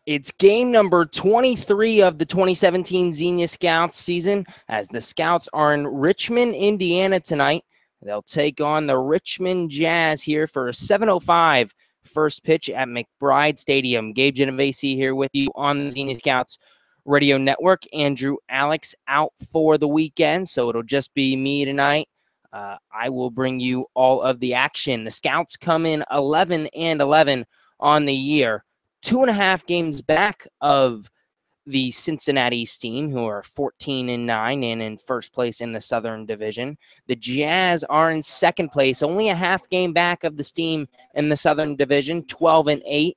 It's game number 23 of the 2017 Xenia Scouts season as the Scouts are in Richmond, Indiana tonight. They'll take on the Richmond Jazz here for a 7:05 first pitch at McBride Stadium. Gabe Genovesi here with you on the Xenia Scouts radio network. Andrew Alex out for the weekend, so it'll just be me tonight. I will bring you all of the action. The Scouts come in 11-11 on the year. 2.5 games back of the Cincinnati team, who are 14-9 and in first place in the Southern Division. The Jazz are in second place, only a half game back of this team in the Southern Division, 12-8.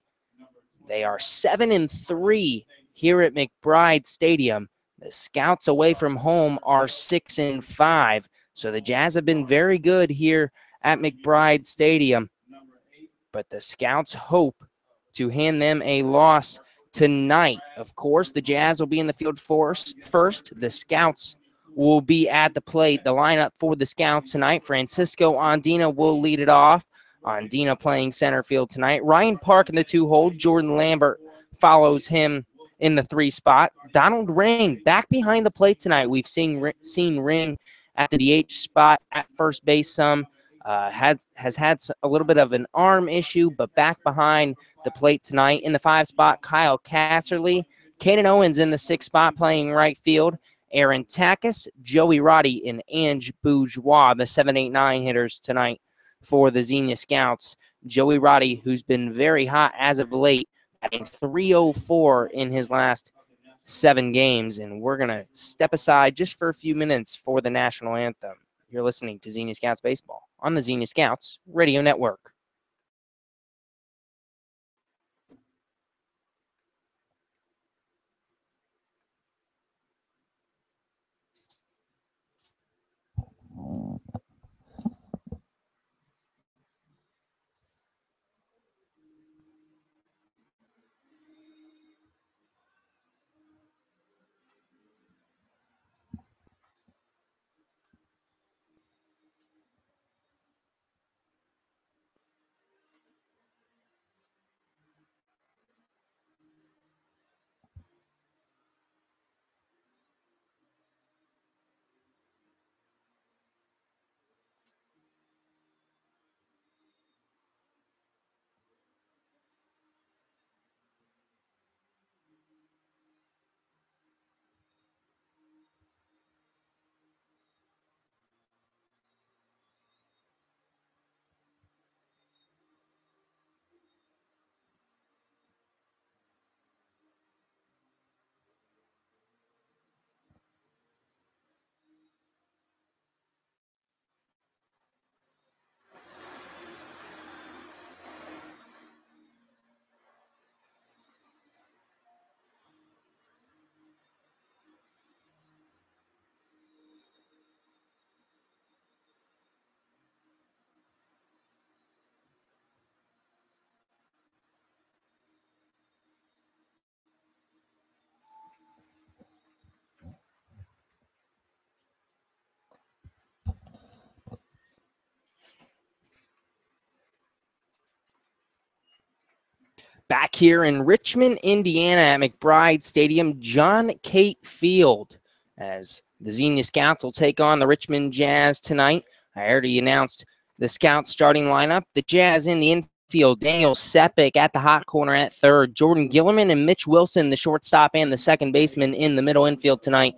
They are 7-3 here at McBride Stadium. The Scouts away from home are 6-5. So the Jazz have been very good here at McBride Stadium. But the Scouts hope to hand them a loss tonight. Of course, the Jazz will be in the field first. The Scouts will be at the plate. The lineup for the Scouts tonight: Francisco Andina will lead it off. Andina playing center field tonight. Ryan Park in the 2-hole. Jordan Lambert follows him in the 3 spot. Donald Ring back behind the plate tonight. We've seen Ring at the DH spot at first base some. Has had a little bit of an arm issue, but back behind the plate tonight. In the 5 spot, Kyle Casserly. Kaden Owens in the 6 spot playing right field. Aaron Takis, Joey Roddy, and Ange Bourgeois, the 7, 8, 9 hitters tonight for the Xenia Scouts. Joey Roddy, who's been very hot as of late, batting .304 in his last 7 games. And we're going to step aside just for a few minutes for the national anthem. You're listening to Xenia Scouts Baseball on the Xenia Scouts Radio Network. Back here in Richmond, Indiana at McBride Stadium, John Cate Field, as the Xenia Scouts will take on the Richmond Jazz tonight. I already announced the Scouts starting lineup. The Jazz in the infield: Daniel Sepik at the hot corner at third, Jordan Gilliman and Mitch Wilson, the shortstop and the second baseman in the middle infield tonight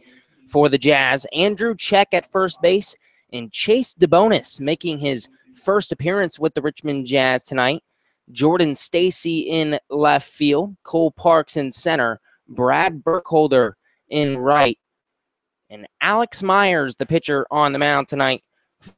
for the Jazz. Andrew Check at first base, and Chase DeBonis making his first appearance with the Richmond Jazz tonight. Jordan Stacy in left field, Cole Parks in center, Brad Burkholder in right, and Alex Myers, the pitcher, on the mound tonight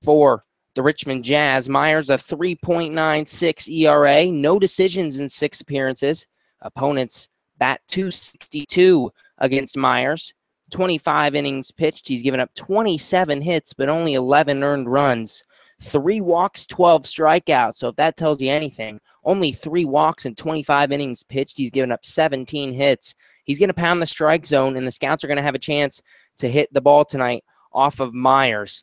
for the Richmond Jazz. Myers, a 3.96 ERA, no decisions in 6 appearances. Opponents bat .262 against Myers. 25 innings pitched. He's given up 27 hits, but only 11 earned runs. 3 walks, 12 strikeouts. So if that tells you anything, only 3 walks and 25 innings pitched. He's given up 17 hits. He's going to pound the strike zone, and the Scouts are going to have a chance to hit the ball tonight off of Myers.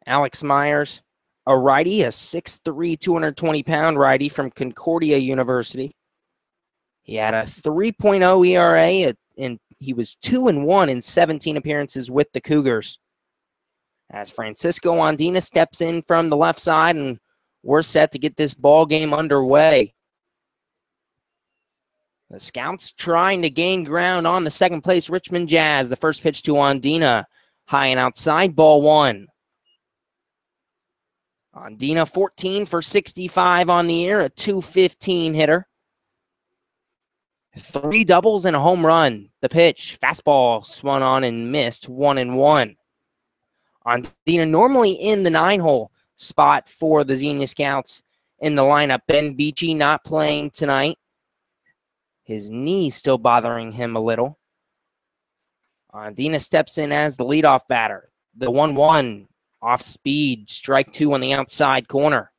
Alex Myers, a righty, a 6'3", 220-pound righty from Concordia University. He had a 3.0 ERA, and he was 2-1 in 17 appearances with the Cougars. As Francisco Andina steps in from the left side, and we're set to get this ball game underway. The Scouts trying to gain ground on the second place Richmond Jazz. The first pitch to Andina, high and outside, ball one. Andina 14 for 65 on the year, a .215 hitter. 3 doubles and a home run. The pitch, fastball swung on and missed, 1-1. Andina normally in the 9-hole spot for the Xenia Scouts in the lineup. Ben Beachy not playing tonight. His knee still bothering him a little. Andina steps in as the leadoff batter. The 1-1 off speed, strike 2 on the outside corner.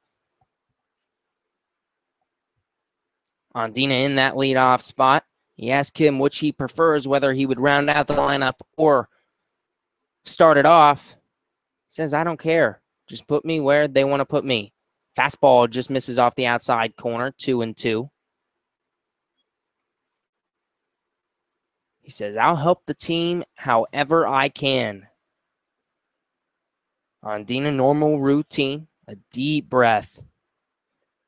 Andina in that leadoff spot. He asked him which he prefers, whether he would round out the lineup or start it off. He says, I don't care. Just put me where they want to put me. Fastball just misses off the outside corner, 2-2. He says, I'll help the team however I can. Andina, normal routine, a deep breath.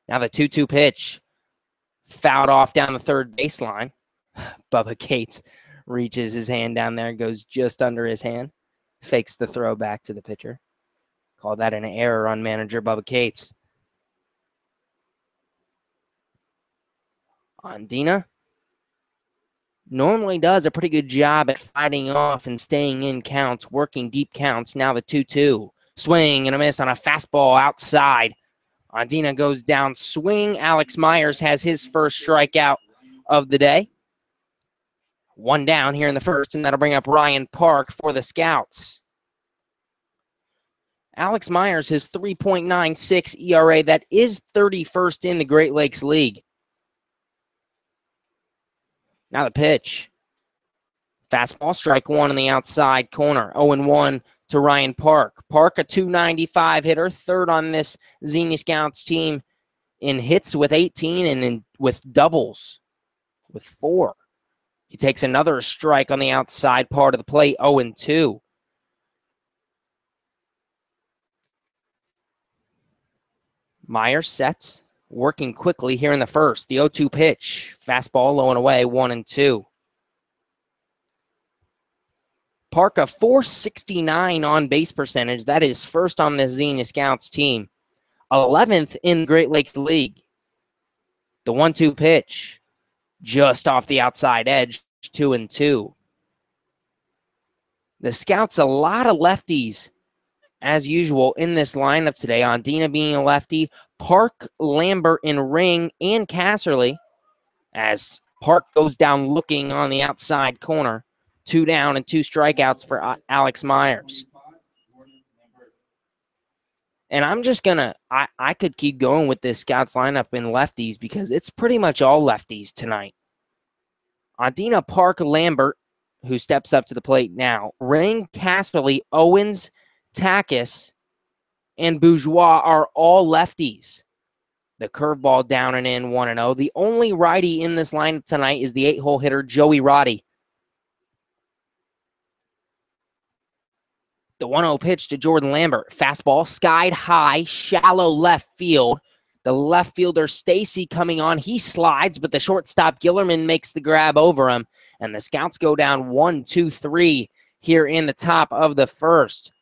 Now the 2-2 pitch. Fouled off down the third baseline. Bubba Cates reaches his hand down there, goes just under his hand. Fakes the throw back to the pitcher. Call that an error on manager Bubba Cates. Andina normally does a pretty good job at fighting off and staying in counts, working deep counts. Now the 2-2. Swing and a miss on a fastball outside. Andina goes down swing. Alex Myers has his first strikeout of the day. 1 down here in the first, and that'll bring up Ryan Park for the Scouts. Alex Myers, his 3.96 ERA, that is 31st in the Great Lakes League. Now the pitch. Fastball, strike 1 on the outside corner. 0-1 to Ryan Park. Park, a .295 hitter, third on this Xenia Scouts team in hits with 18 and with doubles with 4. He takes another strike on the outside part of the plate, 0-2. Myers sets, working quickly here in the first. The 0-2 pitch, fastball low and away, 1-2. Park, a .469 on base percentage. That is first on the Xenia Scouts team. 11th in Great Lakes League. The 1-2 pitch, just off the outside edge, 2-2. The Scouts, a lot of lefties, as usual, in this lineup today. Andina being a lefty, Park, Lambert, and Ring, and Casserly, as Park goes down looking on the outside corner. 2 down and 2 strikeouts for Alex Myers. And I'm just going to, I could keep going with this Scouts lineup in lefties because it's pretty much all lefties tonight. Andina, Park, Lambert, who steps up to the plate now. Ring, Casserly, Owens, Takis, and Bourgeois are all lefties. The curveball down and in, 1-0. The only righty in this lineup tonight is the 8-hole hitter, Joey Roddy. The 1-0 pitch to Jordan Lambert. Fastball, skied high, shallow left field. The left fielder, Stacy, coming on. He slides, but the shortstop, Gillerman, makes the grab over him. And the Scouts go down 1-2-3 here in the top of the first.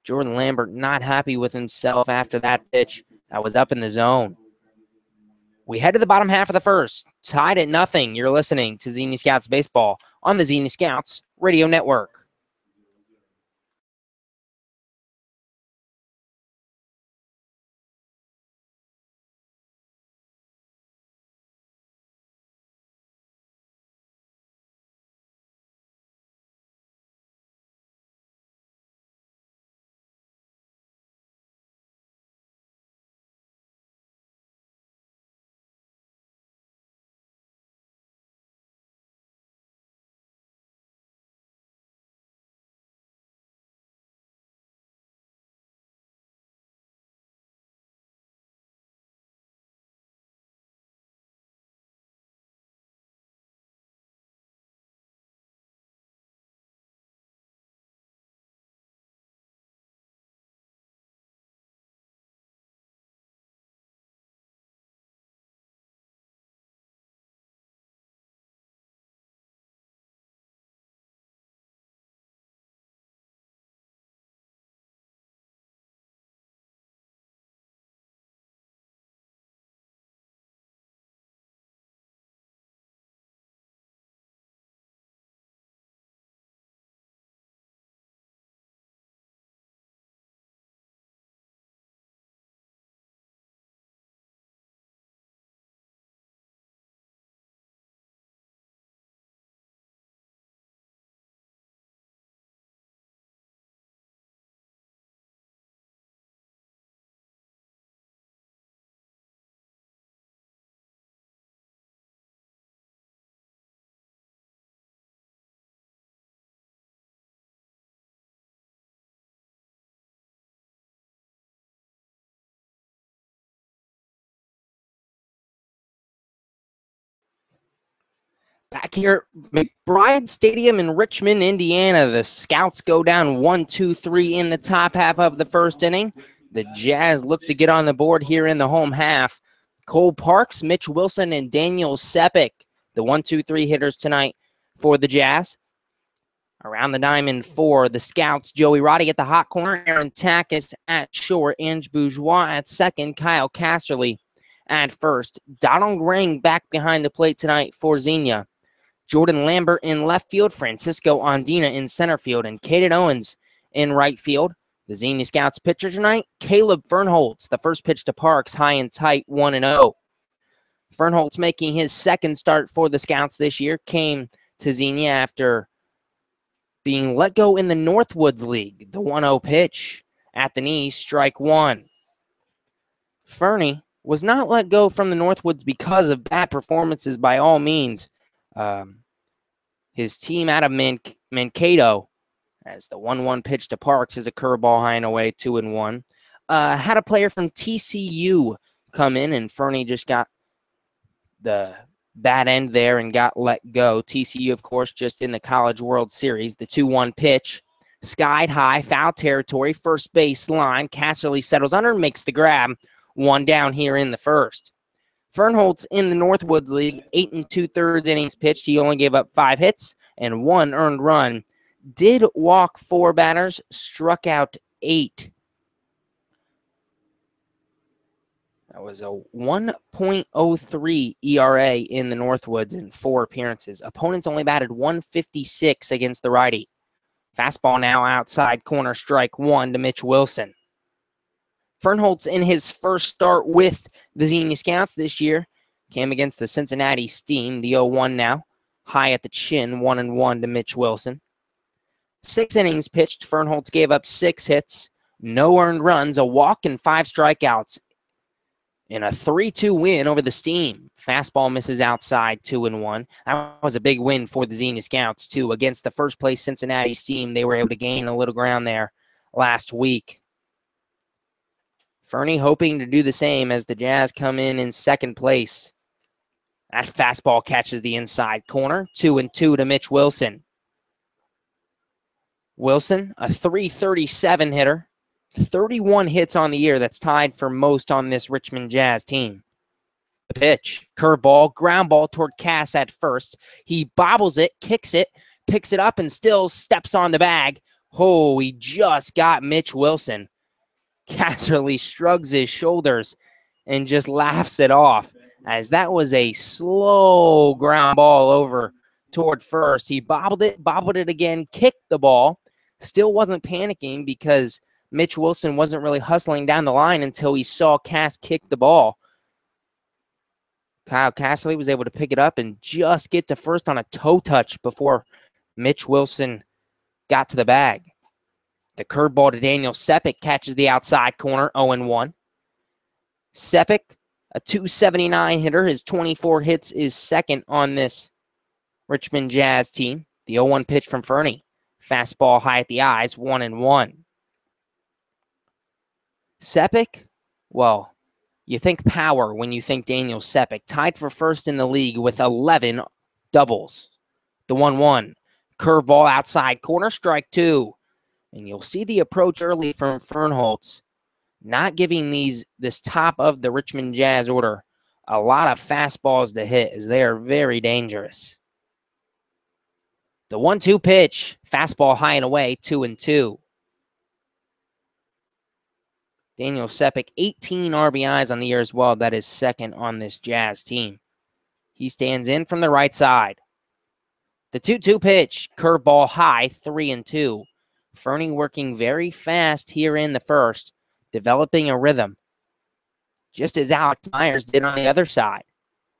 Jordan Lambert not happy with himself after that pitch that was up in the zone. We head to the bottom half of the first. Tied at 0. You're listening to Xenia Scouts Baseball on the Xenia Scouts Radio Network. Back here at McBride Stadium in Richmond, Indiana, the Scouts go down 1-2-3 in the top half of the first inning. The Jazz look to get on the board here in the home half. Cole Parks, Mitch Wilson, and Daniel Sepik, the 1-2-3 hitters tonight for the Jazz. Around the diamond for the Scouts, Joey Roddy at the hot corner, Aaron Takis at short, Ange Bourgeois at second, Kyle Casserly at first. Donald Ring back behind the plate tonight for Xenia. Jordan Lambert in left field, Francisco Ondina in center field, and Caden Owens in right field. The Xenia Scouts pitcher tonight, Caleb Fernholtz. The first pitch to Parks, high and tight, 1-0. Fernholtz making his second start for the Scouts this year, came to Xenia after being let go in the Northwoods League. The 1-0 pitch at the knee, strike one. Fernie was not let go from the Northwoods because of bad performances by all means. His team out of Mankato, as the 1-1 pitch to Parks is a curveball high and away, 2-1. Had a player from TCU come in, and Fernie just got the bad end there and got let go. TCU, of course, just in the College World Series. The 2-1 pitch, skied high, foul territory, first base line. Casserly settles under and makes the grab. One down here in the first. Fernholtz in the Northwoods League, 8 2/3 innings pitched. He only gave up 5 hits and 1 earned run. Did walk 4 batters, struck out 8. That was a 1.03 ERA in the Northwoods in 4 appearances. Opponents only batted 156 against the righty. Fastball now outside corner, strike one to Mitch Wilson. Fernholtz in his first start with the Xenia Scouts this year came against the Cincinnati Steam, the 0-1 now. High at the chin, 1-1 to Mitch Wilson. 6 innings pitched. Fernholtz gave up 6 hits, no earned runs, a walk, and 5 strikeouts in a 3-2 win over the Steam. Fastball misses outside, 2-1. That was a big win for the Xenia Scouts, too. Against the first-place Cincinnati Steam, they were able to gain a little ground there last week. Fernie hoping to do the same as the Jazz come in second place. That fastball catches the inside corner, 2-2 to Mitch Wilson. Wilson, a .337 hitter, 31 hits on the year. That's tied for most on this Richmond Jazz team. The pitch, curveball, ground ball toward Cass at first. He bobbles it, kicks it, picks it up, and still steps on the bag. Oh, he just got Mitch Wilson. Casserly shrugs his shoulders and just laughs it off, as that was a slow ground ball over toward first. He bobbled it again, kicked the ball. Still wasn't panicking because Mitch Wilson wasn't really hustling down the line until he saw Cass kick the ball. Kyle Casserly was able to pick it up and just get to first on a toe touch before Mitch Wilson got to the bag. The curveball to Daniel Sepik catches the outside corner, 0-1. Sepik, a .279 hitter. His 24 hits is second on this Richmond Jazz team. The 0-1 pitch from Fernie. Fastball high at the eyes, 1-1. Sepik, well, you think power when you think Daniel Sepik. Tied for first in the league with 11 doubles. The 1-1. Curveball outside corner, strike two. And you'll see the approach early from Fernholtz, not giving this top of the Richmond Jazz order a lot of fastballs to hit, as they are very dangerous. The 1-2 pitch, fastball high and away, 2-2. Daniel Sepik, 18 RBIs on the year as well. That is second on this Jazz team. He stands in from the right side. The 2-2 pitch, curveball high, 3-2. Fernie working very fast here in the first, developing a rhythm, just as Alex Myers did on the other side.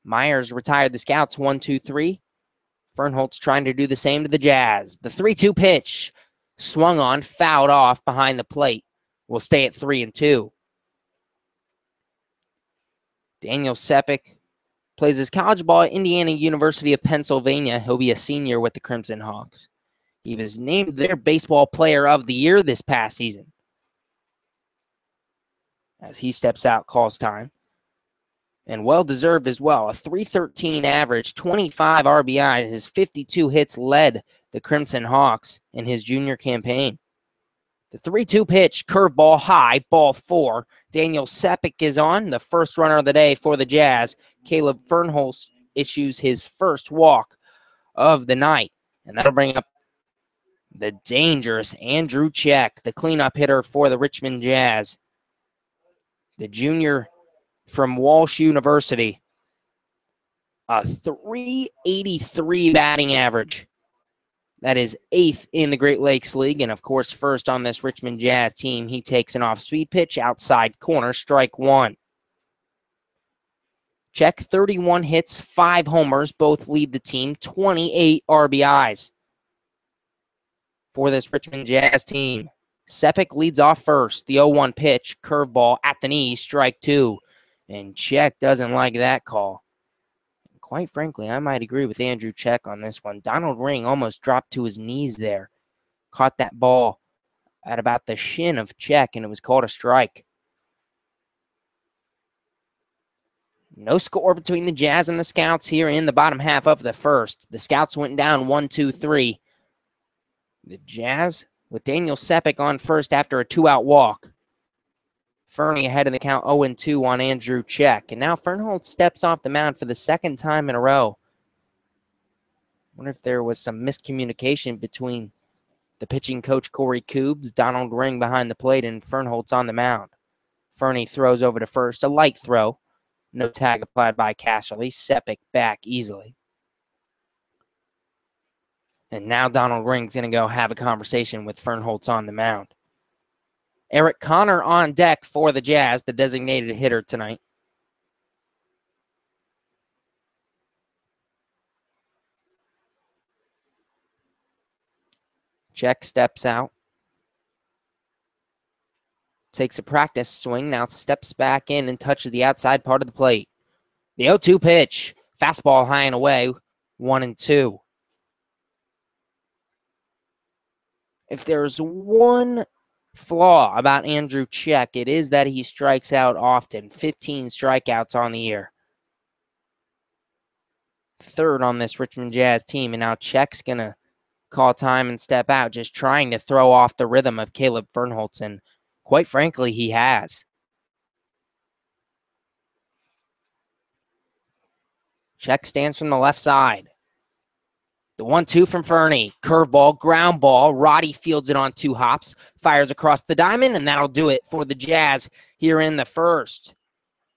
Myers retired the Scouts 1-2-3. Fernholtz trying to do the same to the Jazz. The 3-2 pitch, swung on, fouled off behind the plate. Will stay at 3-2. Daniel Sepik plays his college ball at Indiana University of Pennsylvania. He'll be a senior with the Crimson Hawks. He was named their baseball player of the year this past season. As he steps out, calls time. and well-deserved as well. A .313 average, 25 RBIs. His 52 hits led the Crimson Hawks in his junior campaign. The 3-2 pitch, curveball high, ball 4. Daniel Sepik is on, the first runner of the day for the Jazz. Caleb Fernholz issues his first walk of the night, and that'll bring up the dangerous Andrew Check, the cleanup hitter for the Richmond Jazz. The junior from Walsh University. A .383 batting average. That is 8th in the Great Lakes League, and of course, first on this Richmond Jazz team. He takes an off-speed pitch, outside corner, strike 1. Check 31 hits, 5 homers, both lead the team, 28 RBIs for this Richmond Jazz team. Sepik leads off first. The 0-1 pitch, curveball at the knee, strike 2. And Check doesn't like that call. Quite frankly, I might agree with Andrew Check on this one. Donald Ring almost dropped to his knees there. Caught that ball at about the shin of Check, and it was called a strike. No score between the Jazz and the Scouts here in the bottom half of the first. The Scouts went down 1-2-3. The Jazz with Daniel Sepik on first after a 2-out walk. Fernie ahead in the count 0-2 on Andrew Check. And now Fernholz steps off the mound for the second time in a row. Wonder if there was some miscommunication between the pitching coach Corey Koobs, Donald Ring behind the plate, and Fernholz on the mound. Fernie throws over to first, a light throw. No tag applied by Casserly. Sepik back easily. And now Donald Ring's going to go have a conversation with Fernholz on the mound. Eric Connor on deck for the Jazz, the designated hitter tonight. Check steps out. Takes a practice swing, now steps back in and touches the outside part of the plate. The 0-2 pitch, fastball high and away, 1-2. If there's one flaw about Andrew Check, it is that he strikes out often. 15 strikeouts on the year. Third on this Richmond Jazz team, and now Check's going to call time and step out, just trying to throw off the rhythm of Caleb Fernholz, and quite frankly, he has. Check stands from the left side. The 1-2 from Fernie. Curveball, ground ball. Roddy fields it on 2 hops. Fires across the diamond, and that'll do it for the Jazz here in the first.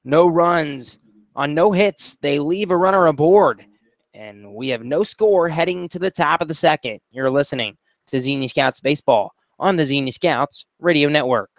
No runs on no hits. They leave a runner aboard. And we have no score heading to the top of the second. You're listening to Xenia Scouts Baseball on the Xenia Scouts Radio Network.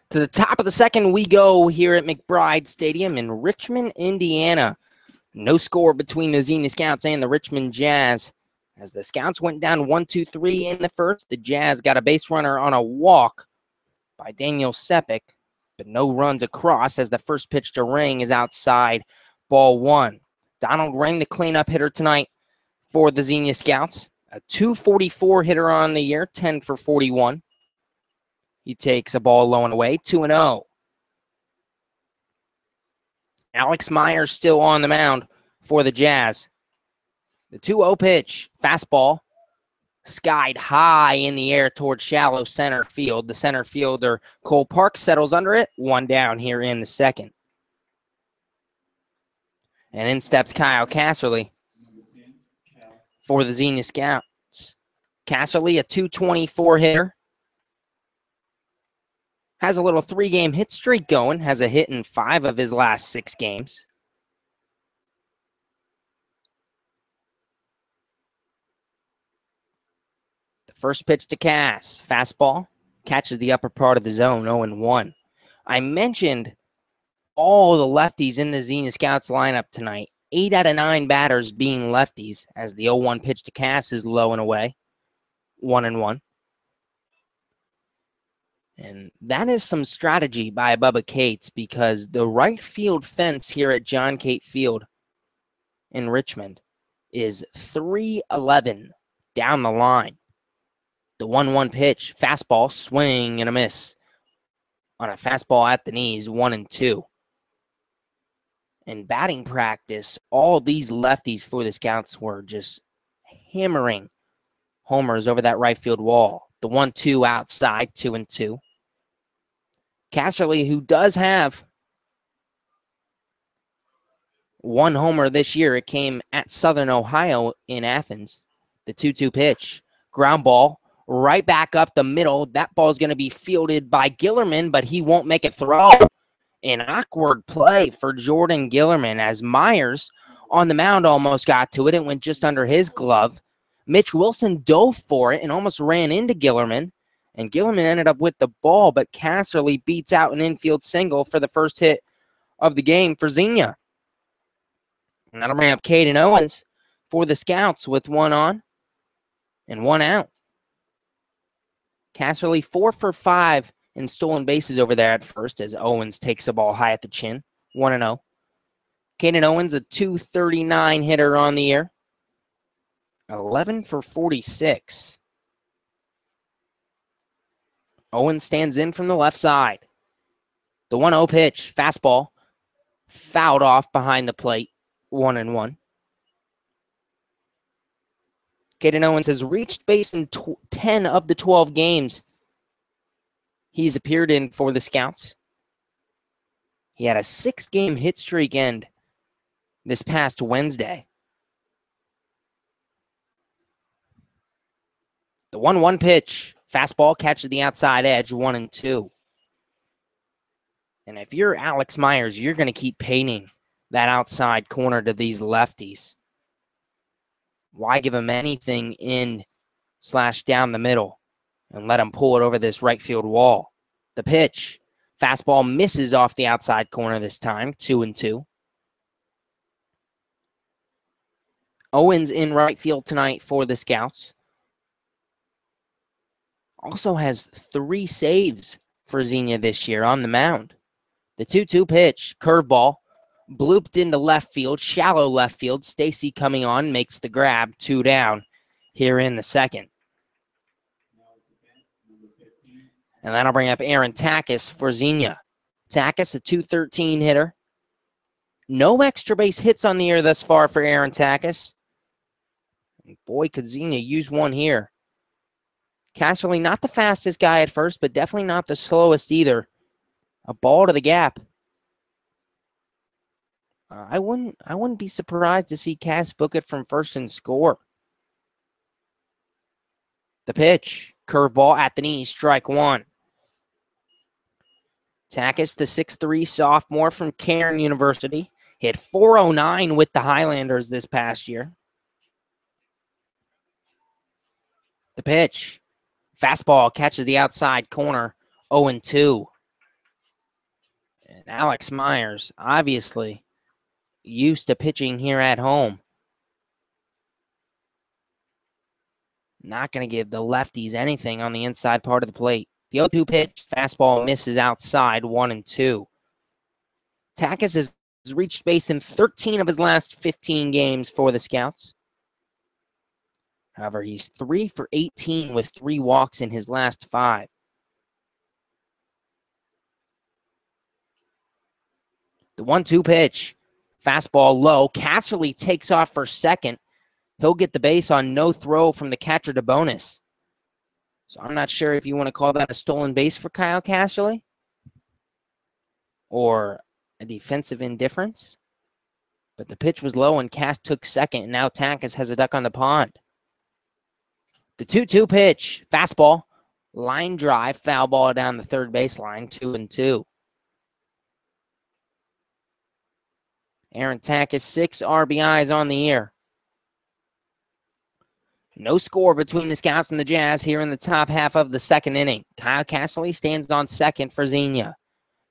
To the top of the second we go here at McBride Stadium in Richmond, Indiana. No score between the Xenia Scouts and the Richmond Jazz. As the Scouts went down 1-2-3 in the first, the Jazz got a base runner on a walk by Daniel Sepik, but no runs across as the first pitch to Ring is outside, ball 1. Donald Ring, the cleanup hitter tonight for the Xenia Scouts. A .244 hitter on the year, 10 for 41. He takes a ball low and away, 2-0. Alex Myers still on the mound for the Jazz. The 2-0 pitch, fastball, skied high in the air towards shallow center field. The center fielder, Cole Park, settles under it. 1 down here in the second. And in steps Kyle Casserly for the Xenia Scouts. Casserly, a .224 hitter. Has a little 3-game hit streak going. Has a hit in 5 of his last 6 games. The first pitch to Cass. Fastball. Catches the upper part of the zone, 0-1. I mentioned all the lefties in the Xenia Scouts lineup tonight. 8 out of 9 batters being lefties, as the 0-1 pitch to Cass is low and away, 1-1. And that is some strategy by Bubba Cates, because the right field fence here at John Cate Field in Richmond is 3-11 down the line. The 1-1 pitch, fastball, swing and a miss on a fastball at the knees, 1-2. In batting practice, all these lefties for the Scouts were just hammering homers over that right field wall. The 1-2 outside, 2-2. Casserly, who does have 1 homer this year, it came at Southern Ohio in Athens. The 2-2 pitch, ground ball, right back up the middle. That ball is going to be fielded by Gillerman, but he won't make a throw. An awkward play for Jordan Gillerman, as Myers on the mound almost got to it. It went just under his glove. Mitch Wilson dove for it and almost ran into Gillerman. And Gillerman ended up with the ball, but Casserly beats out an infield single for the first hit of the game for Xenia. And that'll bring up Caden Owens for the Scouts with 1 on and 1 out. Casserly 4 for 5 in stolen bases over there at first, as Owens takes the ball high at the chin, 1-0. Caden Owens, a .239 hitter on the year, 11 for 46. Owens stands in from the left side. The 1-0 pitch, fastball, fouled off behind the plate, 1-1. Caden Owens has reached base in 10 of the 12 games he's appeared in for the Scouts. He had a 6-game hit streak end this past Wednesday. The 1-1 pitch, fastball, catches the outside edge, 1-2. And if you're Alex Myers, you're going to keep painting that outside corner to these lefties. Why give him anything in/down the middle and let him pull it over this right field wall? The pitch, fastball, misses off the outside corner this time, 2-2. Owens in right field tonight for the Scouts. Also has 3 saves for Xenia this year on the mound. The 2-2 pitch, curveball, blooped into left field, shallow left field. Stacy coming on, makes the grab, 2 down here in the second. And that'll bring up Aaron Takis for Xenia. Takis, a .213 hitter. No extra base hits on the year thus far for Aaron Takis. Boy, could Xenia use one here. Casserly, not the fastest guy at first, but definitely not the slowest either. A ball to the gap. I wouldn't be surprised to see Cass book it from first and score. The pitch, curveball at the knee, strike 1. Takis, the 6'3" sophomore from Cairn University, hit .409 with the Highlanders this past year. The pitch, fastball, catches the outside corner, 0-2. And Alex Myers, obviously used to pitching here at home. Not going to give the lefties anything on the inside part of the plate. The 0-2 pitch, fastball misses outside, 1-2. Takis has reached base in 13 of his last 15 games for the Scouts. However, he's 3 for 18 with 3 walks in his last 5. The 1-2 pitch. Fastball low. Casserly takes off for second. He'll get the base on no throw from the catcher to bonus. So I'm not sure if you want to call that a stolen base for Kyle Casserly or a defensive indifference. But the pitch was low and Cass took second, and now Takis has a duck on the pond. The 2-2 pitch. Fastball. Line drive. Foul ball down the third baseline. 2-2. Aaron Takis, 6 RBIs on the year. No score between the Scouts and the Jazz here in the top half of the second inning. Kyle Casserly stands on second for Xenia.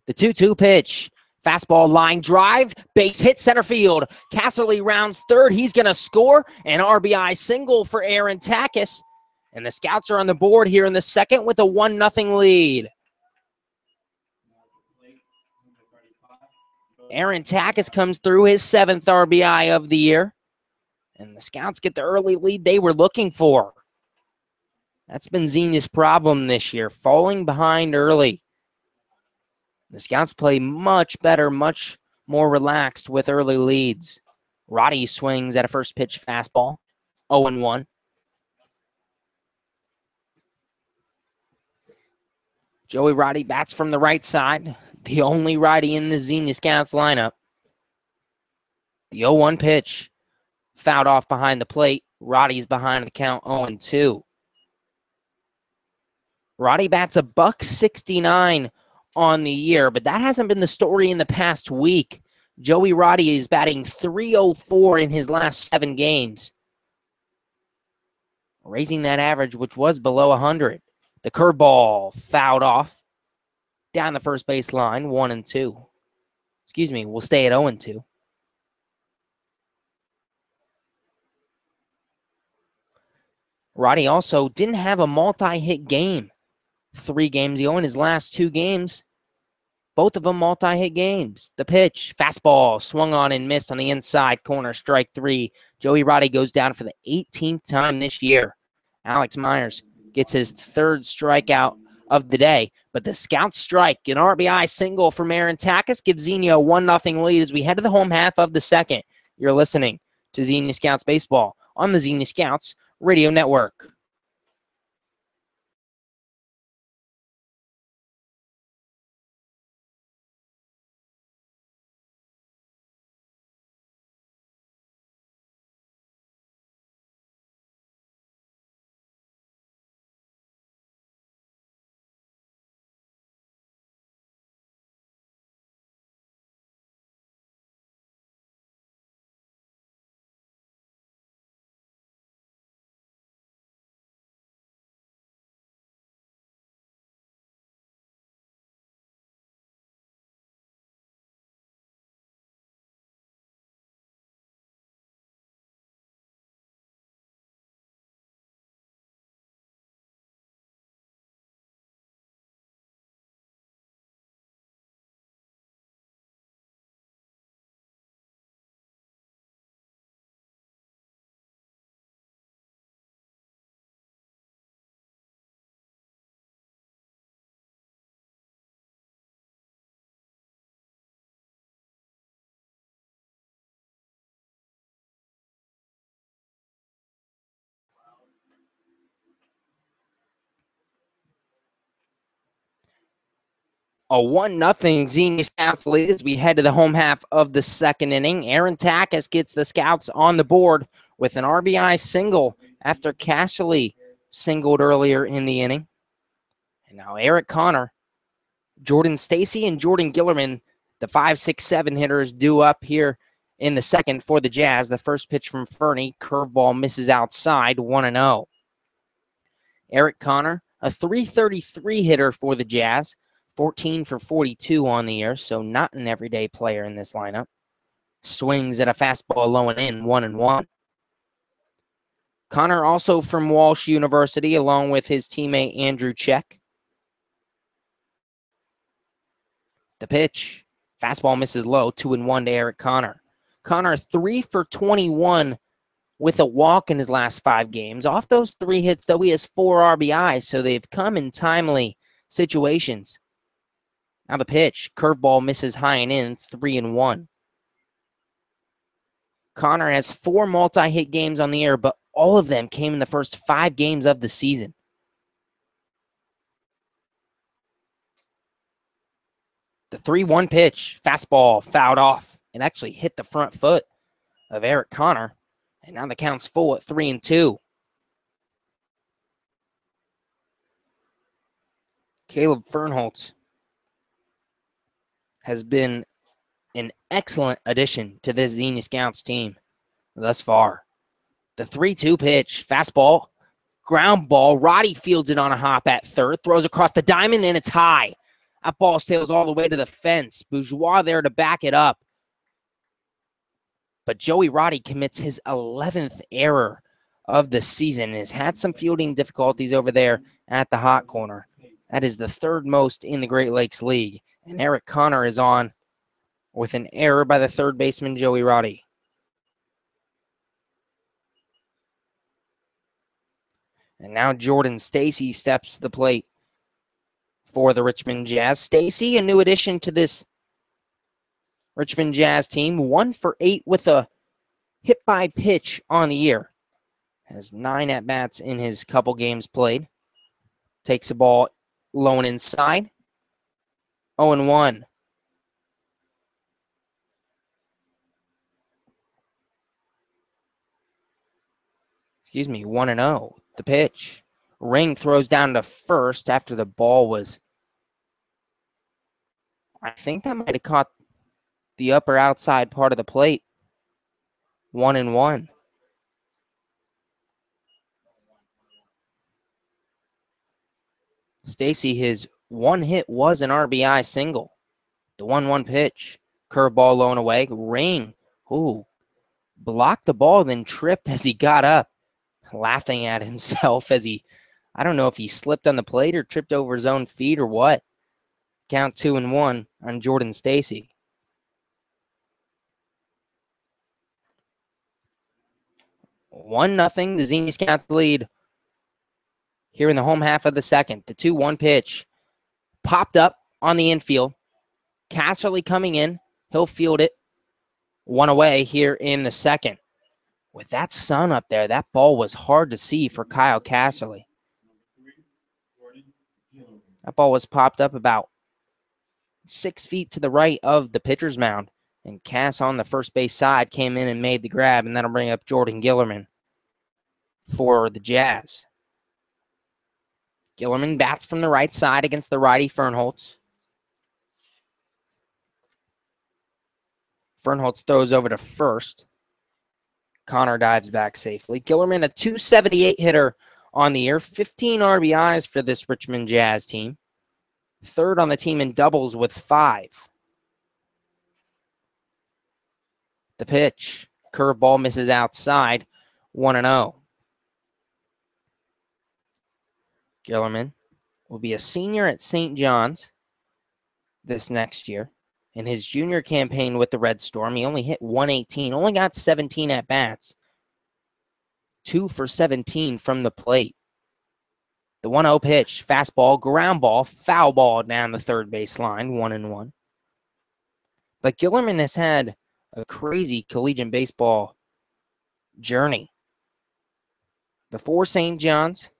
The 2-2 pitch. Fastball line drive. Base hit center field. Casserly rounds third. He's going to score. An RBI single for Aaron Takis. And the Scouts are on the board here in the second with a 1-0 lead. Aaron Takis comes through, his 7th RBI of the year. And the Scouts get the early lead they were looking for. That's been Xenia's problem this year, falling behind early. The Scouts play much better, much more relaxed with early leads. Roddy swings at a first pitch fastball, 0-1. Joey Roddy bats from the right side, the only righty in the Xenia Scouts lineup. The 0-1 pitch. Fouled off behind the plate. Roddy's behind the count, 0-2. Roddy bats a $169 on the year, but that hasn't been the story in the past week. Joey Roddy is batting .304 in his last 7 games, raising that average, which was below 100. The curveball fouled off down the first base line, 1-2. Excuse me, we'll stay at 0-2. Roddy also didn't have a multi-hit game. 3 games ago in his last 2 games. Both of them multi-hit games. The pitch, fastball, swung on and missed on the inside corner, strike 3. Joey Roddy goes down for the 18th time this year. Alex Myers gets his 3rd strikeout of the day. But the Scouts strike, an RBI single from Aaron Takis gives Xenia a 1-0 lead as we head to the home half of the second. You're listening to Xenia Scouts Baseball on the Xenia Scouts Radio Network. A 1-0 Xenia Scouts lead as we head to the home half of the second inning. Aaron Takis gets the Scouts on the board with an RBI single after Casserly singled earlier in the inning. And now Eric Connor, Jordan Stacy, and Jordan Gillerman, the 5, 6, 7 hitters, due up here in the second for the Jazz. The first pitch from Fernie, curveball misses outside, 1-0. Eric Connor, a .333 hitter for the Jazz. 14 for 42 on the year, so not an everyday player in this lineup. Swings at a fastball low and in, 1-1. Connor also from Walsh University, along with his teammate Andrew Check. The pitch, fastball misses low, 2-1 to Eric Connor. Connor 3 for 21 with a walk in his last 5 games. Off those 3 hits, though, he has 4 RBIs, so they've come in timely situations. Now the pitch. Curveball misses high and in, 3-1. Connor has 4 multi-hit games on the year, but all of them came in the first 5 games of the season. The 3-1 pitch, fastball fouled off and actually hit the front foot of Eric Connor. And now the count's full at 3-2. Caleb Fernholz has been an excellent addition to this Xenia Scouts team thus far. The 3-2 pitch, fastball, ground ball. Roddy fields it on a hop at third, throws across the diamond, and it's high. That ball sails all the way to the fence. Bourgeois there to back it up. But Joey Roddy commits his 11th error of the season and has had some fielding difficulties over there at the hot corner. That is the 3rd most in the Great Lakes League. And Eric Connor is on with an error by the 3rd baseman, Joey Roddy. And now Jordan Stacy steps to the plate for the Richmond Jazz. Stacy, a new addition to this Richmond Jazz team, 1 for 8 with a hit by pitch on the year. Has 9 at-bats in his couple games played. Takes the ball low and inside. 0-1. Excuse me, 1-0. The pitch. Ring throws down to first after the ball was, I think that might have caught the upper outside part of the plate. 1-1. Stacy, his one hit was an RBI single. The 1-1 pitch. Curveball low and away. Ring. Ooh. Blocked the ball, then tripped as he got up. Laughing at himself as he, I don't know if he slipped on the plate or tripped over his own feet or what. Count 2-1 on Jordan Stacy. 1-0, the Xenia Scouts lead here in the home half of the second. The 2-1 pitch popped up on the infield. Casserly coming in. He'll field it. 1 away here in the second. With that sun up there, that ball was hard to see for Kyle Casserly. That ball was popped up about 6 feet to the right of the pitcher's mound. And Cass on the first base side came in and made the grab, and that'll bring up Jordan Gillerman for the Jazz. Gillerman bats from the right side against the righty Fernholz. Fernholz throws over to first. Connor dives back safely. Gillerman, a .278 hitter on the year, 15 RBIs for this Richmond Jazz team. 3rd on the team in doubles with 5. The pitch. Curveball misses outside. 1-0. Gillerman will be a senior at St. John's this next year. In his junior campaign with the Red Storm, he only hit .118, only got 17 at-bats. 2 for 17 from the plate. The 1-0 pitch, fastball, ground ball, foul ball down the third base line, 1-1. But Gillerman has had a crazy collegiate baseball journey. Before St. John's,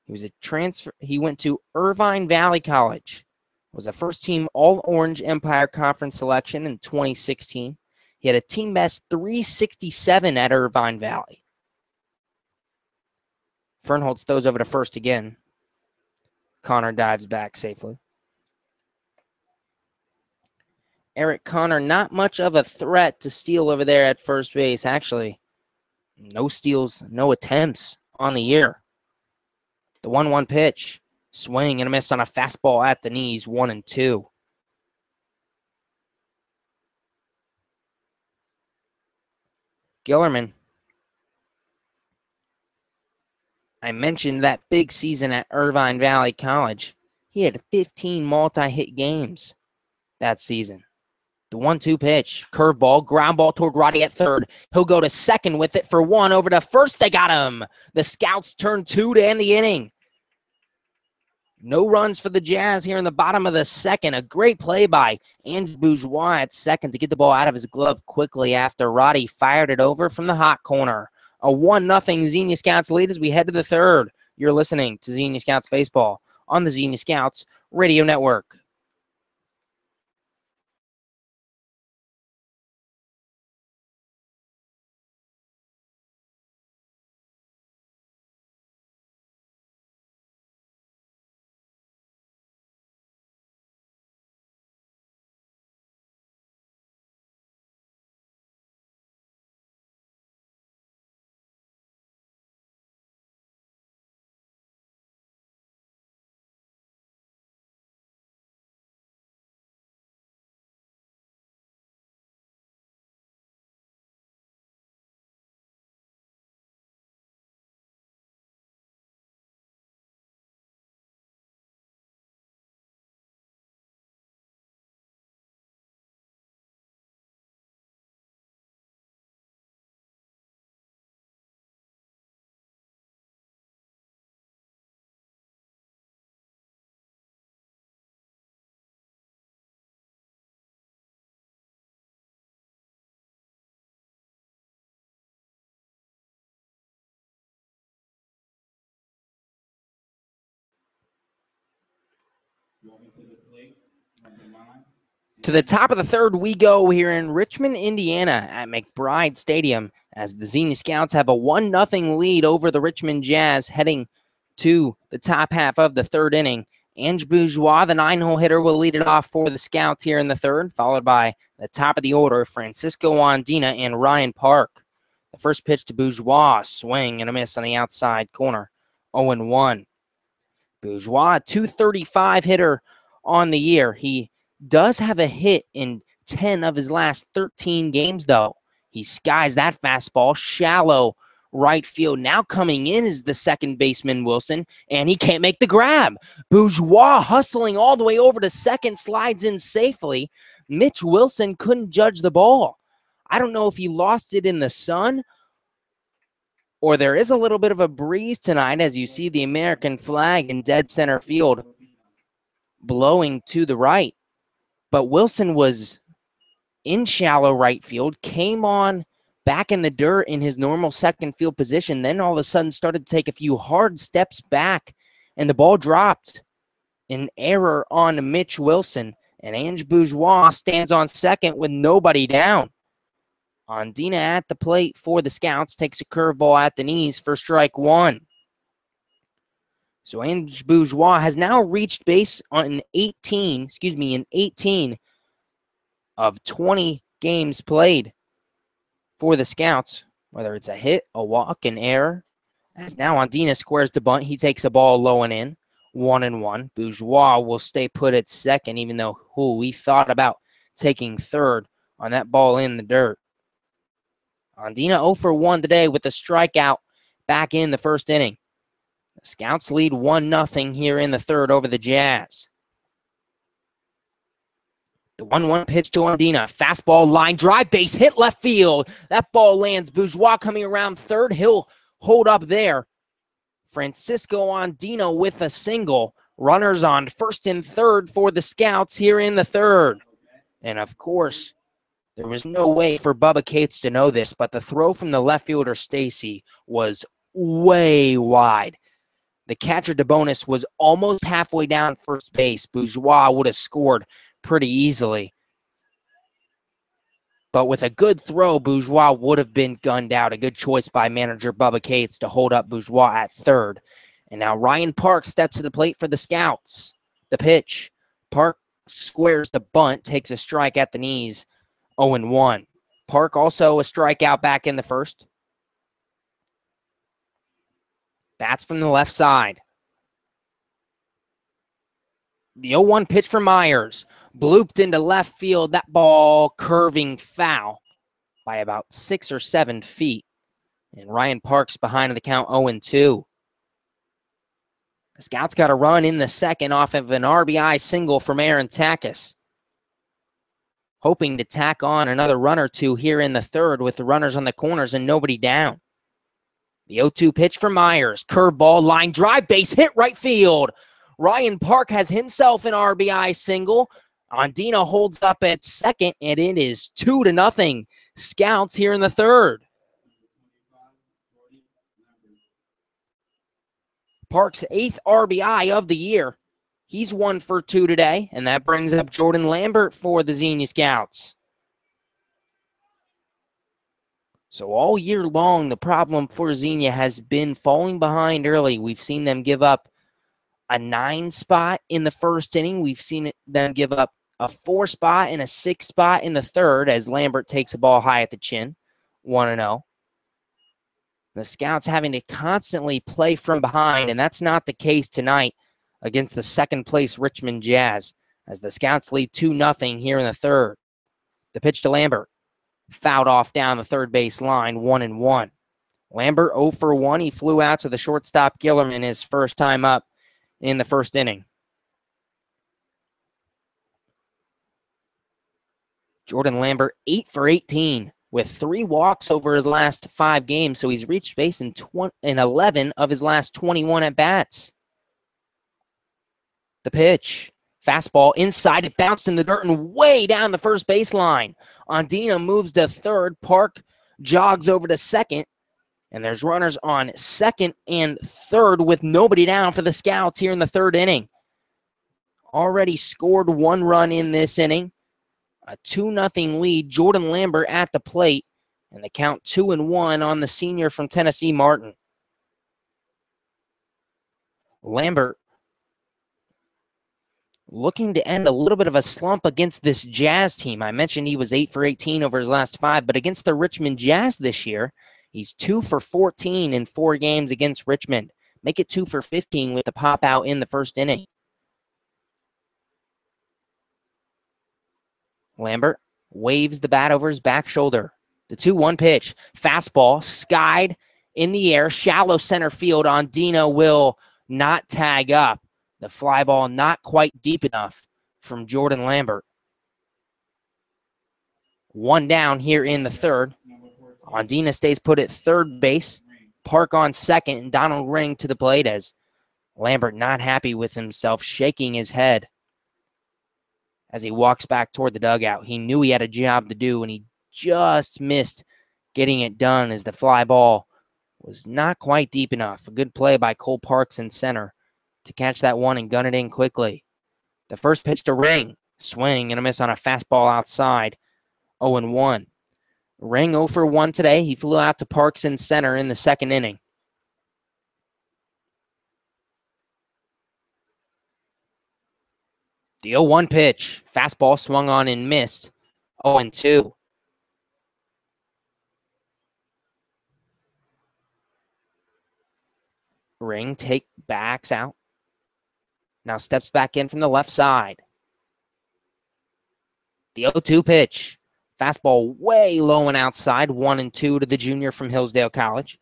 he was a transfer. He went to Irvine Valley College. Was a first-team All-Orange Empire Conference selection in 2016. He had a team best .367 at Irvine Valley. Fernholz throws over to first again. Connor dives back safely. Eric Connor, not much of a threat to steal over there at first base. Actually, no steals, no attempts on the year. The 1-1 pitch. Swing and a miss on a fastball at the knees, 1-2. Gillerman. I mentioned that big season at Irvine Valley College. He had 15 multi-hit games that season. The 1-2 pitch, curveball, ground ball toward Roddy at third. He'll go to second with it for 1, over to first. They got him. The Scouts turn 2 to end the inning. No runs for the Jazz here in the bottom of the second. A great play by Andrew Bourgeois at second to get the ball out of his glove quickly after Roddy fired it over from the hot corner. A 1-0 Xenia Scouts lead as we head to the third. You're listening to Xenia Scouts Baseball on the Xenia Scouts Radio Network. To the top of the third we go here in Richmond, Indiana at McBride Stadium as the Xenia Scouts have a 1-0 lead over the Richmond Jazz heading to the top half of the third inning. Ange Bourgeois, the 9-hole hitter, will lead it off for the Scouts here in the third, followed by the top of the order, Francisco Andina and Ryan Park. The first pitch to Bourgeois, swing and a miss on the outside corner, 0-1. Bourgeois, 235 hitter on the year. He does have a hit in 10 of his last 13 games, though. He skies that fastball, shallow right field. Now coming in is the second baseman, Wilson, and he can't make the grab. Bourgeois hustling all the way over to second, slides in safely. Mitch Wilson couldn't judge the ball. I don't know if he lost it in the sun or there is a little bit of a breeze tonight as you see the American flag in dead center field blowing to the right. But Wilson was in shallow right field, came on back in the dirt in his normal second field position, then all of a sudden started to take a few hard steps back, and the ball dropped. An error on Mitch Wilson, and Ange Bourgeois stands on second with nobody down. Andina at the plate for the Scouts takes a curveball at the knees for strike one. So Ange Bourgeois has now reached base in 18 of 20 games played for the Scouts, whether it's a hit, a walk, an error. As now Andina squares the bunt, he takes a ball low and in, 1-1. Bourgeois will stay put at second, even though we thought about taking third on that ball in the dirt. Andina 0 for 1 today with a strikeout back in the first inning. The Scouts lead 1-0 here in the third over the Jazz. The 1-1 pitch to Andina. Fastball line drive, base hit left field. That ball lands. Bourgeois coming around third. He'll hold up there. Francisco Andina with a single. Runners on first and third for the Scouts here in the third. And of course, there was no way for Bubba Cates to know this, but the throw from the left fielder, Stacy, was way wide. The catcher, DeBonis, was almost halfway down first base. Bourgeois would have scored pretty easily. But with a good throw, Bourgeois would have been gunned out. A good choice by manager Bubba Cates to hold up Bourgeois at third. And now Ryan Park steps to the plate for the Scouts. The pitch. Park squares the bunt, takes a strike at the knees, 0-1. Park also a strikeout back in the first. Bats from the left side. The 0-1 pitch for Myers. Blooped into left field. That ball curving foul by about 6 or 7 feet. And Ryan Park's behind the count 0-2. The Scouts got a run in the second off of an RBI single from Aaron Takis. Hoping to tack on another run or two here in the third with the runners on the corners and nobody down. The 0-2 pitch for Myers. Curveball, line drive, base hit right field. Ryan Park has himself an RBI single. Andina holds up at second, and it is 2-0. Scouts here in the third. Park's 8th RBI of the year. He's 1 for 2 today, and that brings up Jordan Lambert for the Xenia Scouts. So all year long, the problem for Xenia has been falling behind early. We've seen them give up a 9 spot in the first inning. We've seen them give up a 4 spot and a 6 spot in the third as Lambert takes a ball high at the chin, 1-0. The Scouts having to constantly play from behind, and that's not the case tonight against the second-place Richmond Jazz as the Scouts lead 2-0 here in the third. The pitch to Lambert. Fouled off down the third base line, 1-1. Lambert 0 for 1. He flew out to the shortstop Gillerman his first time up in the first inning. Jordan Lambert 8 for 18 with 3 walks over his last 5 games, so he's reached base in 11 of his last 21 at-bats. The pitch. Fastball inside. It bounced in the dirt and way down the first baseline. Andina moves to third. Park jogs over to second. And there's runners on second and third with nobody down for the Scouts here in the third inning. Already scored 1 run in this inning. A 2-0 lead. Jordan Lambert at the plate. And the count 2-1 on the senior from Tennessee, Martin. Lambert looking to end a little bit of a slump against this Jazz team. I mentioned he was 8 for 18 over his last 5, but against the Richmond Jazz this year, he's 2 for 14 in 4 games against Richmond. Make it 2 for 15 with the pop out in the first inning. Lambert waves the bat over his back shoulder. The 2-1 pitch. Fastball skied in the air. Shallow center field. Andina will not tag up. The fly ball not quite deep enough from Jordan Lambert. 1 down here in the third. Andina stays put at third base. Park on second, and Donald Ring to the plate as Lambert not happy with himself, shaking his head as he walks back toward the dugout. He knew he had a job to do, and he just missed getting it done as the fly ball was not quite deep enough. A good play by Cole Parks in center to catch that one and gun it in quickly. The first pitch to Ring. Swing and a miss on a fastball outside. 0-1. Ring 0 for 1 today. He flew out to Parks in center in the second inning. The 0-1 pitch. Fastball swung on and missed. 0-2. Ring backs out. Now steps back in from the left side. The 0-2 pitch. Fastball way low and outside. 1-2 to the junior from Hillsdale College.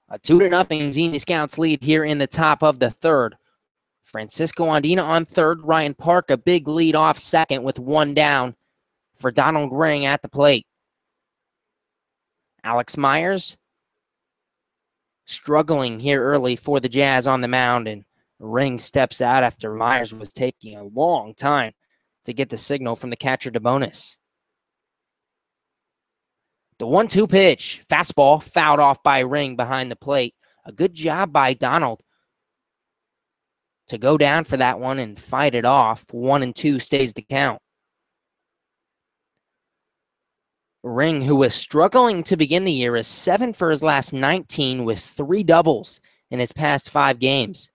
A 2-0 Xenia Scouts lead here in the top of the third. Francisco Andina on third. Ryan Park a big lead off second with 1 down for Donald Ring at the plate. Alex Myers struggling here early for the Jazz on the mound, and Ring steps out after Myers was taking a long time to get the signal from the catcher DeBonis. The 1-2 pitch, fastball fouled off by Ring behind the plate. A good job by Donald to go down for that one and fight it off. 1-2 stays the count. Ring, who was struggling to begin the year, is 7 for his last 19 with 3 doubles in his past 5 games.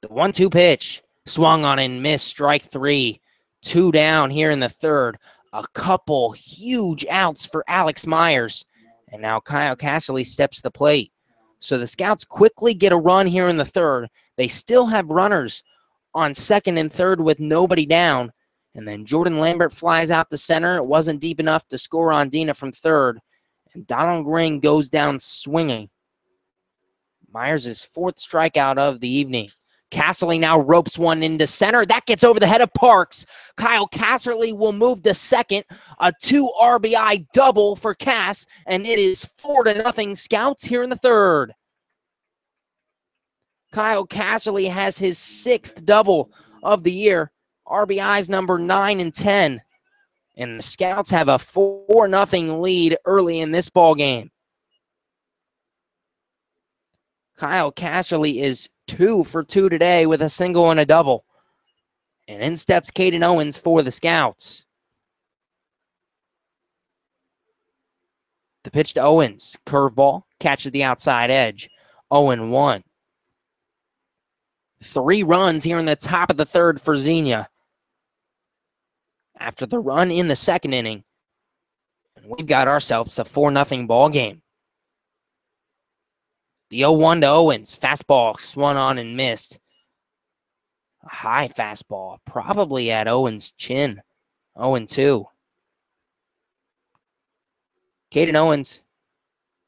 The 1-2 pitch, swung on and missed, strike 3. 2 down here in the third. A couple huge outs for Alex Myers. And now Kyle Casserly steps to the plate. So the Scouts quickly get a run here in the third. They still have runners on second and third with nobody down. And then Jordan Lambert flies out to center. It wasn't deep enough to score on Andina from third. And Donald Ring goes down swinging. Myers' 4th strikeout of the evening. Casserly now ropes one into center. That gets over the head of Parks. Kyle Casserly will move to second. A 2 RBI double for Cass, and it is 4-0 Scouts here in the third. Kyle Casserly has his 6th double of the year. RBIs number 9 and 10. And the Scouts have a 4-0 lead early in this ball game. Kyle Casserly is 2 for 2 today with a single and a double. And in steps Caden Owens for the Scouts. The pitch to Owens. Curveball. Catches the outside edge. 0-1. 3 runs here in the top of the third for Xenia. After the run in the second inning, and we've got ourselves a 4-0 ball game. The 0-1 to Owens. Fastball swung on and missed. A high fastball, probably at Owens' chin. 0-2. Caden Owens,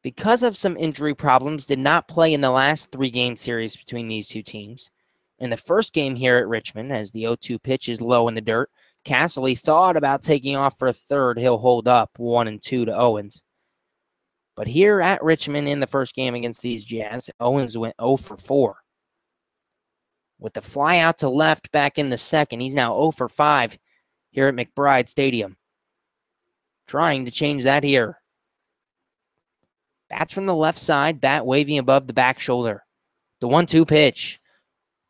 because of some injury problems, did not play in the last 3-game series between these two teams. In the first game here at Richmond, as the 0-2 pitch is low in the dirt, Casserly thought about taking off for a third. He'll hold up 1-2 to Owens. But here at Richmond in the first game against these Jazz, Owens went 0 for 4. With the fly out to left back in the second, he's now 0 for 5 here at McBride Stadium. Trying to change that here. Bats from the left side, bat waving above the back shoulder. The 1-2 pitch.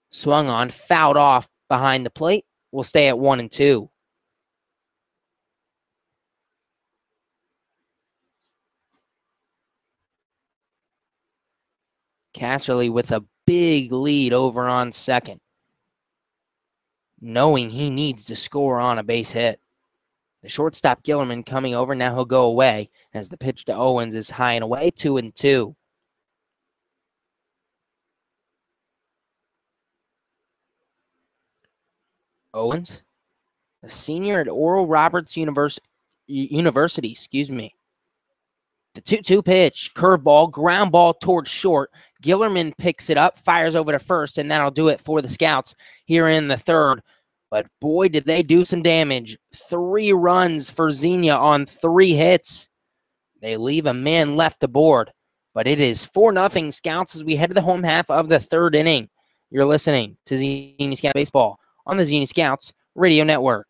Swung on, fouled off behind the plate. Will stay at 1-2. Casserly with a big lead over on second, knowing he needs to score on a base hit. The shortstop Gillerman coming over. Now he'll go away as the pitch to Owens is high and away. 2-2. Owens, a senior at Oral Roberts University. The 2-2 pitch, curveball, ground ball towards short. Gillerman picks it up, fires over to first, and that'll do it for the Scouts here in the third. But boy, did they do some damage. 3 runs for Xenia on 3 hits. They leave a man left aboard. But it is 4-0 Scouts as we head to the home half of the third inning. You're listening to Xenia Scout Baseball on the Xenia Scouts Radio Network.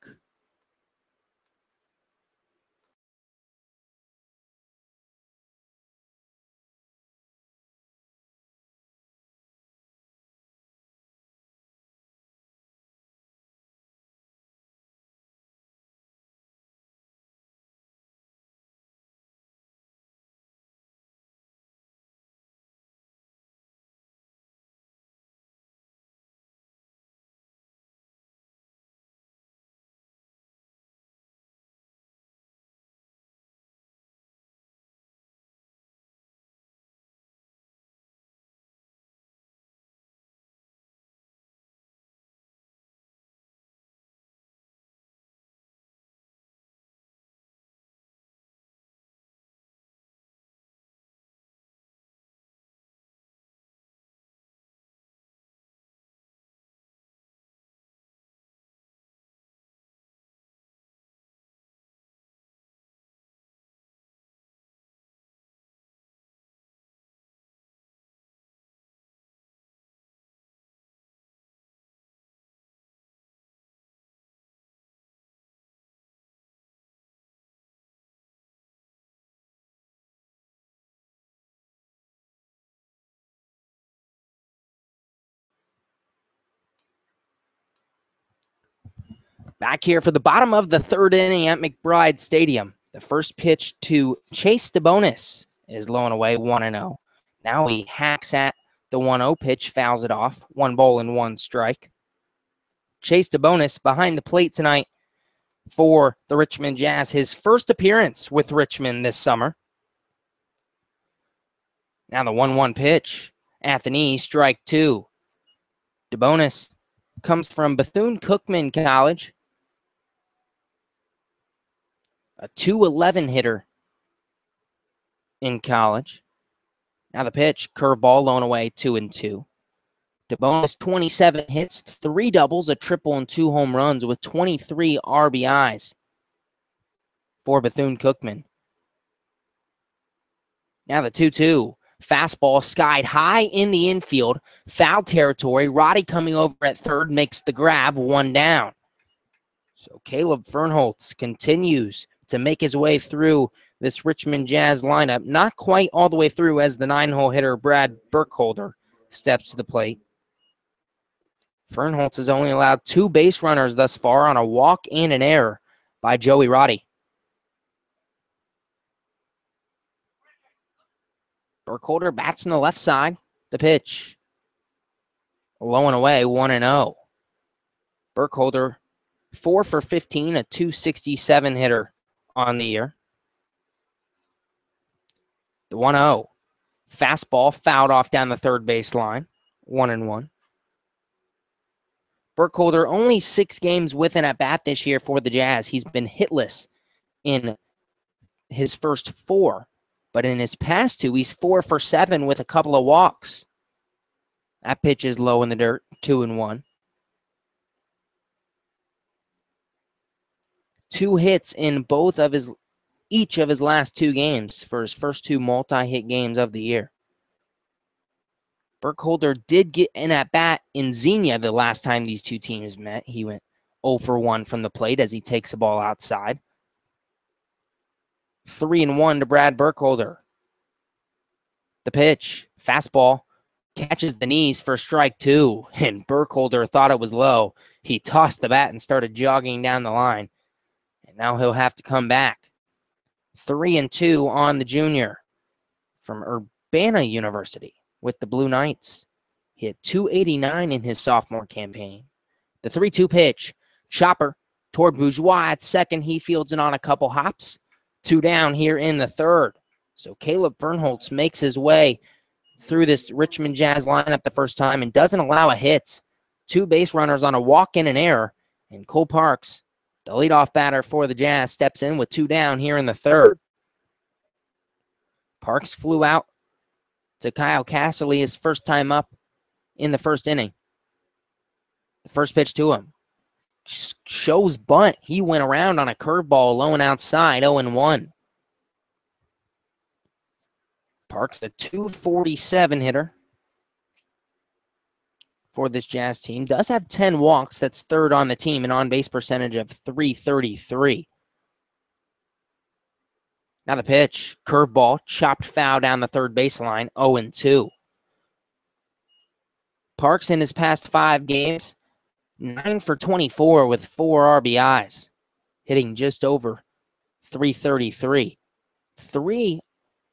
Back here for the bottom of the third inning at McBride Stadium. The first pitch to Chase DeBonis is low and away, 1-0. Now he hacks at the 1-0 pitch, fouls it off. 1 ball and 1 strike. Chase DeBonis behind the plate tonight for the Richmond Jazz. His first appearance with Richmond this summer. Now the 1-1 pitch at the knee, strike 2. DeBonis comes from Bethune-Cookman College. A .211 hitter in college. Now the pitch, curveball, low and away, 2-2. DeBonis, 27 hits, 3 doubles, a triple, and 2 home runs with 23 RBIs for Bethune-Cookman. Now the 2-2. Fastball skied high in the infield. Foul territory. Roddy coming over at third makes the grab, 1 down. So Caleb Fernholtz continues to make his way through this Richmond Jazz lineup. Not quite all the way through as the 9-hole hitter Brad Burkholder steps to the plate. Fernholtz has only allowed 2 base runners thus far on a walk and an error by Joey Roddy. Burkholder bats from the left side. The pitch. Low and away, 1-0. Burkholder, 4 for 15, a .267 hitter on the year. The 1-0. Fastball fouled off down the third baseline, 1-1. Burkholder only 6 games with an at-bat this year for the Jazz. He's been hitless in his first 4. But in his past 2, he's 4 for 7 with a couple of walks. That pitch is low in the dirt, 2-1. 2 hits in each of his last 2 games for his first 2 multi-hit games of the year. Burkholder did get an at-bat in Xenia the last time these 2 teams met. He went 0 for 1 from the plate as he takes the ball outside. 3-1 to Brad Burkholder. The pitch, fastball, catches the knees for strike 2, and Burkholder thought it was low. He tossed the bat and started jogging down the line, and now he'll have to come back. 3-2 on the junior from Urbana University with the Blue Knights. He had .289 in his sophomore campaign. The 3-2 pitch, chopper toward Bourgeois at second. He fields it on a couple hops. 2 down here in the third. So Caleb Fernholtz makes his way through this Richmond Jazz lineup the first time and doesn't allow a hit. 2 base runners on a walk and an error. And Cole Parks, the leadoff batter for the Jazz, steps in with 2 down here in the third. Parks flew out to Kyle Casserly his first time up in the first inning. The first pitch to him shows bunt. He went around on a curveball low and outside, 0-1. Parks, the .247 hitter for this Jazz team, does have 10 walks. That's third on the team, an on-base percentage of .333. Now the pitch, curveball, chopped foul down the third baseline, 0-2. Parks in his past 5 games, 9 for 24 with 4 RBIs, hitting just over .333. 3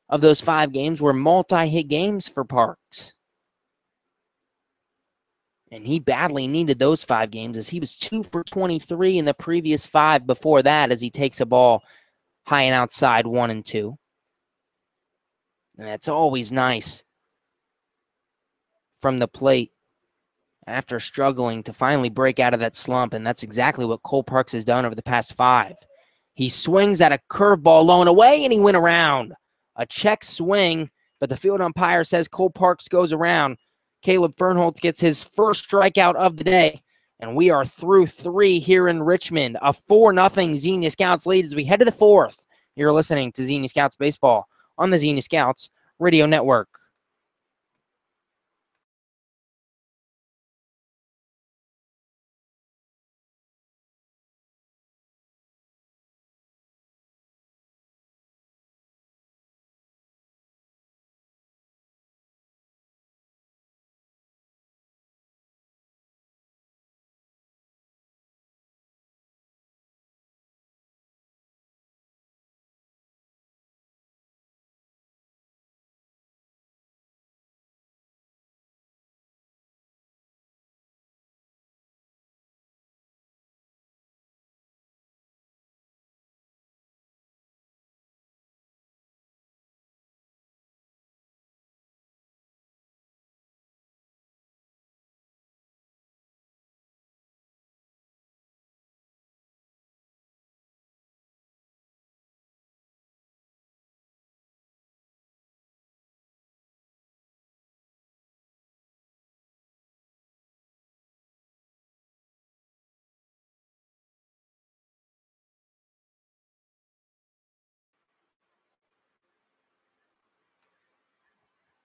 of those 5 games were multi-hit games for Parks. And he badly needed those 5 games as he was 2 for 23 in the previous 5 before that as he takes a ball high and outside, 1-2. And that's always nice from the plate after struggling to finally break out of that slump, and that's exactly what Cole Parks has done over the past 5. He swings at a curveball low and away, and he went around. A check swing, but the field umpire says Cole Parks goes around. Caleb Fernholtz gets his first strikeout of the day, and we are through 3 here in Richmond. A 4-0 Xenia Scouts lead as we head to the 4th. You're listening to Xenia Scouts Baseball on the Xenia Scouts Radio Network.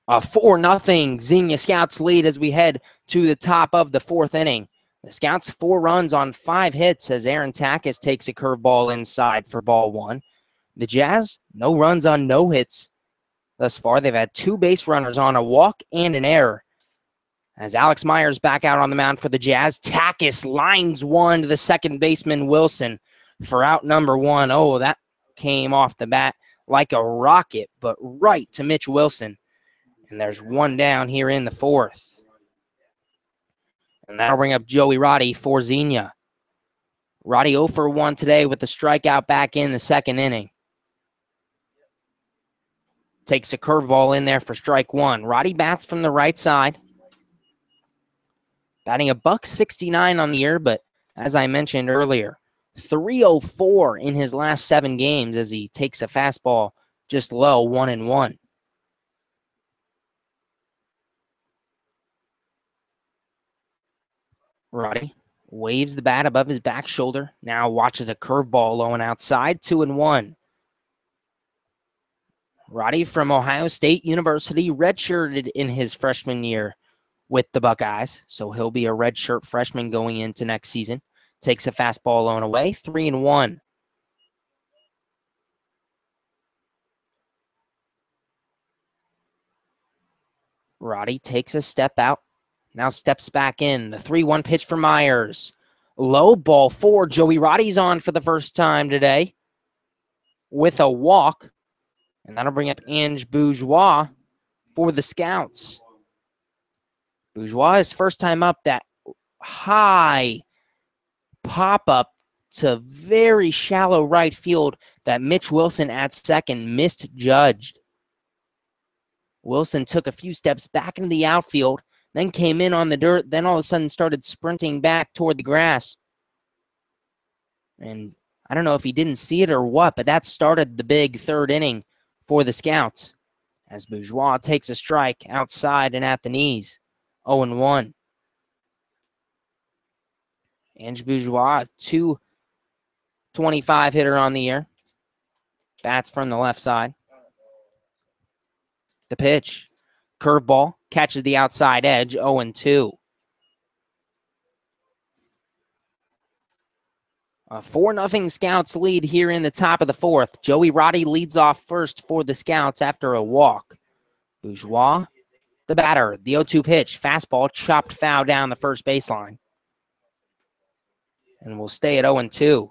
A 4-0 Xenia Scouts lead as we head to the top of the fourth inning. The Scouts 4 runs on 5 hits as Aaron Takis takes a curveball inside for ball 1. The Jazz, no runs on no hits. Thus far, they've had 2 base runners on a walk and an error. As Alex Myers back out on the mound for the Jazz, Takis lines one to the second baseman Wilson for out number 1. Oh, that came off the bat like a rocket, but right to Mitch Wilson. And there's 1 down here in the fourth. And that'll bring up Joey Roddy for Xenia. Roddy 0 for 1 today with the strikeout back in the second inning. Takes a curveball in there for strike 1. Roddy bats from the right side. Batting $169 on the year, but as I mentioned earlier, 304 in his last 7 games as he takes a fastball just low, 1-1. Roddy waves the bat above his back shoulder. Now watches a curveball low and outside, 2-1. Roddy from Ohio State University redshirted in his freshman year with the Buckeyes, so he'll be a redshirt freshman going into next season. Takes a fastball low and away, 3-1. Roddy takes a step out. Now steps back in. The 3-1 pitch for Myers. Low ball 4. Joey Roddy's on for the first time today with a walk. And that'll bring up Ange Bourgeois for the Scouts. Bourgeois, his first time up, that high pop-up to very shallow right field that Mitch Wilson at second misjudged. Wilson took a few steps back into the outfield, then came in on the dirt, then all of a sudden started sprinting back toward the grass. And I don't know if he didn't see it or what, but that started the big third inning for the Scouts as Bourgeois takes a strike outside and at the knees, 0-1. Ange Bourgeois, 225 hitter on the year. Bats from the left side. The pitch, curveball, catches the outside edge, 0-2. A 4-0 Scouts lead here in the top of the fourth. Joey Roddy leads off first for the Scouts after a walk. Bourgeois, the batter, the 0-2 pitch, fastball chopped foul down the first baseline. And we'll stay at 0-2.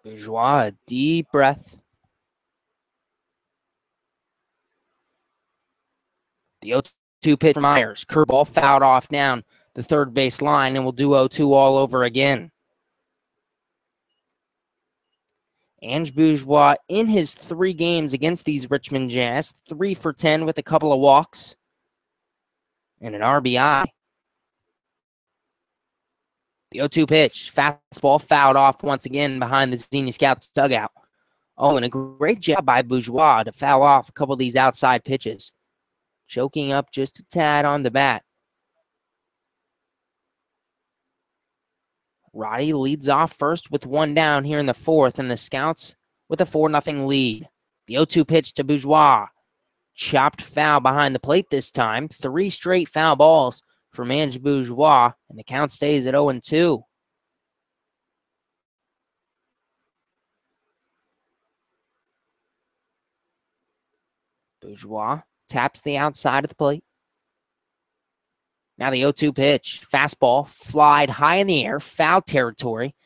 Bourgeois, a deep breath. The 0-2 pitch for Myers. Curveball fouled off down the third base line, and we'll do 0-2 all over again. Ange Bourgeois, in his 3 games against these Richmond Jazz, 3 for 10 with a couple of walks and an RBI. The 0-2 pitch, fastball fouled off once again behind the Xenia Scouts dugout. Oh, and a great job by Bourgeois to foul off a couple of these outside pitches. Choking up just a tad on the bat. Roddy leads off first with 1 down here in the fourth, and the Scouts with a 4-0 lead. The 0-2 pitch to Bourgeois. Chopped foul behind the plate this time. 3 straight foul balls for Ange Bourgeois, and the count stays at 0-2. Bourgeois taps the outside of the plate. Now the 0-2 pitch. Fastball flied high in the air, foul territory.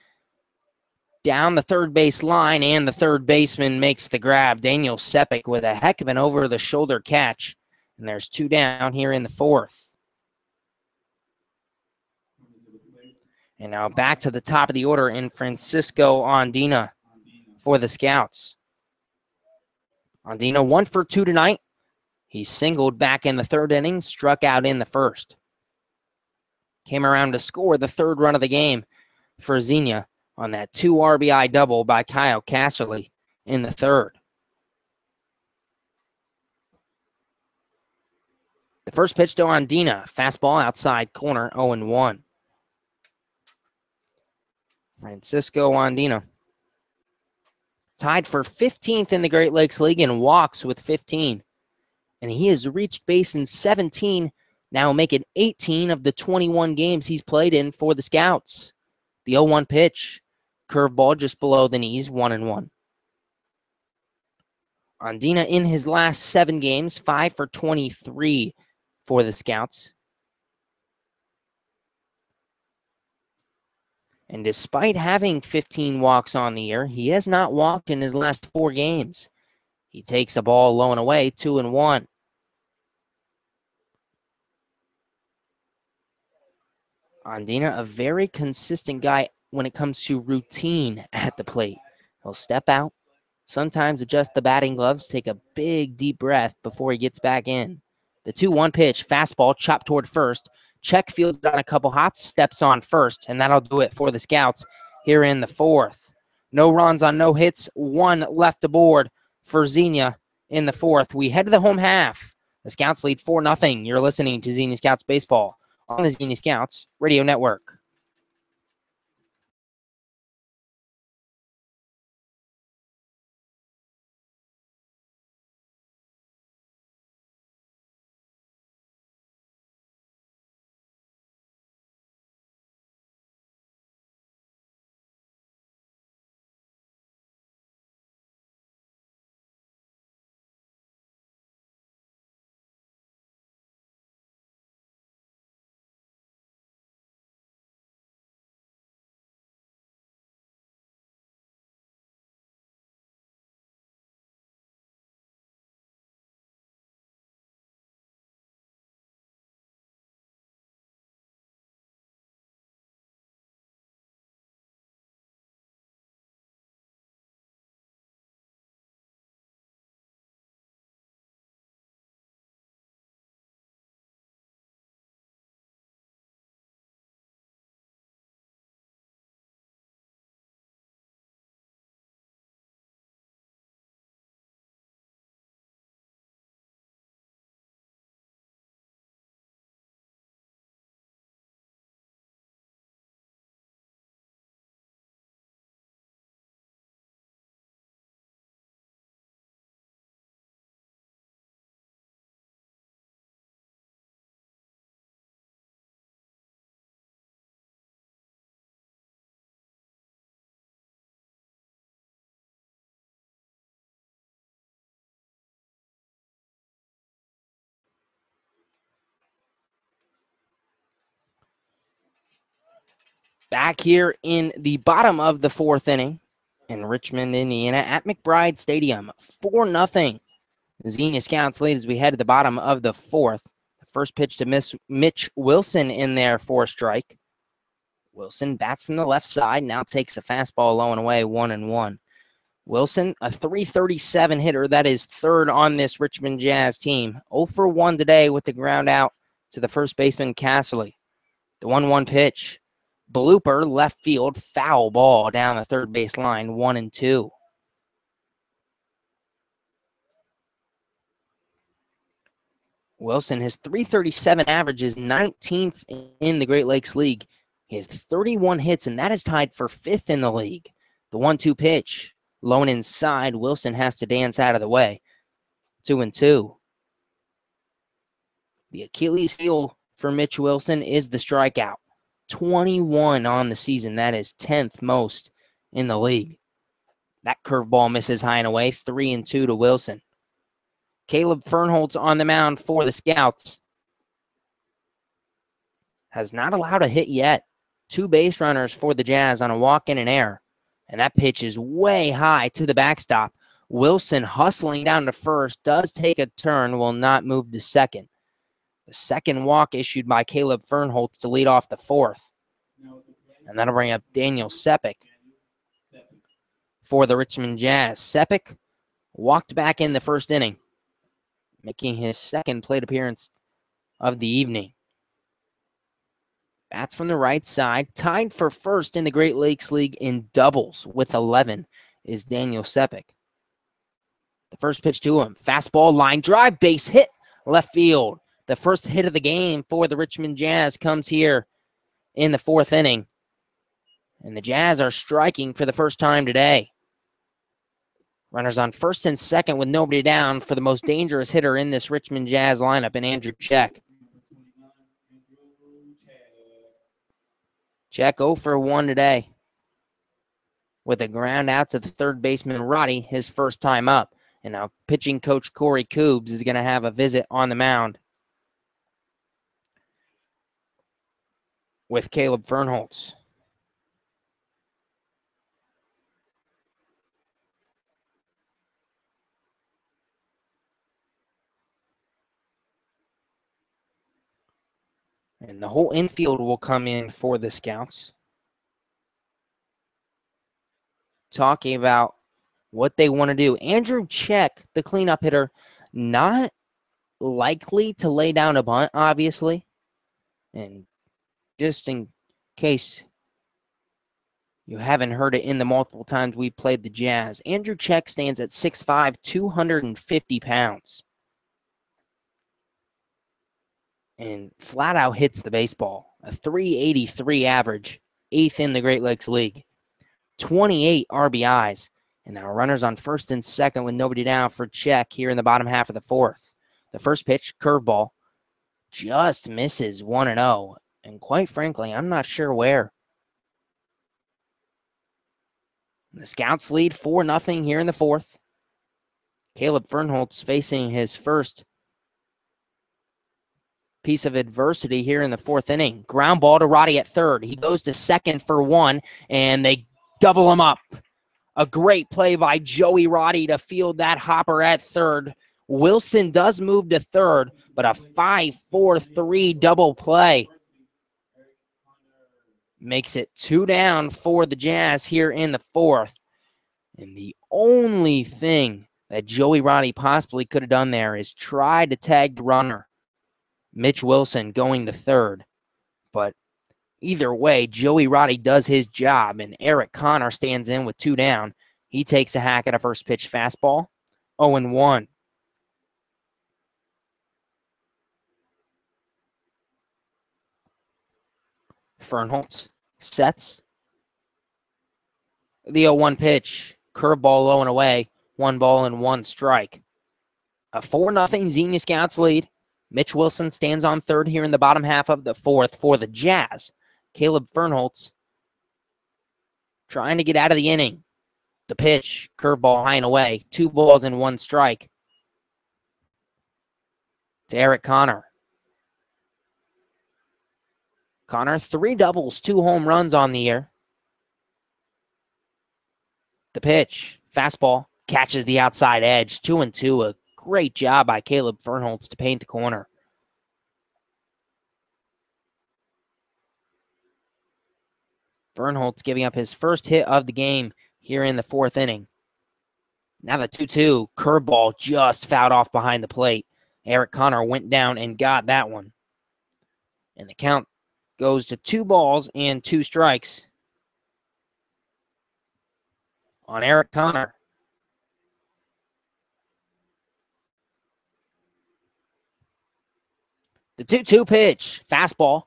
Down the third base line, and the third baseman makes the grab. Daniel Sepik with a heck of an over-the-shoulder catch. And there's 2 down here in the fourth. And now back to the top of the order in Francisco Andina for the Scouts. Andina 1 for 2 tonight. He singled back in the third inning, struck out in the first. Came around to score the 3rd run of the game for Xenia on that 2 RBI double by Kyle Casserly in the 3rd. The first pitch to Andina, fastball outside corner, 0-1. Francisco Andina tied for 15th in the Great Lakes League in walks with 15. And he has reached base in 17, now making 18 of the 21 games he's played in for the Scouts. The 0-1 pitch, curveball just below the knees, 1-1. Andina in his last 7 games, 5 for 23 for the Scouts. And despite having 15 walks on the year, he has not walked in his last 4 games. He takes a ball low and away, 2-1. Andina, a very consistent guy when it comes to routine at the plate. He'll step out, sometimes adjust the batting gloves, take a big deep breath before he gets back in. The 2-1 pitch, fastball, chopped toward first. Check fields on a couple hops, steps on first, and that'll do it for the Scouts here in the 4th. No runs on no hits, 1 left aboard for Xenia in the 4th. We head to the home half. The Scouts lead 4-0. You're listening to Xenia Scouts Baseball on the Xenia Scouts Radio Network. Back here in the bottom of the 4th inning in Richmond, Indiana at McBride Stadium. 4-0. Xenia Scouts lead as we head to the bottom of the 4th. The first pitch to Mitch Wilson in there for a strike. Wilson bats from the left side, now takes a fastball low and away, 1-1. Wilson, a .337 hitter. That is 3rd on this Richmond Jazz team. 0 for 1 today with the ground out to the first baseman, Casserly. The 1-1 pitch. Blooper, left field, foul ball down the third base line, 1-2. Wilson, his .337 average is 19th in the Great Lakes League. He has 31 hits, and that is tied for 5th in the league. The 1-2 pitch, low and inside. Wilson has to dance out of the way, 2-2. The Achilles heel for Mitch Wilson is the strikeout. 21 on the season. That is 10th most in the league. That curveball misses high and away. 3-2 to Wilson. Caleb Fernholtz on the mound for the Scouts. Has not allowed a hit yet. 2 base runners for the Jazz on a walk and an error. And that pitch is way high to the backstop. Wilson hustling down to first. Does take a turn. Will not move to second. The second walk issued by Caleb Fernholtz to lead off the 4th. And that'll bring up Daniel Sepik for the Richmond Jazz. Sepik walked back in the 1st inning, making his 2nd plate appearance of the evening. Bats from the right side. Tied for 1st in the Great Lakes League in doubles with 11 is Daniel Sepik. The first pitch to him. Fastball, line drive, base hit, left field. The first hit of the game for the Richmond Jazz comes here in the 4th inning. And the Jazz are striking for the first time today. Runners on first and second with nobody down for the most dangerous hitter in this Richmond Jazz lineup in Andrew Check. Check 0 for 1 today with a ground out to the third baseman, Roddy, his first time up. And now pitching coach Corey Koobs is going to have a visit on the mound with Caleb Fernholz. And the whole infield will come in for the Scouts. Talking about what they want to do. Andrew Check, the cleanup hitter, not likely to lay down a bunt, obviously. And just in case you haven't heard it in the multiple times we played the Jazz, Andrew Check stands at 6'5", 250 pounds. And flat out hits the baseball. A 383 average, 8th in the Great Lakes League. 28 RBIs. And now runners on first and second with nobody down for Check here in the bottom half of the fourth. The first pitch, curveball, just misses 1-0. And quite frankly, I'm not sure where. The Scouts lead 4-0 here in the fourth. Caleb Fernholz facing his first piece of adversity here in the fourth inning. Ground ball to Roddy at third. He goes to second for 1, and they double him up. A great play by Joey Roddy to field that hopper at third. Wilson does move to third, but a 5-4-3 double play makes it 2 down for the Jazz here in the fourth. And the only thing that Joey Roddy possibly could have done there is try to tag the runner, Mitch Wilson, going to third. But either way, Joey Roddy does his job, and Eric Connor stands in with 2 down. He takes a hack at a first pitch fastball, 0-1. Fernholz sets. The 0-1 pitch, curveball low and away, 1 ball and 1 strike. A 4-0 Xenia Scouts lead. Mitch Wilson stands on third here in the bottom half of the fourth for the Jazz. Caleb Fernholz trying to get out of the inning. The pitch, curveball high and away, 2 balls and 1 strike to Eric Connor. Connor, 3 doubles, 2 home runs on the year. The pitch, fastball, catches the outside edge, 2-2. A great job by Caleb Fernholz to paint the corner. Fernholz giving up his first hit of the game here in the fourth inning. Now the 2-2, curveball just fouled off behind the plate. Eric Connor went down and got that one. And the count goes to 2 balls and 2 strikes on Eric Connor. The 2-2 pitch, fastball,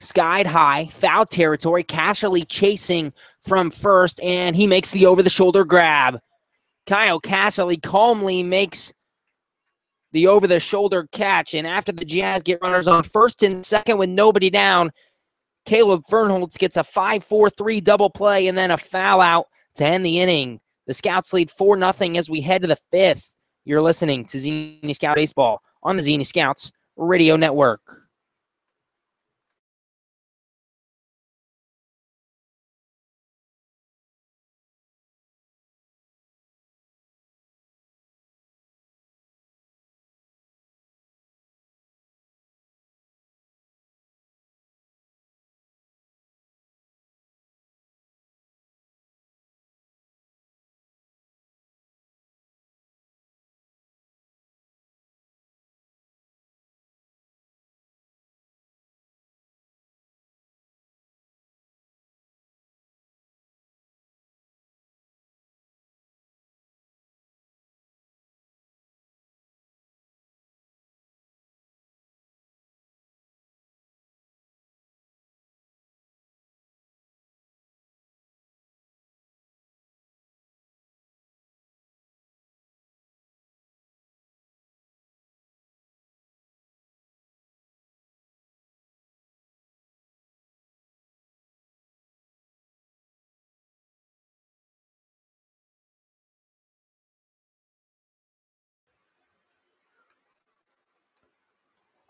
skied high, foul territory. Casserly chasing from first, and he makes the over-the-shoulder grab. Kyle Casserly calmly makes the over-the-shoulder catch, and after the Jazz get runners on first and second with nobody down, Caleb Fernholz gets a 5-4-3 double play and then a foul out to end the inning. The Scouts lead 4-0 as we head to the fifth. You're listening to Xenia Scout Baseball on the Xenia Scouts Radio Network.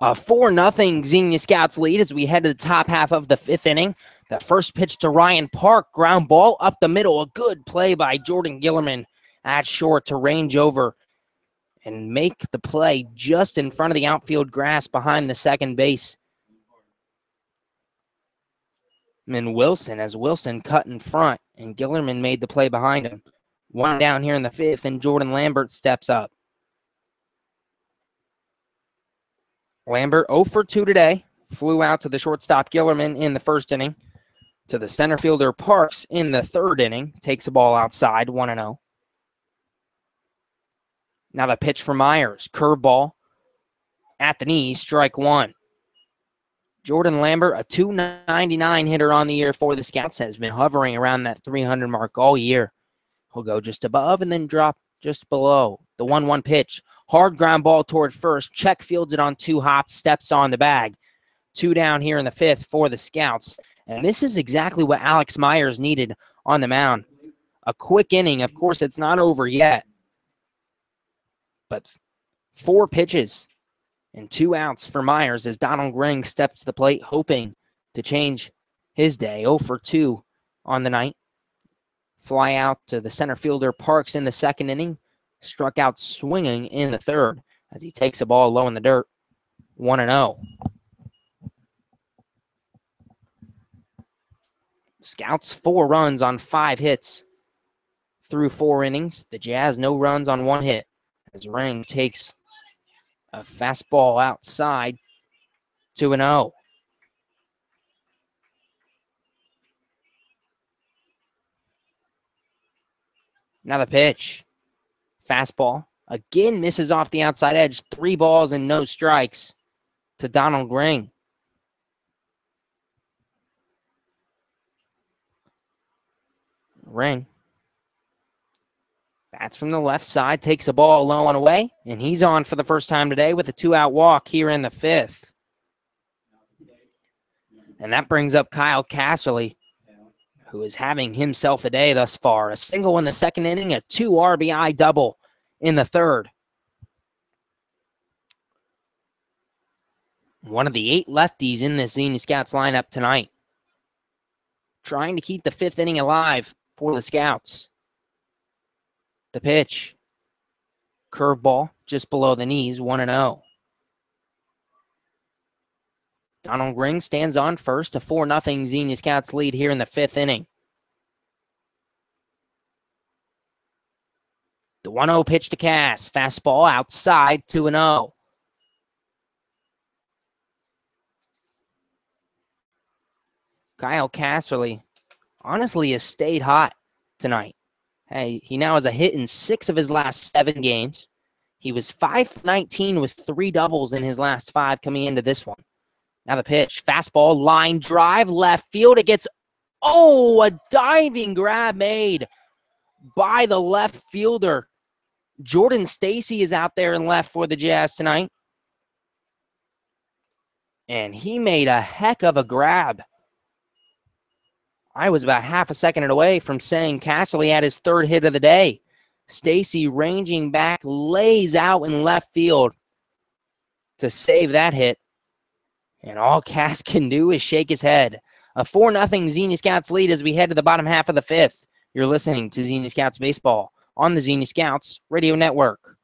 A 4-0 Xenia Scouts lead as we head to the top half of the 5th inning. The first pitch to Ryan Park, ground ball up the middle. A good play by Jordan Gillerman at short to range over and make the play just in front of the outfield grass behind the second base. And Wilson cut in front, and Gillerman made the play behind him. One down here in the 5th, and Jordan Lambert steps up. Lambert 0 for 2 today. Flew out to the shortstop Gillerman in the 1st inning. To the center fielder Parks in the 3rd inning. Takes the ball outside, 1-0. Now the pitch for Myers. Curveball at the knees, strike 1. Jordan Lambert, a .299 hitter on the year for the Scouts, has been hovering around that 300 mark all year. He'll go just above and then drop just below. The 1-1 pitch. Hard ground ball toward first. Check fields it on 2 hops, steps on the bag. 2 down here in the 5th for the Scouts. And this is exactly what Alex Myers needed on the mound. A quick inning. Of course, it's not over yet. But 4 pitches and 2 outs for Myers as Donald Ring steps to the plate, hoping to change his day. 0 for 2 on the night. Fly out to the center fielder Parks in the 2nd inning. Struck out swinging in the 3rd as he takes a ball low in the dirt. 1-0. Scouts 4 runs on 5 hits through 4 innings. The Jazz no runs on 1 hit as Ring takes a fastball outside, 2-0. Now the pitch. Fastball. Again misses off the outside edge. 3 balls and no strikes to Donald Ring. Ring. Bats from the left side. Takes a ball low and away. And he's on for the first time today with a 2-out walk here in the 5th. And that brings up Kyle Casserly, who is having himself a day thus far. A single in the 2nd inning, a 2 RBI double in the 3rd. One of the 8 lefties in this Xenia Scouts lineup tonight. Trying to keep the 5th inning alive for the Scouts. The pitch. Curveball just below the knees, 1-0. Donald Ring stands on first, a 4-0 Xenia Scouts lead here in the 5th inning. The 1-0 pitch to Cass. Fastball outside, 2-0. Kyle Casserly honestly has stayed hot tonight. Hey, he now has a hit in 6 of his last 7 games. He was 5-19 with 3 doubles in his last 5 coming into this one. Now the pitch. Fastball, line drive, left field. It gets, a diving grab made by the left fielder. Jordan Stacy is out there in left for the Jazz tonight. And he made a heck of a grab. I was about half a second away from saying Casserly had his 3rd hit of the day. Stacy ranging back, lays out in left field to save that hit. And all Cass can do is shake his head. A 4-0 Xenia Scouts lead as we head to the bottom half of the 5th. You're listening to Xenia Scouts Baseball on the Xenia Scouts Radio Network.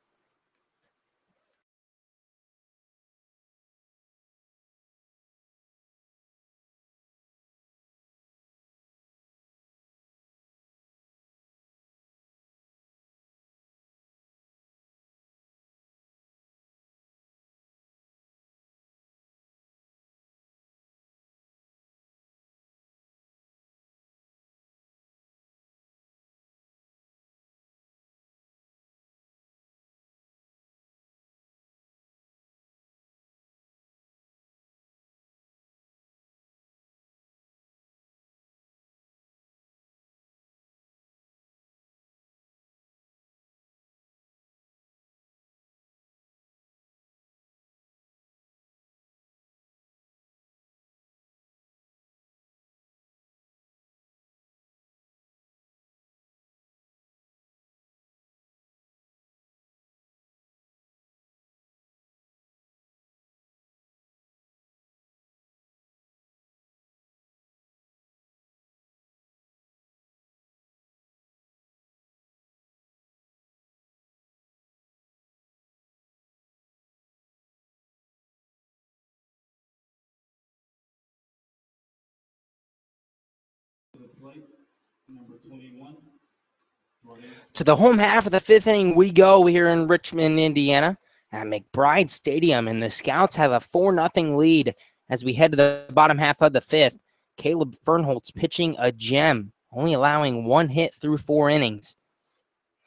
To the home half of the fifth inning we go here in Richmond, Indiana, at McBride Stadium, and the Scouts have a 4-0 lead as we head to the bottom half of the fifth. Caleb Fernholz pitching a gem, only allowing 1 hit through 4 innings.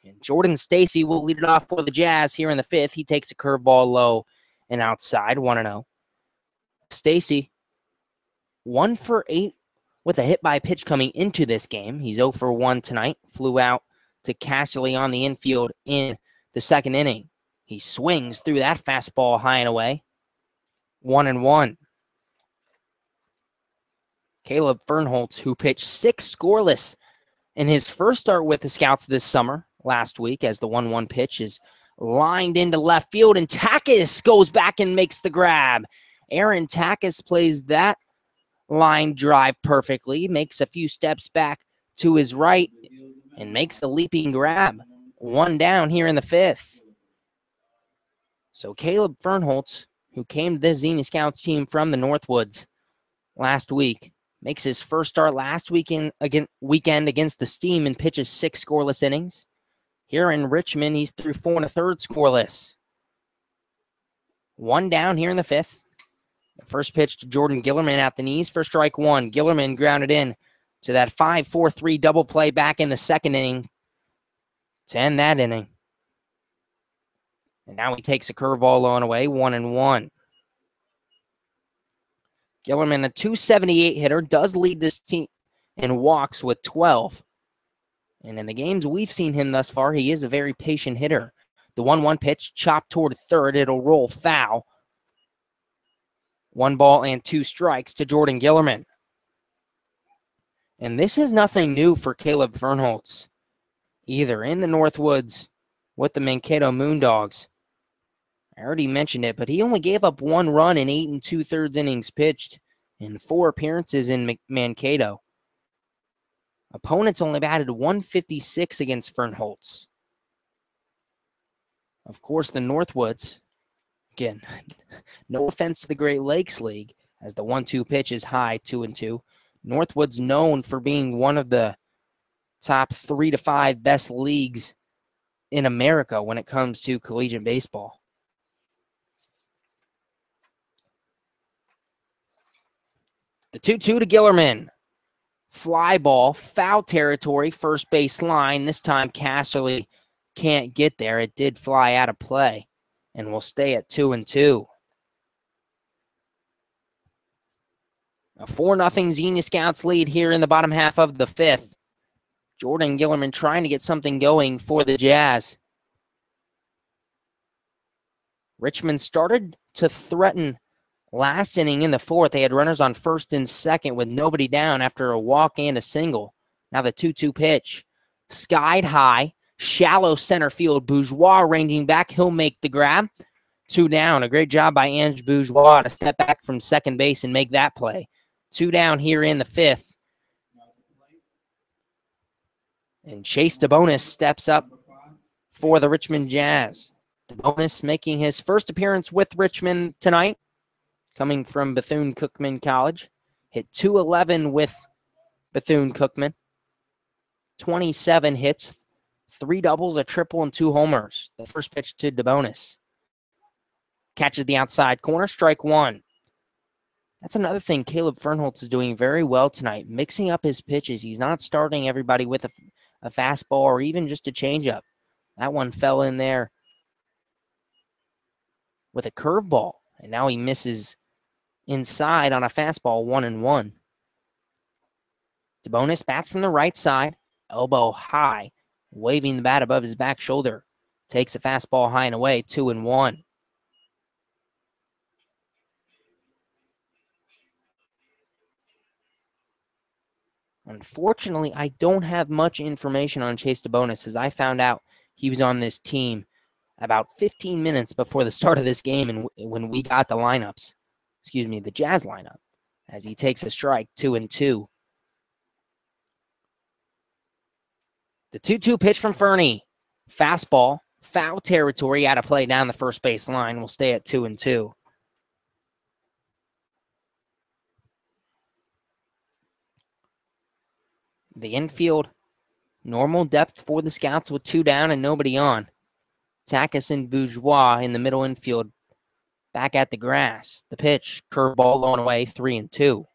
And Jordan Stacy will lead it off for the Jazz here in the fifth. He takes a curveball low and outside, 1-0. Stacy, 1 for 8 with a hit by pitch coming into this game. He's 0 for 1 tonight. Flew out to Casserly on the infield in the second inning. He swings through that fastball high and away. 1-1. Caleb Fernholz, who pitched 6 scoreless in his first start with the Scouts this summer, last week, as the 1-1 pitch is lined into left field, and Takis goes back and makes the grab. Aaron Takis plays that line drive perfectly, makes a few steps back to his right, and makes the leaping grab. 1 down here in the fifth. So Caleb Fernholz, who came to this Xenia Scouts team from the Northwoods last week, makes his first start last weekend against the Steam and pitches 6 scoreless innings. Here in Richmond, he's through 4 1/3 scoreless. 1 down here in the fifth. The first pitch to Jordan Gillerman at the knees for strike 1. Gillerman grounded in to that 5-4-3 double play back in the second inning to end that inning. And now he takes a curveball low and away, 1-1. Gillerman, a .278 hitter, does lead this team in walks with 12. And in the games we've seen him thus far, he is a very patient hitter. The 1-1 pitch, chopped toward third. It'll roll foul. 1 ball and 2 strikes to Jordan Gillerman. And this is nothing new for Caleb Fernholz, either in the Northwoods with the Mankato Moondogs. I already mentioned it, but he only gave up 1 run in 8 2/3 innings pitched in 4 appearances in Mankato. Opponents only batted 156 against Fernholz. Of course, the Northwoods, again, no offense to the Great Lakes League, as the 1-2 pitch is high, 2-2. Northwood's known for being one of the top 3 to 5 best leagues in America when it comes to collegiate baseball. The 2-2 to Gillerman. Fly ball, foul territory, first base line. This time Casserly can't get there. It did fly out of play and will stay at 2-2. A 4-0 Xenia Scouts lead here in the bottom half of the fifth. Jordan Gillerman trying to get something going for the Jazz. Richmond started to threaten last inning in the fourth. They had runners on first and second with nobody down after a walk and a single. Now the 2-2 pitch. Skied high, shallow center field. Bourgeois ranging back. He'll make the grab. 2 down. A great job by Ange Bourgeois to step back from second base and make that play. 2 down here in the fifth. And Chase DeBonis steps up for the Richmond Jazz. DeBonis making his first appearance with Richmond tonight, coming from Bethune-Cookman College. Hit .211 with Bethune-Cookman. 27 hits, 3 doubles, a triple, and 2 homers. The first pitch to DeBonis. Catches the outside corner, strike 1. That's another thing Caleb Fernholz is doing very well tonight, mixing up his pitches. He's not starting everybody with a fastball or even just a changeup. That one fell in there with a curveball, and now he misses inside on a fastball, 1-1. DeBonis bats from the right side, elbow high, waving the bat above his back shoulder. Takes a fastball high and away, 2-1. Unfortunately, I don't have much information on Chase DeBonis, as I found out he was on this team about 15 minutes before the start of this game and when we got the lineups. Excuse me, the Jazz lineup, as he takes a strike, 2-2. The 2-2 pitch from Fernie. Fastball, foul territory, out of play down the first base line. Will stay at 2-2. The infield, normal depth for the Scouts with 2 down and nobody on. Takis and Bourgeois in the middle infield, back at the grass. The pitch, curveball going away, 3-2.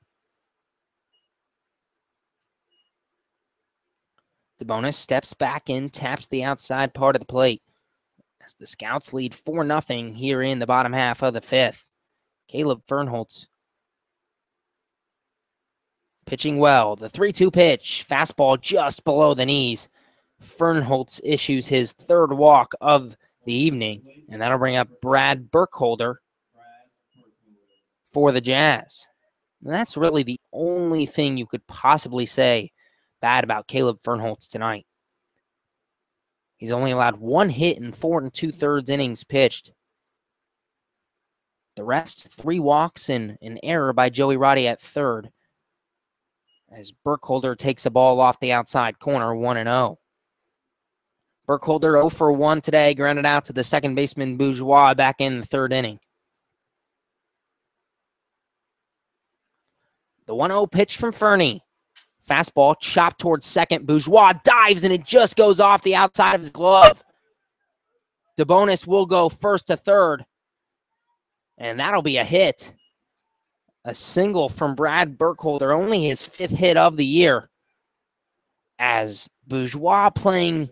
DeBonis steps back in, taps the outside part of the plate. As the Scouts lead 4-0 here in the bottom half of the 5th. Caleb Fernholtz pitching well. The 3-2 pitch, fastball just below the knees. Fernholtz issues his 3rd walk of the evening, and that'll bring up Brad Burkholder for the Jazz. And that's really the only thing you could possibly say bad about Caleb Fernholtz tonight. He's only allowed 1 hit in 4 2/3 innings pitched. The rest, 3 walks and an error by Joey Roddy at 3rd. As Burkholder takes a ball off the outside corner, 1-0. Burkholder 0 for 1 today, grounded out to the second baseman Bourgeois back in the 3rd inning. The 1-0 pitch from Fernie. Fastball chopped towards second. Bourgeois dives and it just goes off the outside of his glove. DeBonis will go first to third, and that'll be a hit. A single from Brad Burkholder, only his 5th hit of the year. As Bourgeois playing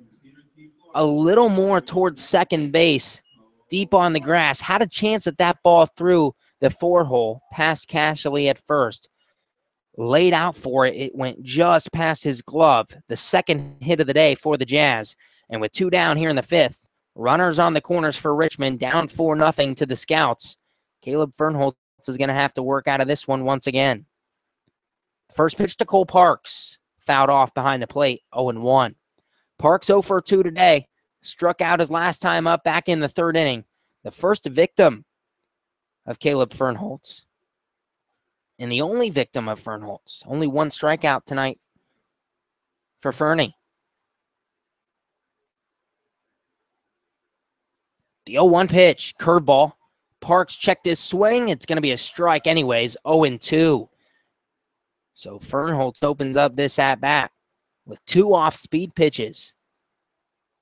a little more towards second base, deep on the grass, had a chance at that ball through the 4-hole, past Cashley at first. Laid out for it, it went just past his glove. The 2nd hit of the day for the Jazz. And with 2 down here in the 5th, runners on the corners for Richmond, down 4-0 to the Scouts. Caleb Fernholtz is going to have to work out of this one once again. First pitch to Cole Parks, fouled off behind the plate, 0-1. Parks 0 for 2 today, struck out his last time up back in the 3rd inning. The first victim of Caleb Fernholtz. And the only victim of Fernholtz. Only 1 strikeout tonight for Fernie. The 0-1 pitch, curveball. Parks checked his swing. It's going to be a strike anyways, 0-2. So Fernholtz opens up this at-bat with 2 off-speed pitches.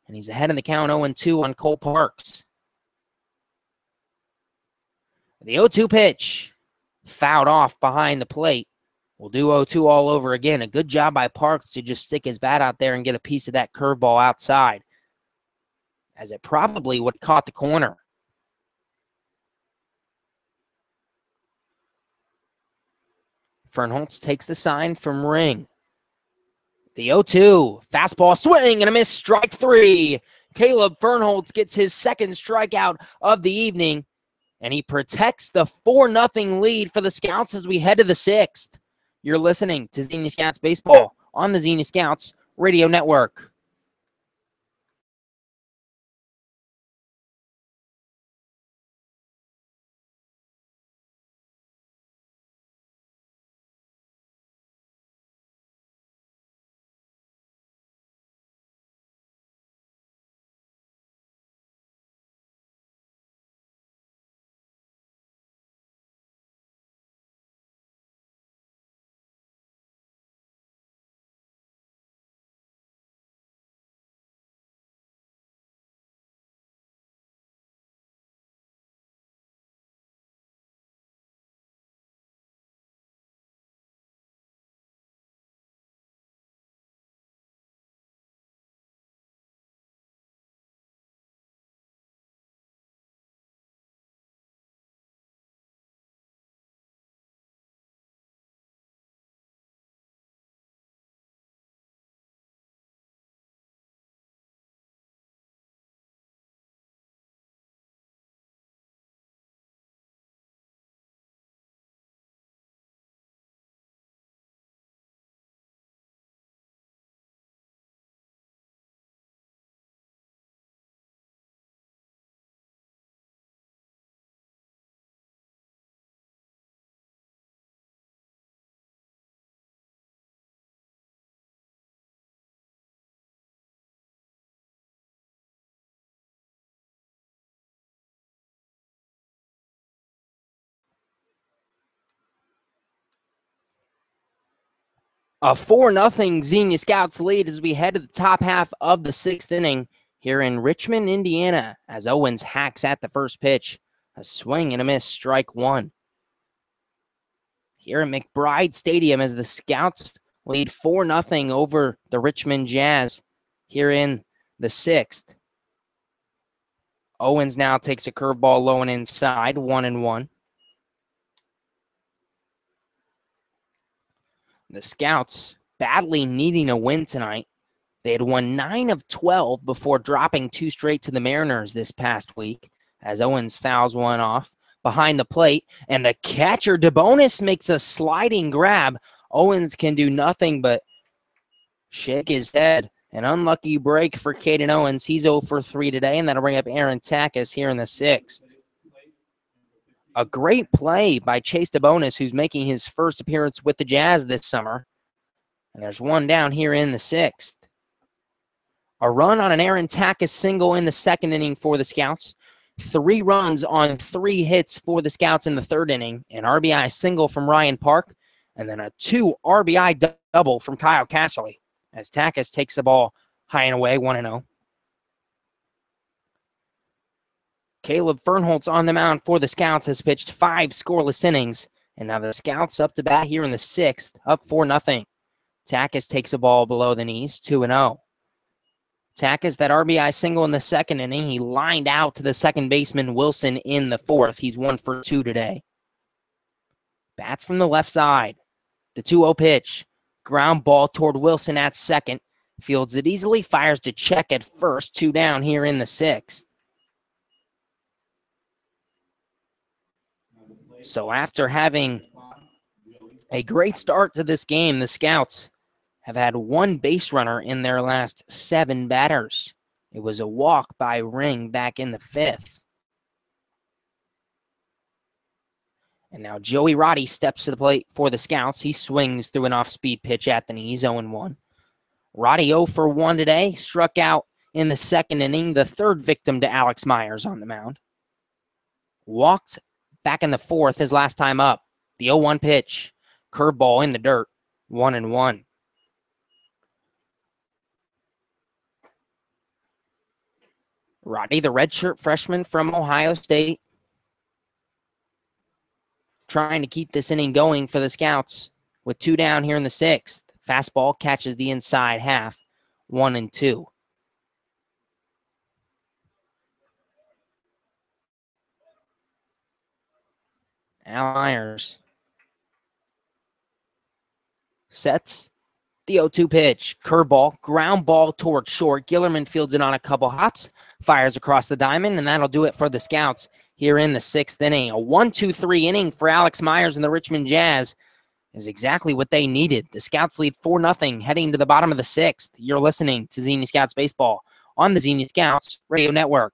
And he's ahead in the count, 0-2 on Cole Parks. The 0-2 pitch, fouled off behind the plate. We'll do 0-2 all over again. A good job by Parks to just stick his bat out there and get a piece of that curveball outside, as it probably would have caught the corner. Fernholtz takes the sign from Ring. The 0-2, fastball swing and a miss, strike 3. Caleb Fernholtz gets his 2nd strikeout of the evening, and he protects the 4-0 lead for the Scouts as we head to the 6th. You're listening to Xenia Scouts Baseball on the Xenia Scouts Radio Network. A 4-0 Xenia Scouts lead as we head to the top half of the 6th inning here in Richmond, Indiana, as Owens hacks at the first pitch. A swing and a miss, strike one. Here at McBride Stadium as the Scouts lead 4-0 over the Richmond Jazz here in the 6th. Owens now takes a curveball low and inside, 1-1. The Scouts badly needing a win tonight. They had won 9 of 12 before dropping 2 straight to the Mariners this past week as Owens fouls one off behind the plate, and the catcher DeBonis makes a sliding grab. Owens can do nothing but shake his head. An unlucky break for Caden Owens. He's 0 for 3 today, and that'll bring up Aaron Takis here in the 6th. A great play by Chase DeBonis, who's making his first appearance with the Jazz this summer. And there's one down here in the 6th. A run on an Aaron Takis single in the 2nd inning for the Scouts. 3 runs on 3 hits for the Scouts in the 3rd inning. An RBI single from Ryan Park. And then a 2 RBI double from Kyle Casserly as Takis takes the ball high and away, 1-0. Caleb Fernholtz on the mound for the Scouts has pitched 5 scoreless innings. And now the Scouts up to bat here in the 6th, up 4-0. Takis takes the ball below the knees, 2-0. Takis, that RBI single in the 2nd inning. He lined out to the second baseman Wilson in the 4th. He's 1 for 2 today. Bats from the left side. The 2-0 pitch. Ground ball toward Wilson at second. Fields it easily, fires to check at first. 2 down here in the 6th. So after having a great start to this game, the Scouts have had 1 base runner in their last 7 batters. It was a walk by Ring back in the 5th. And now Joey Roddy steps to the plate for the Scouts. He swings through an off-speed pitch at the knees, 0-1. Roddy 0 for 1 today, struck out in the 2nd inning, the 3rd victim to Alex Myers on the mound. Walked back in the 4th his last time up. The 0-1 pitch, curveball in the dirt, 1-1. Roddy, the redshirt freshman from Ohio State, trying to keep this inning going for the Scouts with 2 down here in the 6th. Fastball catches the inside half, 1-2. Al Myers sets the 0-2 pitch. Curveball, ground ball toward short. Gillerman fields it on a couple hops, fires across the diamond, and that'll do it for the Scouts here in the 6th inning. A 1-2-3 inning for Alex Myers and the Richmond Jazz is exactly what they needed. The Scouts lead 4-0 heading to the bottom of the 6th. You're listening to Xenia Scouts Baseball on the Xenia Scouts Radio Network.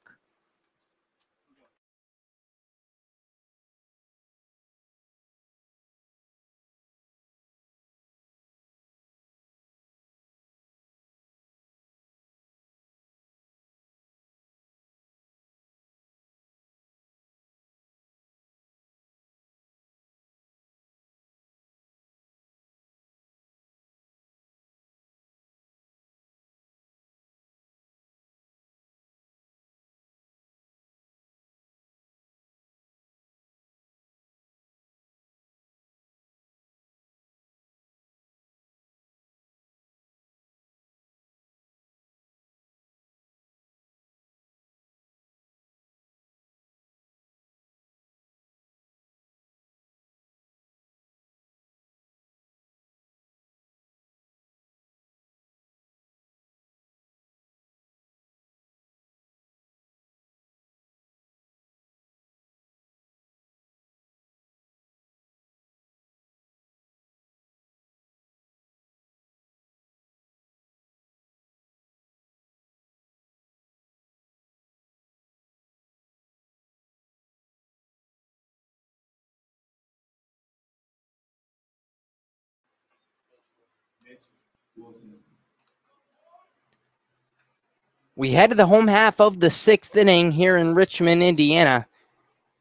We head to the home half of the 6th inning here in Richmond, Indiana.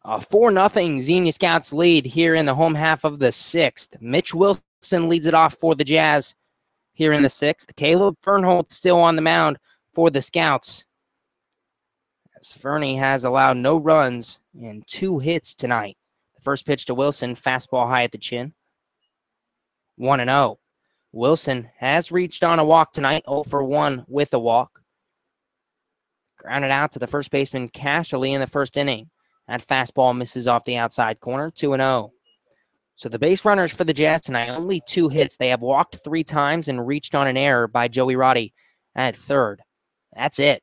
A 4-0 Xenia Scouts lead here in the home half of the 6th. Mitch Wilson leads it off for the Jazz here in the 6th. Caleb Fernholtz still on the mound for the Scouts, as Fernie has allowed no runs and 2 hits tonight. The first pitch to Wilson, fastball high at the chin. 1-0. Wilson has reached on a walk tonight, 0 for 1 with a walk. Grounded out to the first baseman Casterly in the first inning. That fastball misses off the outside corner, 2-0. So the base runners for the Jazz tonight, only 2 hits. They have walked 3 times and reached on an error by Joey Roddy at third. That's it.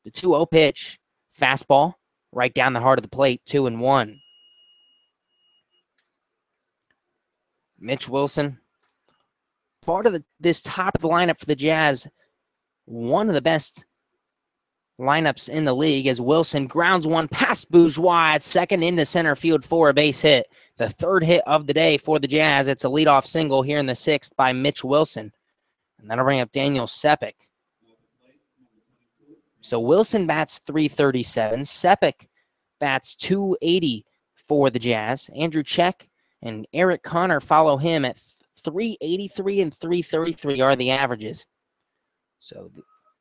The 2-0 pitch, fastball, right down the heart of the plate, 2-1. Mitch Wilson, part of this top of the lineup for the Jazz, one of the best lineups in the league, as Wilson grounds one past Bourgeois at second into center field for a base hit. The 3rd hit of the day for the Jazz. It's a leadoff single here in the 6th by Mitch Wilson. And that'll bring up Daniel Sepik. So Wilson bats .337. Sepik bats .280 for the Jazz. Andrew Check and Eric Connor follow him at .383 and .333 are the averages. So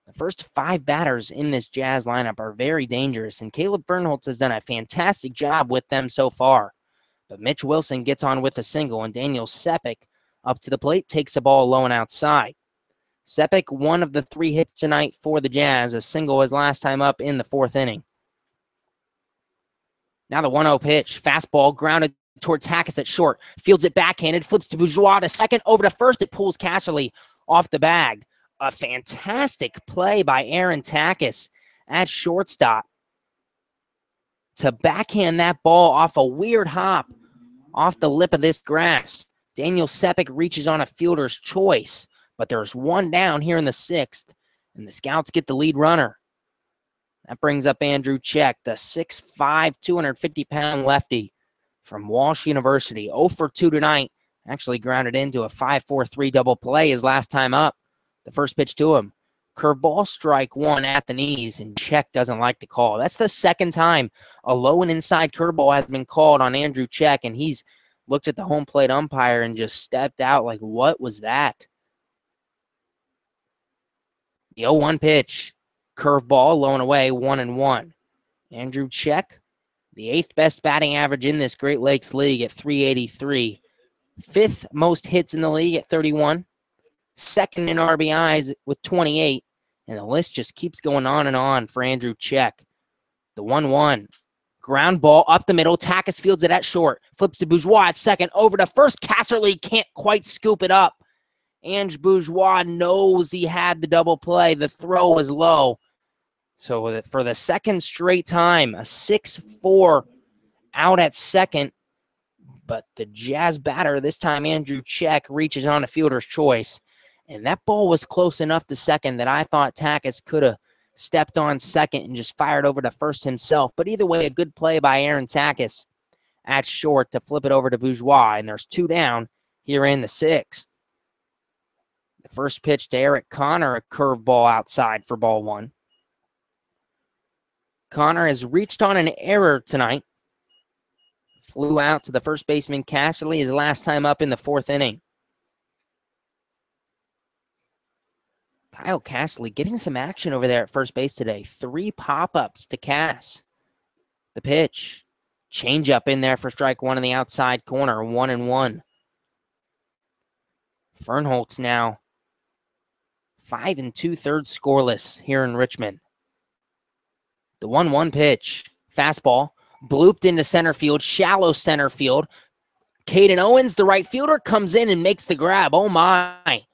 the first 5 batters in this Jazz lineup are very dangerous, and Caleb Fernholtz has done a fantastic job with them so far. But Mitch Wilson gets on with a single, and Daniel Sepik up to the plate takes a ball low and outside. Sepik, 1 of the 3 hits tonight for the Jazz. A single his last time up in the 4th inning. Now the 1-0 pitch. Fastball grounded towards Hackett at short. Fields it backhanded. Flips to Bourgeois to second. Over to first. It pulls Casterly off the bag. A fantastic play by Aaron Takis at shortstop to backhand that ball off a weird hop off the lip of this grass. Daniel Sepik reaches on a fielder's choice, but there's 1 down here in the 6th, and the Scouts get the lead runner. That brings up Andrew Check, the 6'5", 250-pound lefty from Walsh University. 0 for 2 tonight. Actually grounded into a 5-4-3 double play his last time up. The first pitch to him. Curveball, strike 1 at the knees, and Check doesn't like the call. That's the 2nd time a low and inside curveball has been called on Andrew Check, and he's looked at the home plate umpire and just stepped out like, what was that? The 0-1 pitch. Curveball, low and away, 1-1. Andrew Check, the 8th best batting average in this Great Lakes League at .383. 5th most hits in the league at 31. 2nd in RBIs with 28. And the list just keeps going on and on for Andrew Check. The 1-1. Ground ball up the middle. Takis fields it at short. Flips to Bourgeois at second. Over to first. Casterly can't quite scoop it up. Ange Bourgeois knows he had the double play. The throw was low. So for the 2nd straight time, a 6-4 out at second. But the Jazz batter, this time Andrew Check, reaches on a fielder's choice. And that ball was close enough to second that I thought Takis could have stepped on second and just fired over to first himself. But either way, a good play by Aaron Takis at short to flip it over to Bourgeois. And there's 2 down here in the 6th. The first pitch to Eric Connor, a curveball outside for ball 1. Connor has reached on an error tonight. Flew out to the first baseman Casterly his last time up in the 4th inning. Kyle Casterly getting some action over there at first base today. 3 pop-ups to Cass. The pitch. Change up in there for strike 1 in the outside corner. 1-1. Fernholtz now 5 2/3 scoreless here in Richmond. The 1-1 pitch. Fastball. Blooped into center field. Shallow center field. Caden Owens, the right fielder, comes in and makes the grab. Oh, my.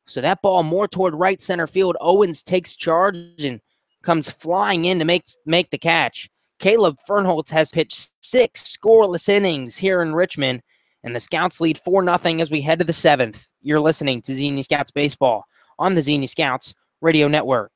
So that ball more toward right center field. Owens takes charge and comes flying in to make the catch. Caleb Fernholtz has pitched 6 scoreless innings here in Richmond, and the Scouts lead 4-0 as we head to the 7th. You're listening to Xenia Scouts Baseball on the Xenia Scouts Radio Network.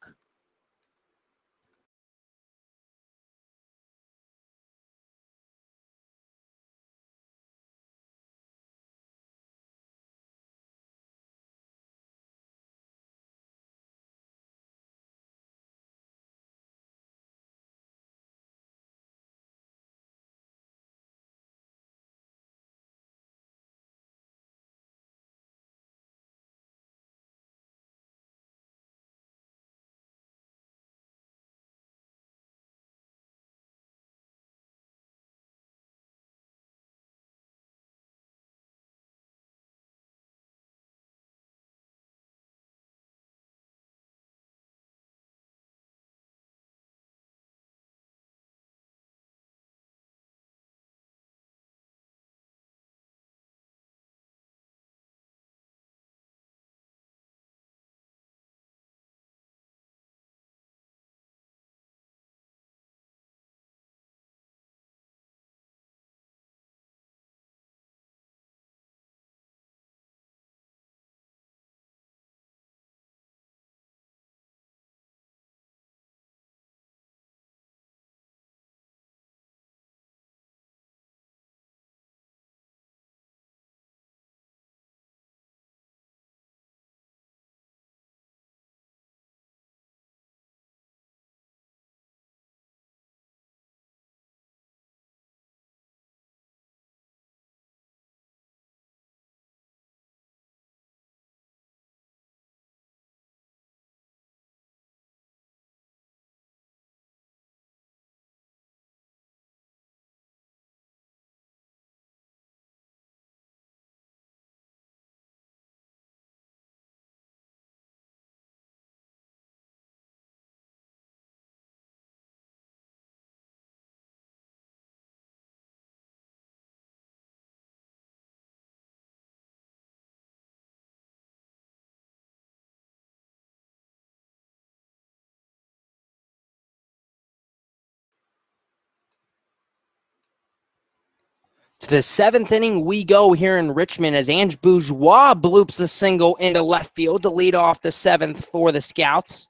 To the 7th inning we go here in Richmond as Ange Bourgeois bloops a single into left field to lead off the 7th for the Scouts.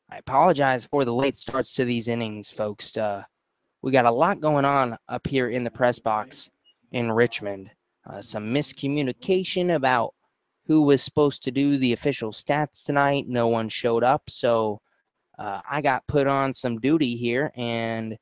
I apologize for the late starts to these innings, folks. We got a lot going on up here in the press box in Richmond. Some miscommunication about who was supposed to do the official stats tonight. No one showed up, so I got put on some duty here, and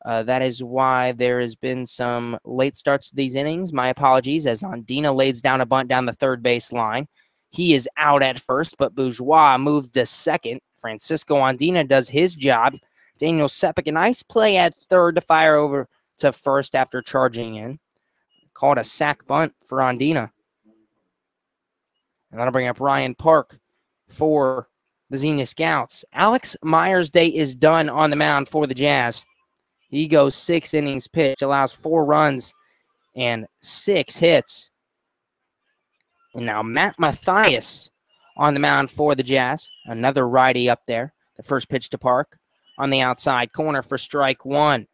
that is why there has been some late starts to these innings. My apologies, as Andina lays down a bunt down the third base line. He is out at first, but Bourgeois moves to second. Francisco Andina does his job. Daniel Sepik, a nice play at third to fire over to first after charging in. Called a sack bunt for Andina. And that'll bring up Ryan Park for the Xenia Scouts. Alex Myers' day is done on the mound for the Jazz. He goes 6 innings pitched, allows 4 runs and 6 hits. And now Matt Mathias on the mound for the Jazz. Another righty up there. The first pitch to Park on the outside corner for strike 1.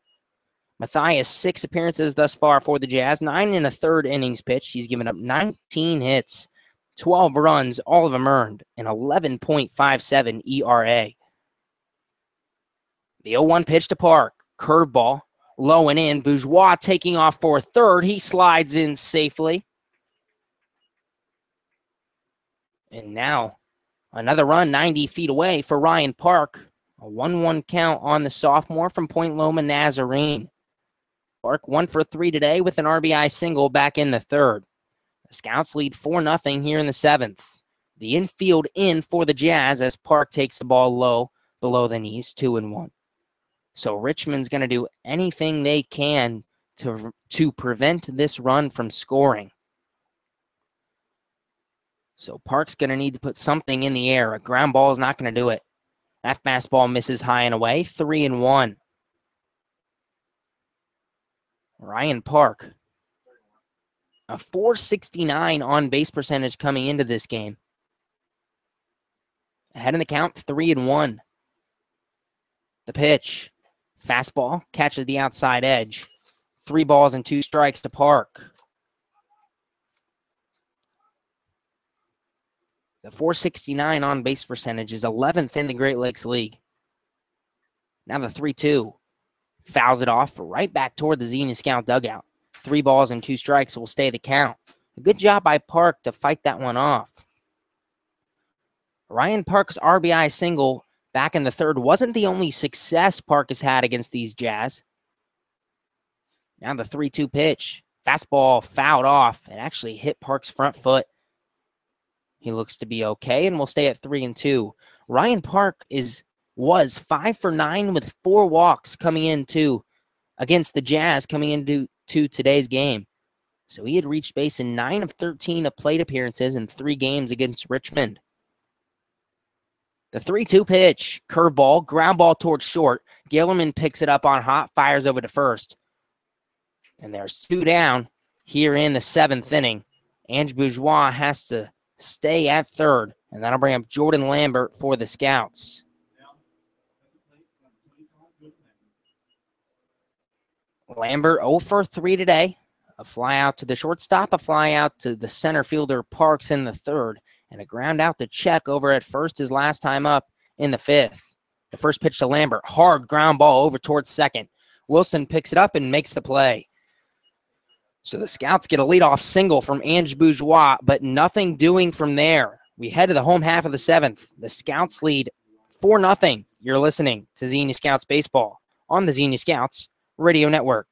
Mathias, 6 appearances thus far for the Jazz, 9 1/3 innings pitched. He's given up 19 hits, 12 runs, all of them earned, an 11.57 ERA. The 0-1 pitch to Park, curveball, low and in. Bourgeois taking off for third. He slides in safely. And now another run 90 feet away for Ryan Park. A 1-1 count on the sophomore from Point Loma Nazarene. Park 1 for 3 today with an RBI single back in the third. The Scouts lead 4-0 here in the 7th. The infield in for the Jazz as Park takes the ball low below the knees, 2-1. So Richmond's going to do anything they can to prevent this run from scoring. So Park's going to need to put something in the air. A ground ball is not going to do it. That fastball misses high and away, 3-1. Ryan Park, a .469 on base percentage coming into this game. Ahead in the count, 3-1. The pitch, fastball, catches the outside edge. 3 balls and 2 strikes to Park. The .469 on base percentage is 11th in the Great Lakes League. Now the 3-2. Fouls it off right back toward the Xenia Scout dugout. 3 balls and 2 strikes will stay the count. A good job by Park to fight that one off. Ryan Park's RBI single back in the third wasn't the only success Park has had against these Jazz. Now the 3-2 pitch. Fastball fouled off. It actually hit Park's front foot. He looks to be okay and will stay at 3-2. Ryan Park was 5 for 9 with 4 walks coming into against the Jazz coming into today's game. So he had reached base in 9 of 13 of plate appearances in 3 games against Richmond. The 3-2 pitch, curveball, ground ball towards short. Gellerman picks it up on hot, fires over to first. And there's 2 down here in the 7th inning. Ange Bourgeois has to stay at third, and that'll bring up Jordan Lambert for the Scouts. Lambert 0 for 3 today. A fly out to the shortstop, a fly out to the center fielder Parks in the third, and a ground out to Check over at first his last time up in the 5th. The first pitch to Lambert, hard ground ball over towards second. Wilson picks it up and makes the play. So the Scouts get a leadoff single from Ange Bourgeois, but nothing doing from there. We head to the home half of the 7th. The Scouts lead 4-0. You're listening to Xenia Scouts Baseball on the Xenia Scouts Radio Network.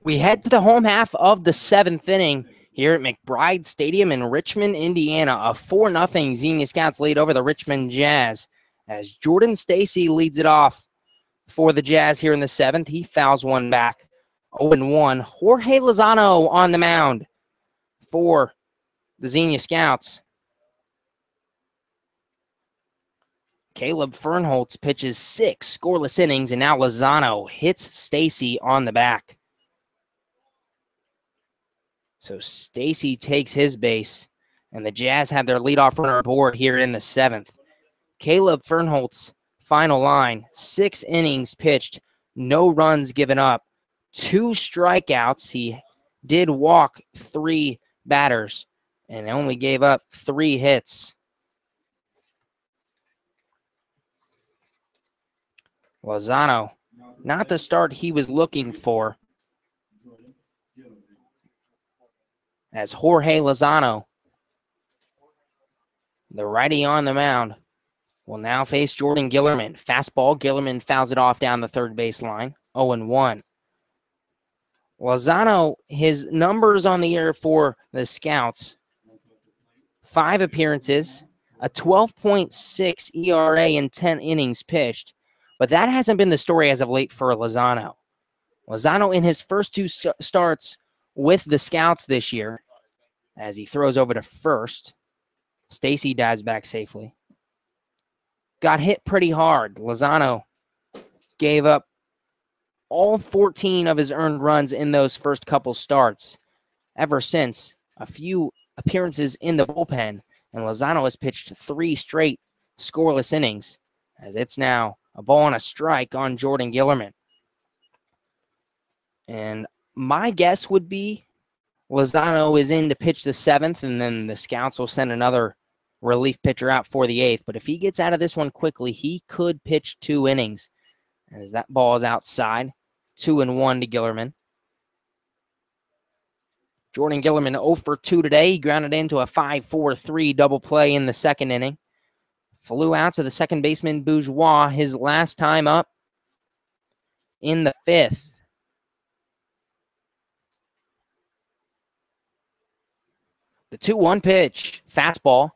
We head to the home half of the 7th inning here at McBride Stadium in Richmond, Indiana. A 4-0 Xenia Scouts lead over the Richmond Jazz as Jordan Stacy leads it off for the Jazz here in the 7th. He fouls one back. 0-1. Jorge Lozano on the mound for the Xenia Scouts. Caleb Fernholtz pitches 6 scoreless innings, and now Lozano hits Stacy on the back. So Stacy takes his base, and the Jazz have their leadoff runner aboard here in the 7th. Caleb Fernholtz, final line, 6 innings pitched, no runs given up, 2 strikeouts. He did walk 3 batters and only gave up 3 hits. Lozano, not the start he was looking for, as Jorge Lozano, the righty on the mound, will now face Jordan Gillerman. Fastball, Gillerman fouls it off down the third baseline. 0-1. Lozano, his numbers on the year for the Scouts: 5 appearances, a 12.6 ERA in 10 innings pitched. But that hasn't been the story as of late for Lozano. Lozano, in his first 2 starts with the Scouts this year, as he throws over to first, Stacy dives back safely. Got hit pretty hard. Lozano gave up all 14 of his earned runs in those first couple starts. Ever since, a few appearances in the bullpen, and Lozano has pitched 3 straight scoreless innings, as it's now a ball and a strike on Jordan Gillerman. And my guess would be Lozano is in to pitch the 7th, and then the Scouts will send another relief pitcher out for the 8th. But if he gets out of this one quickly, he could pitch 2 innings, as that ball is outside. 2-1 to Gillerman. Jordan Gillerman 0 for 2 today. He grounded into a 5-4-3 double play in the 2nd inning. Flew out to the second baseman, Bourgeois, his last time up in the 5th. The 2-1 pitch, fastball,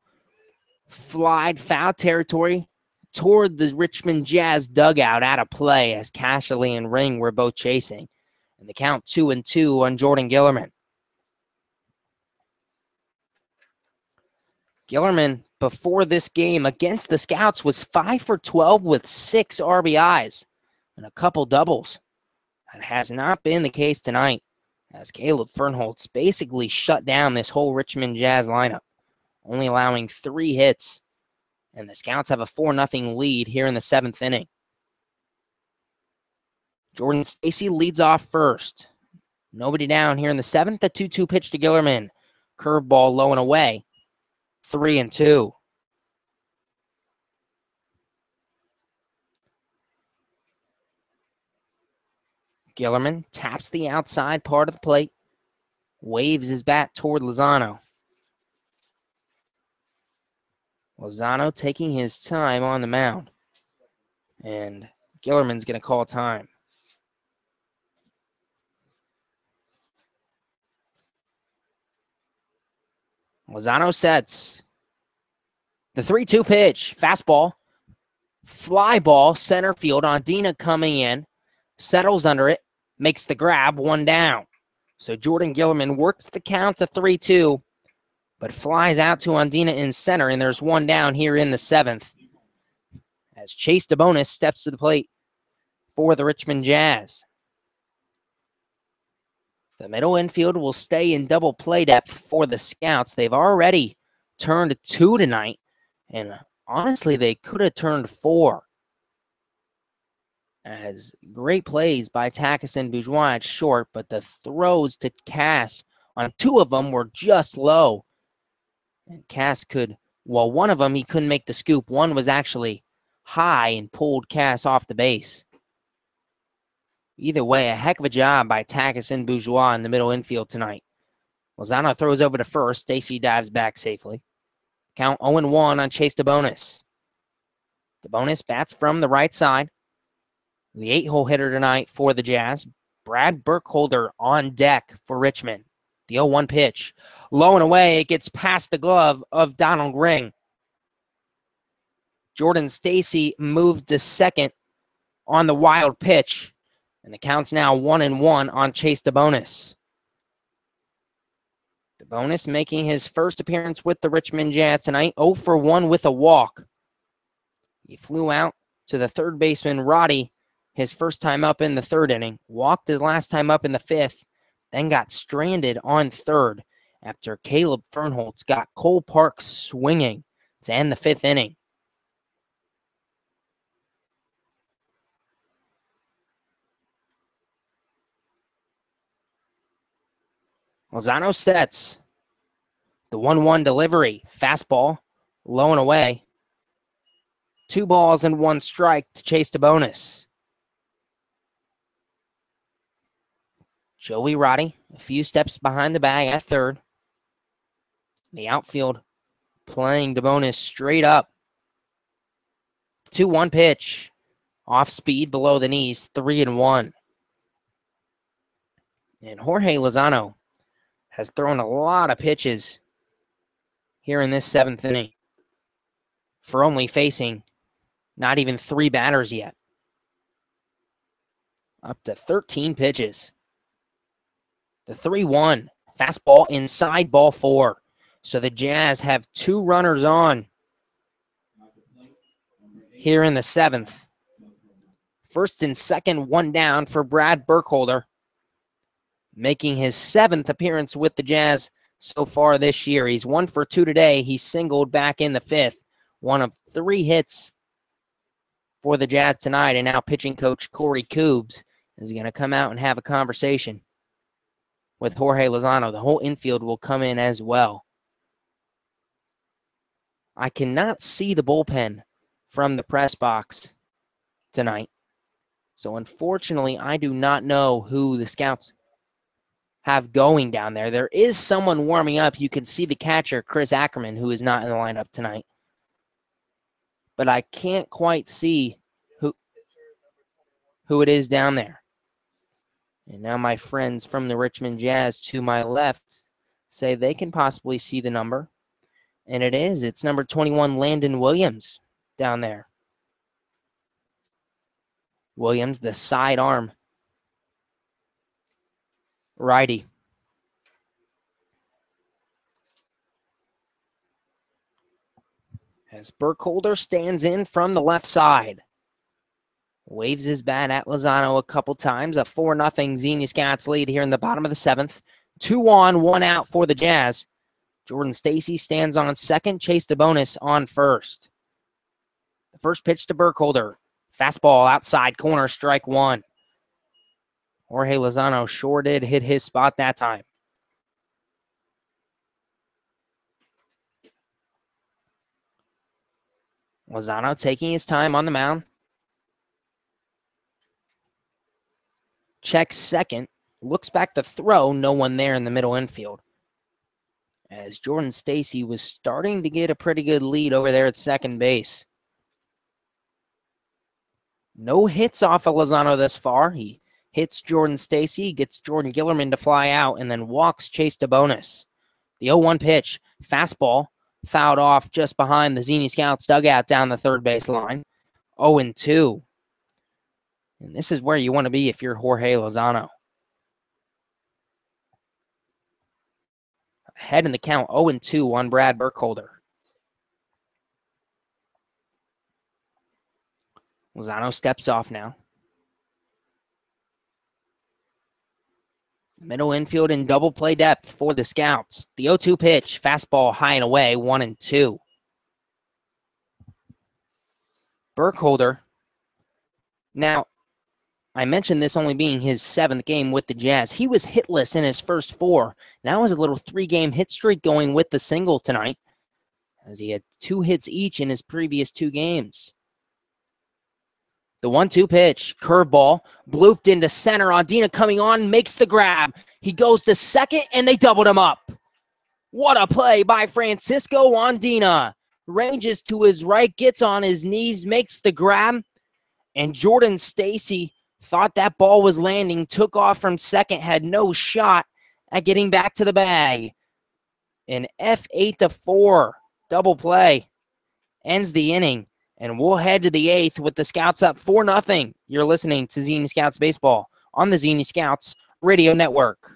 flied foul territory toward the Richmond Jazz dugout, out of play, as Cashley and Ring were both chasing. And the count 2-2 on Jordan Gillerman. Gillerman, before this game against the Scouts, was 5 for 12 with 6 RBIs and a couple doubles. That has not been the case tonight, as Caleb Fernholtz basically shut down this whole Richmond Jazz lineup, only allowing 3 hits. And the Scouts have a 4-0 lead here in the 7th inning. Jordan Stacy leads off first. Nobody down here in the 7th. The 2-2 pitch to Gillerman. Curveball low and away. 3-2. Gillerman taps the outside part of the plate, waves his bat toward Lozano. Lozano taking his time on the mound, and Gillerman's going to call time. Lozano sets. The 3-2 pitch, fastball, fly ball, center field. Ondina coming in, settles under it, makes the grab, 1 down. So Jordan Gillerman works the count to 3-2, but flies out to Ondina in center, and there's 1 down here in the 7th, as Chase DeBonis steps to the plate for the Richmond Jazz. The middle infield will stay in double play depth for the Scouts. They've already turned 2 tonight, and honestly, they could have turned 4. As great plays by Takis and Bourgeois at short, but the throws to Cass on 2 of them were just low. And Cass could, well, one of them he couldn't make the scoop. One was actually high and pulled Cass off the base. Either way, a heck of a job by Takis and Bourgeois in the middle infield tonight. Lozano throws over to first. Stacy dives back safely. Count 0-1 on Chase DeBonis. DeBonis bats from the right side. The 8-hole hitter tonight for the Jazz. Brad Burkholder on deck for Richmond. The 0-1 pitch. Low and away, it gets past the glove of Donald Ring. Jordan Stacy moved to second on the wild pitch, and the count's now 1-1 on Chase DeBonis. DeBonis making his first appearance with the Richmond Jazz tonight, 0 for 1 with a walk. He flew out to the third baseman, Roddy, his first time up in the third inning, walked his last time up in the fifth, then got stranded on third after Caleb Fernholtz got Cole Parks swinging to end the fifth inning. Lozano sets the 1-1 delivery, fastball, low and away. 2 balls and 1 strike to Chase DeBonis. Joey Roddy, a few steps behind the bag at third. The outfield playing DeBonis straight up. 2-1 pitch, off speed below the knees, 3-1. And Jorge Lozano has thrown a lot of pitches here in this 7th inning for only facing not even 3 batters yet. Up to 13 pitches. The 3-1 fastball inside ball 4. So the Jazz have 2 runners on here in the 7th. First and second, 1 down for Brad Burkholder, making his 7th appearance with the Jazz so far this year. He's 1 for 2 today. He singled back in the 5th. 1 of 3 hits for the Jazz tonight. And now pitching coach Corey Koobs is going to come out and have a conversation with Jorge Lozano. The whole infield will come in as well. I cannot see the bullpen from the press box tonight. So unfortunately, I do not know who the scouts have going down there. There is someone warming up. You can see the catcher, Chris Ackerman, who is not in the lineup tonight. But I can't quite see who it is down there. And now my friends from the Richmond Jazz to my left say they can possibly see the number. And it is. It's number 21, Landon Williams, down there. Williams, the sidearm righty. As Burkholder stands in from the left side. Waves his bat at Lozano a couple times. A 4-0 Xenia Scouts lead here in the bottom of the 7th. 2 on, 1 out for the Jazz. Jordan Stacy stands on second. Chase DeBonis on first. The first pitch to Burkholder. Fastball outside corner, strike 1. Jorge Lozano sure did hit his spot that time. Lozano taking his time on the mound. Checks second. Looks back to throw. No one there in the middle infield. As Jordan Stacy was starting to get a pretty good lead over there at second base. No hits off of Lozano thus far. He hits Jordan Stacy, gets Jordan Gillerman to fly out, and then walks Chase DeBonis. The 0-1 pitch, fastball, fouled off just behind the Xenia Scouts dugout down the third base line. 0-2. And this is where you want to be if you're Jorge Lozano. Ahead in the count, 0-2 on Brad Burkholder. Lozano steps off now. Middle infield in double play depth for the Scouts. The 0-2 pitch, fastball high and away, 1-2. Burkholder. Now, I mentioned this only being his 7th game with the Jazz. He was hitless in his first 4. Now has a little 3-game hit streak going with the single tonight, as he had 2 hits each in his previous 2 games. The 1-2 pitch, curveball, blooped into center. Andina coming on, makes the grab. He goes to second, and they doubled him up. What a play by Francisco Andina. Ranges to his right, gets on his knees, makes the grab, and Jordan Stacy thought that ball was landing, took off from second, had no shot at getting back to the bag. An F8-4 double play ends the inning, and we'll head to the 8th with the Scouts up 4-0. You're listening to Xenia Scouts Baseball on the Xenia Scouts Radio Network.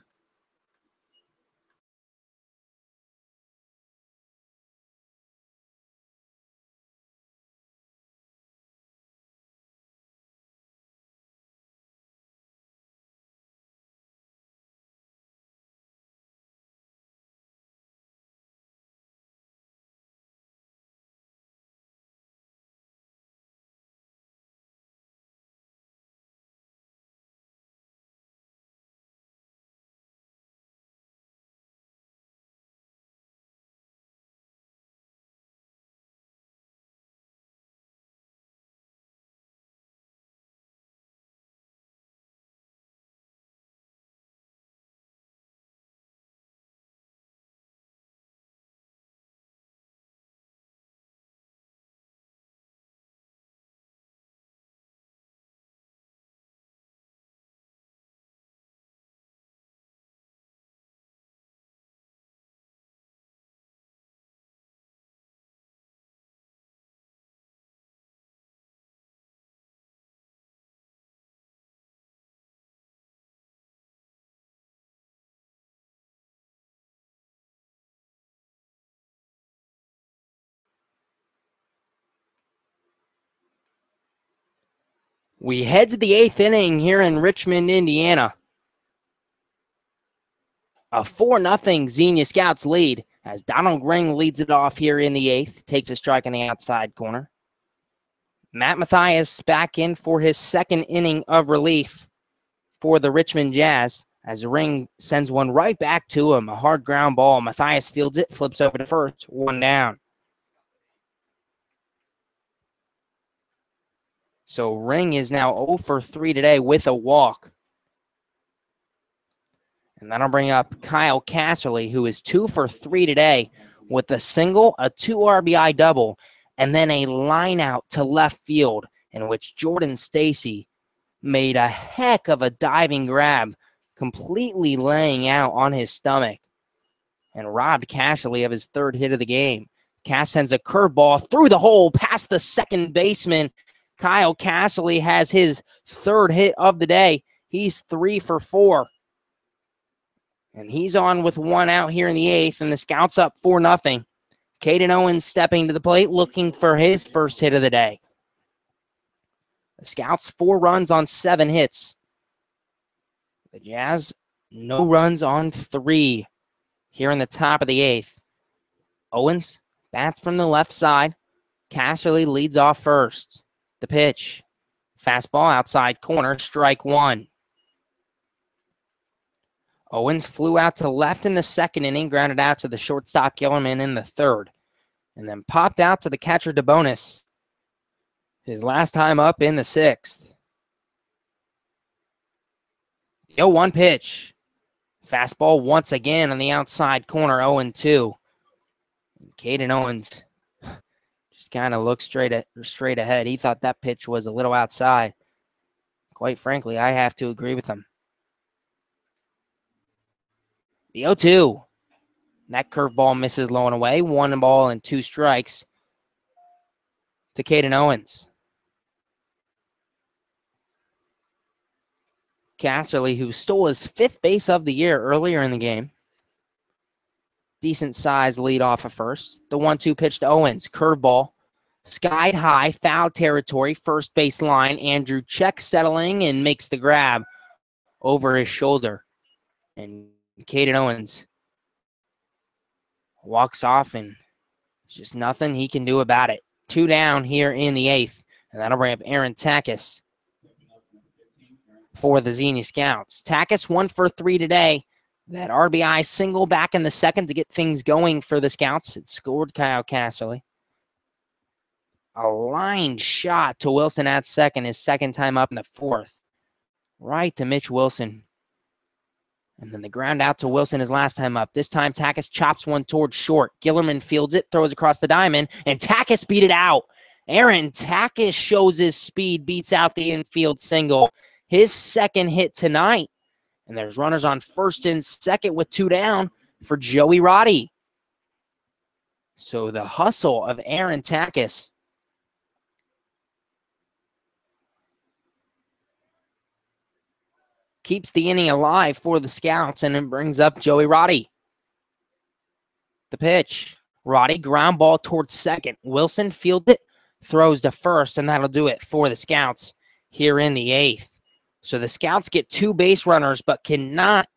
We head to the 8th inning here in Richmond, Indiana. A 4-0 Xenia Scouts lead as Donald Ring leads it off here in the 8th, takes a strike in the outside corner. Matt Mathias back in for his second inning of relief for the Richmond Jazz as Ring sends one right back to him, a hard ground ball. Mathias fields it, flips over to first, one down. So Ring is now 0 for 3 today with a walk. And that'll bring up Kyle Casserly, who is 2 for 3 today with a single, a 2 RBI double, and then a line out to left field in which Jordan Stacy made a heck of a diving grab, completely laying out on his stomach and robbed Casserly of his third hit of the game. Cass sends a curveball through the hole past the second baseman. Kyle Casserly has his third hit of the day. He's 3 for 4. And he's on with one out here in the 8th, and the Scouts up 4-0. Caden Owens stepping to the plate, looking for his first hit of the day. The Scouts 4 runs on 7 hits. The Jazz, no runs on 3 here in the top of the 8th. Owens bats from the left side. Casserly leads off first. The pitch. Fastball outside corner, strike 1. Owens flew out to left in the second inning, grounded out to the shortstop Gellerman in the third, and then popped out to the catcher DeBonis his last time up in the 6th. The 0-1 pitch. Fastball once again on the outside corner, 0-2. Caden Owens just kind of looked straight ahead. He thought that pitch was a little outside. Quite frankly, I have to agree with him. The 0-2. That curveball misses low and away. 1 ball and 2 strikes to Caden Owens. Casserly, who stole his 5th base of the year earlier in the game. Decent size lead off of first. The 1-2 pitch to Owens. Curveball. Skied high, foul territory, first base line. Andrew Check settling and makes the grab over his shoulder. And Caden Owens walks off, and there's just nothing he can do about it. 2 down here in the 8th, and that'll bring up Aaron Takis for the Xenia Scouts. Takis 1 for 3 today. That RBI single back in the second to get things going for the Scouts. It scored Kyle Casserly. A line shot to Wilson at second, his second time up in the 4th. Right to Mitch Wilson. And then the ground out to Wilson his last time up. This time, Takis chops one towards short. Gillerman fields it, throws across the diamond, and Takis beat it out. Aaron Takis shows his speed, beats out the infield single. his second hit tonight. And there's runners on first and second with 2 down for Joey Roddy. So the hustle of Aaron Takis keeps the inning alive for the Scouts, and it brings up Joey Roddy. The pitch. Roddy, ground ball towards second. Wilson fields it, throws to first, and that'll do it for the Scouts here in the 8th. So the Scouts get 2 base runners, but cannot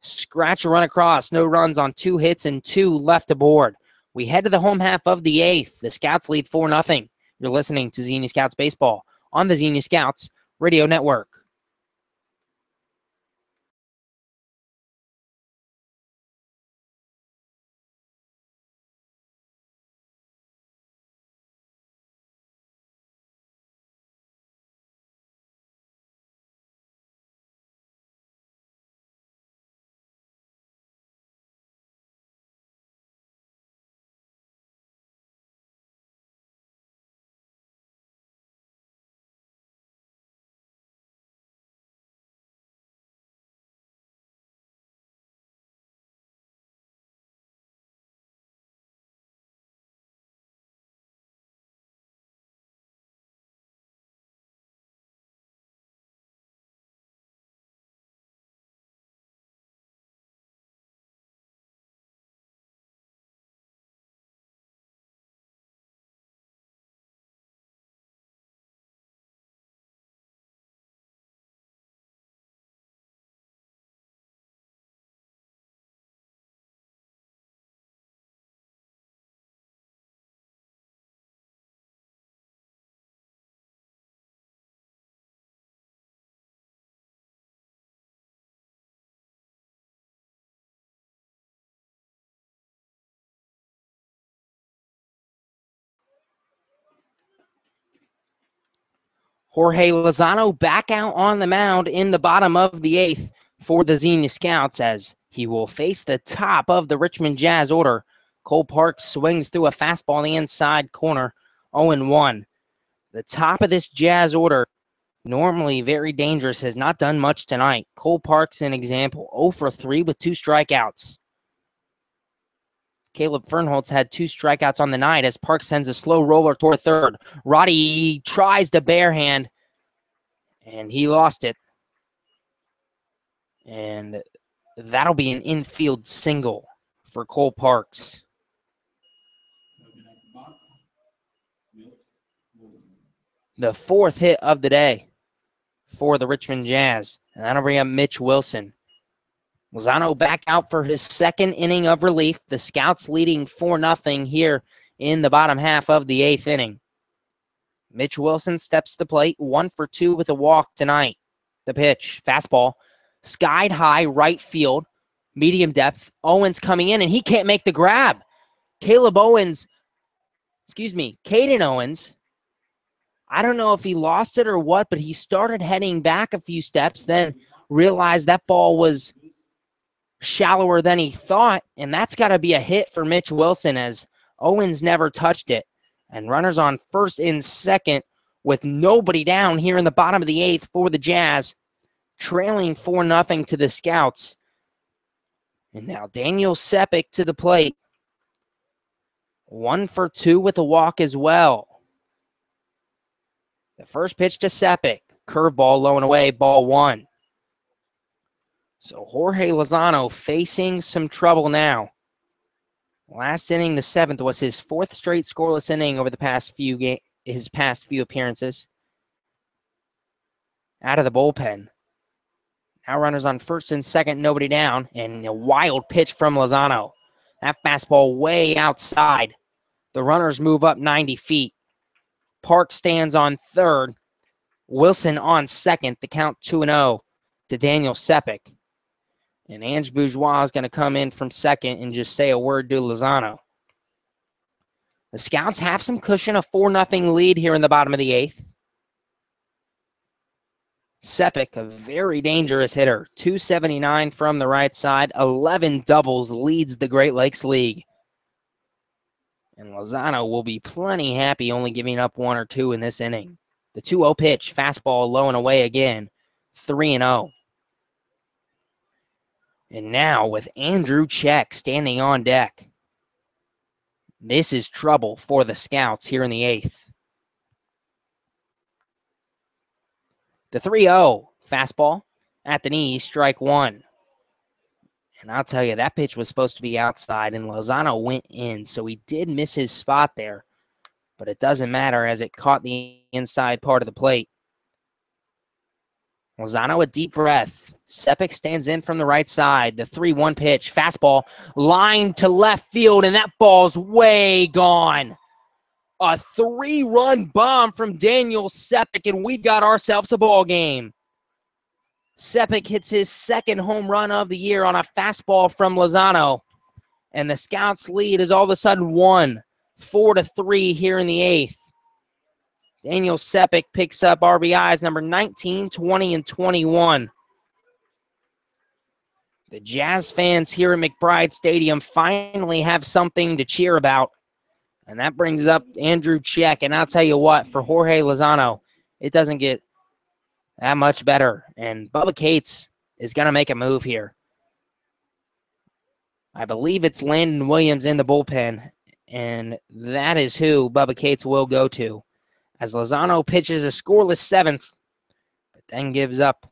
scratch a run across. No runs on 2 hits and 2 left aboard. We head to the home half of the 8th. The Scouts lead 4-0. You're listening to Xenia Scouts Baseball on the Xenia Scouts Radio Network. Jorge Lozano back out on the mound in the bottom of the 8th for the Xenia Scouts as he will face the top of the Richmond Jazz order. Cole Parks swings through a fastball in the inside corner, 0-1. The top of this Jazz order, normally very dangerous, has not done much tonight. Cole Parks, an example, 0 for 3 with 2 strikeouts. Caleb Fernholtz had 2 strikeouts on the night as Parks sends a slow roller toward third. Roddy tries to barehand, and he lost it. And that'll be an infield single for Cole Parks. The 4th hit of the day for the Richmond Jazz, and that'll bring up Mitch Wilson. Lozano back out for his 2nd inning of relief. The Scouts leading 4-0 here in the bottom half of the 8th inning. Mitch Wilson steps to the plate, 1 for 2 with a walk tonight. The pitch, fastball, skied high, right field, medium depth. Owens coming in, and he can't make the grab. Caden Owens, I don't know if he lost it or what, but he started heading back a few steps, then realized that ball was shallower than he thought, and that's got to be a hit for Mitch Wilson as Owens never touched it. And runners on first and second with nobody down here in the bottom of the 8th for the Jazz, trailing 4-0 to the Scouts. And now Daniel Sepik to the plate. 1 for 2 with a walk as well. The first pitch to Sepik, curveball low and away, ball 1. So Jorge Lozano facing some trouble now. Last inning, the 7th, was his 4th straight scoreless inning over the past few appearances. Out of the bullpen. Now runners on first and second, nobody down, and a wild pitch from Lozano. That fastball way outside. The runners move up 90 feet. Park stands on third. Wilson on second. The count 2-0 to Daniel Sepik. And Ange Bourgeois is going to come in from second and just say a word to Lozano. The Scouts have some cushion, a 4-0 lead here in the bottom of the 8th. Sepik, a very dangerous hitter. 279 from the right side, 11 doubles, leads the Great Lakes League. And Lozano will be plenty happy only giving up 1 or 2 in this inning. The 2-0 pitch, fastball low and away again 3-0. And now with Andrew Check standing on deck, this is trouble for the Scouts here in the 8th. The 3-0 fastball at the knee, strike one. And I'll tell you, that pitch was supposed to be outside, and Lozano went in, so he did miss his spot there. But it doesn't matter as it caught the inside part of the plate. Lozano a deep breath. Sepik stands in from the right side. The 3-1 pitch, fastball, line to left field, and that ball's way gone. A 3-run bomb from Daniel Sepik, and we've got ourselves a ball game. Sepik hits his second home run of the year on a fastball from Lozano, and the Scouts' lead is all of a sudden 4-3 here in the 8th. Daniel Sepik picks up RBIs number 19, 20, and 21. The Jazz fans here at McBride Stadium finally have something to cheer about. And that brings up Andrew Check. And I'll tell you what, for Jorge Lozano, it doesn't get that much better. And Bubba Cates is going to make a move here. I believe it's Landon Williams in the bullpen. And that is who Bubba Cates will go to, as Lozano pitches a scoreless 7th, but then gives up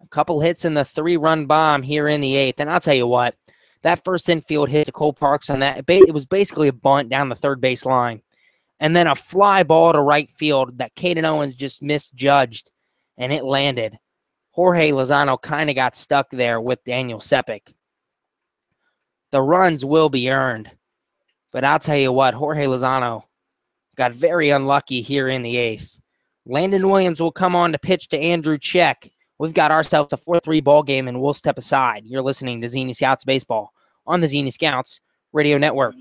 a couple hits in the 3-run bomb here in the 8th. And I'll tell you what, that first infield hit to Cole Parks on that, it was basically a bunt down the third base line. And then a fly ball to right field that Caden Owens just misjudged, and it landed. Jorge Lozano kind of got stuck there with Daniel Sepik. The runs will be earned. But I'll tell you what, Jorge Lozano got very unlucky here in the 8th. Landon Williams will come on to pitch to Andrew Check. We've got ourselves a 4-3 ball game, and we'll step aside. You're listening to Xenia Scouts Baseball on the Xenia Scouts Radio Network.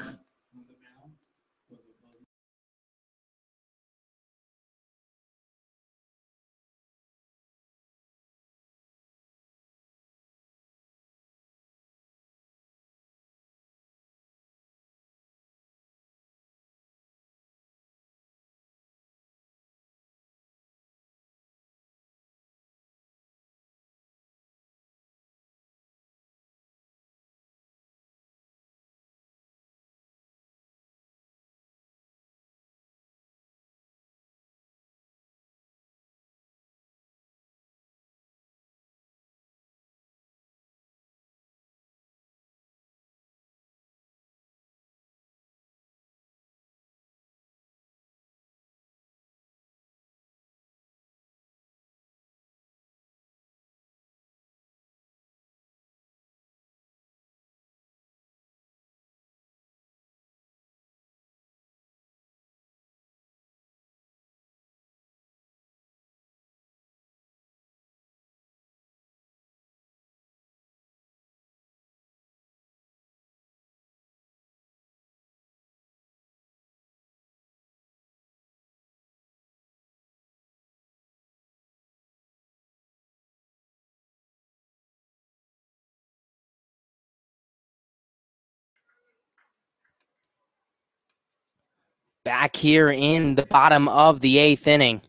Back here in the bottom of the 8th inning.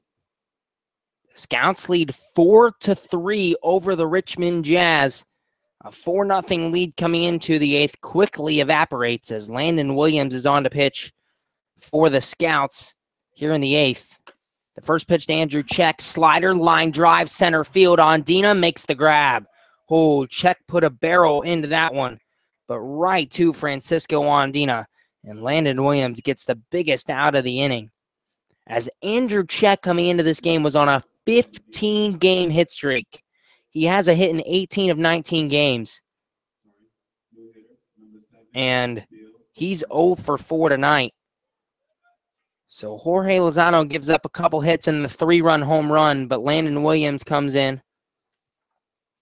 Scouts lead 4-3 over the Richmond Jazz. A 4-0 lead coming into the 8th quickly evaporates as Landon Williams is on to pitch for the Scouts here in the 8th. The first pitch to Andrew Check, slider, line drive, center field. Ondina makes the grab. Oh, Check put a barrel into that one, but right to Francisco Ondina. And Landon Williams gets the biggest out of the inning, as Andrew Check coming into this game was on a 15-game hit streak. He has a hit in 18 of 19 games. And he's 0 for 4 tonight. So Jorge Lozano gives up a couple hits in the 3-run home run, but Landon Williams comes in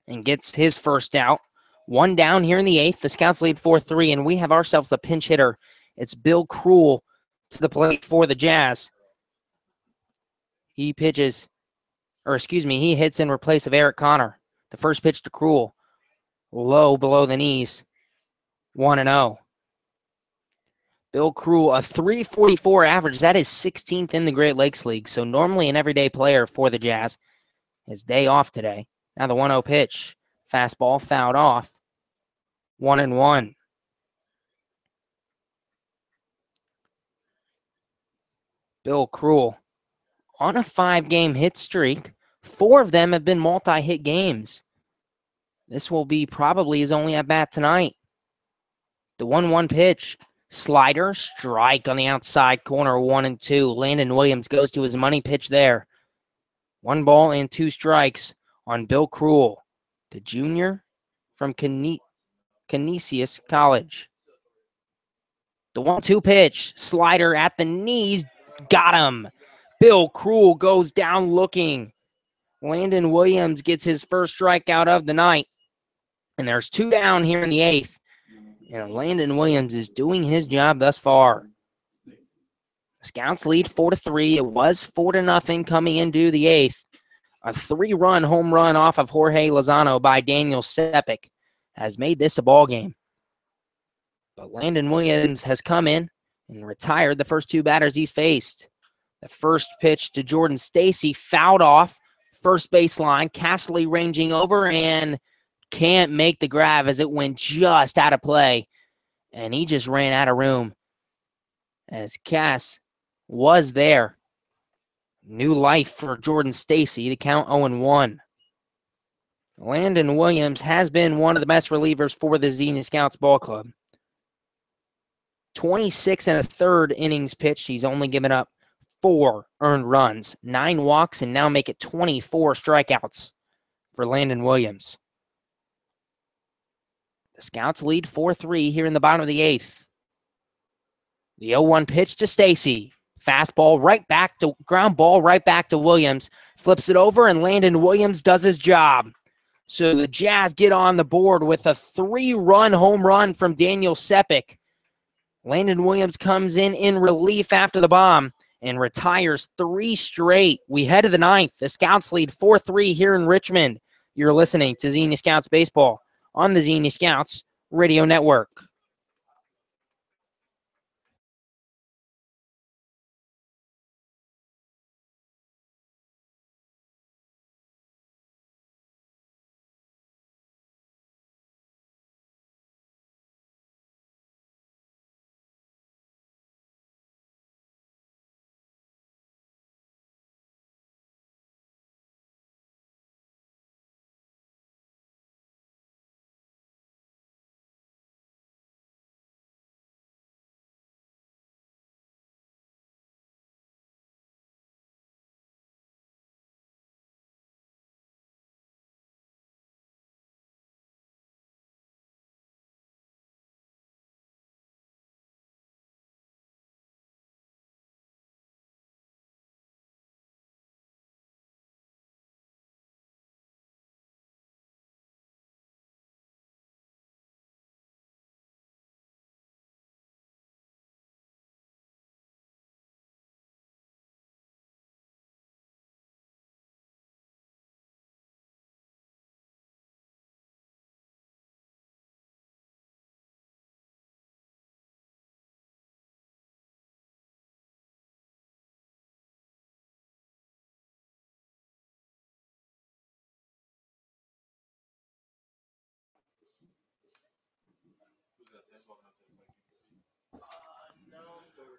and gets his first out. One down here in the 8th. The Scouts lead 4-3, and we have ourselves a pinch hitter. It's Bill Krul to the plate for the Jazz. He hits in replace of Eric Connor. The first pitch to Krul, low below the knees, 1-0. Bill Krul, a .344 average. That is 16th in the Great Lakes League, so normally an everyday player for the Jazz. his day off today. Now the 1-0 pitch. Fastball fouled off. 1-1. Bill Krul on a 5-game hit streak. 4 of them have been multi-hit games. This will be probably his only at-bat tonight. The 1-1 pitch. Slider, strike on the outside corner, 1-2. Landon Williams goes to his money pitch there. 1 ball and 2 strikes on Bill Krul, the junior from Canisius College. The 1-2 pitch, slider at the knees, got him. Bill Krul goes down looking. Landon Williams gets his first strikeout of the night. And there's 2 down here in the 8th. And Landon Williams is doing his job thus far. The Scouts lead 4-3. It was 4-0 coming into the 8th. A 3-run home run off of Jorge Lozano by Daniel Sepik has made this a ball game. But Landon Williams has come in and retired the first 2 batters he's faced. The first pitch to Jordan Stacy fouled off, first baseline, Castley ranging over and can't make the grab as it went just out of play. And he just ran out of room as Cass was there. New life for Jordan Stacy, the count 0-1. Landon Williams has been one of the best relievers for the Xenia Scouts ball club. 26 1/3 innings pitched. He's only given up 4 earned runs, 9 walks, and now make it 24 strikeouts for Landon Williams. The Scouts lead 4-3 here in the bottom of the 8th. The 0-1 pitch to Stacy. Fastball right back to ground ball right back to Williams. Flips it over, and Landon Williams does his job. So the Jazz get on the board with a 3-run home run from Daniel Sepik. Landon Williams comes in relief after the bomb and retires 3 straight. We head to the 9th. The Scouts lead 4-3 here in Richmond. You're listening to Xenia Scouts Baseball on the Xenia Scouts Radio Network.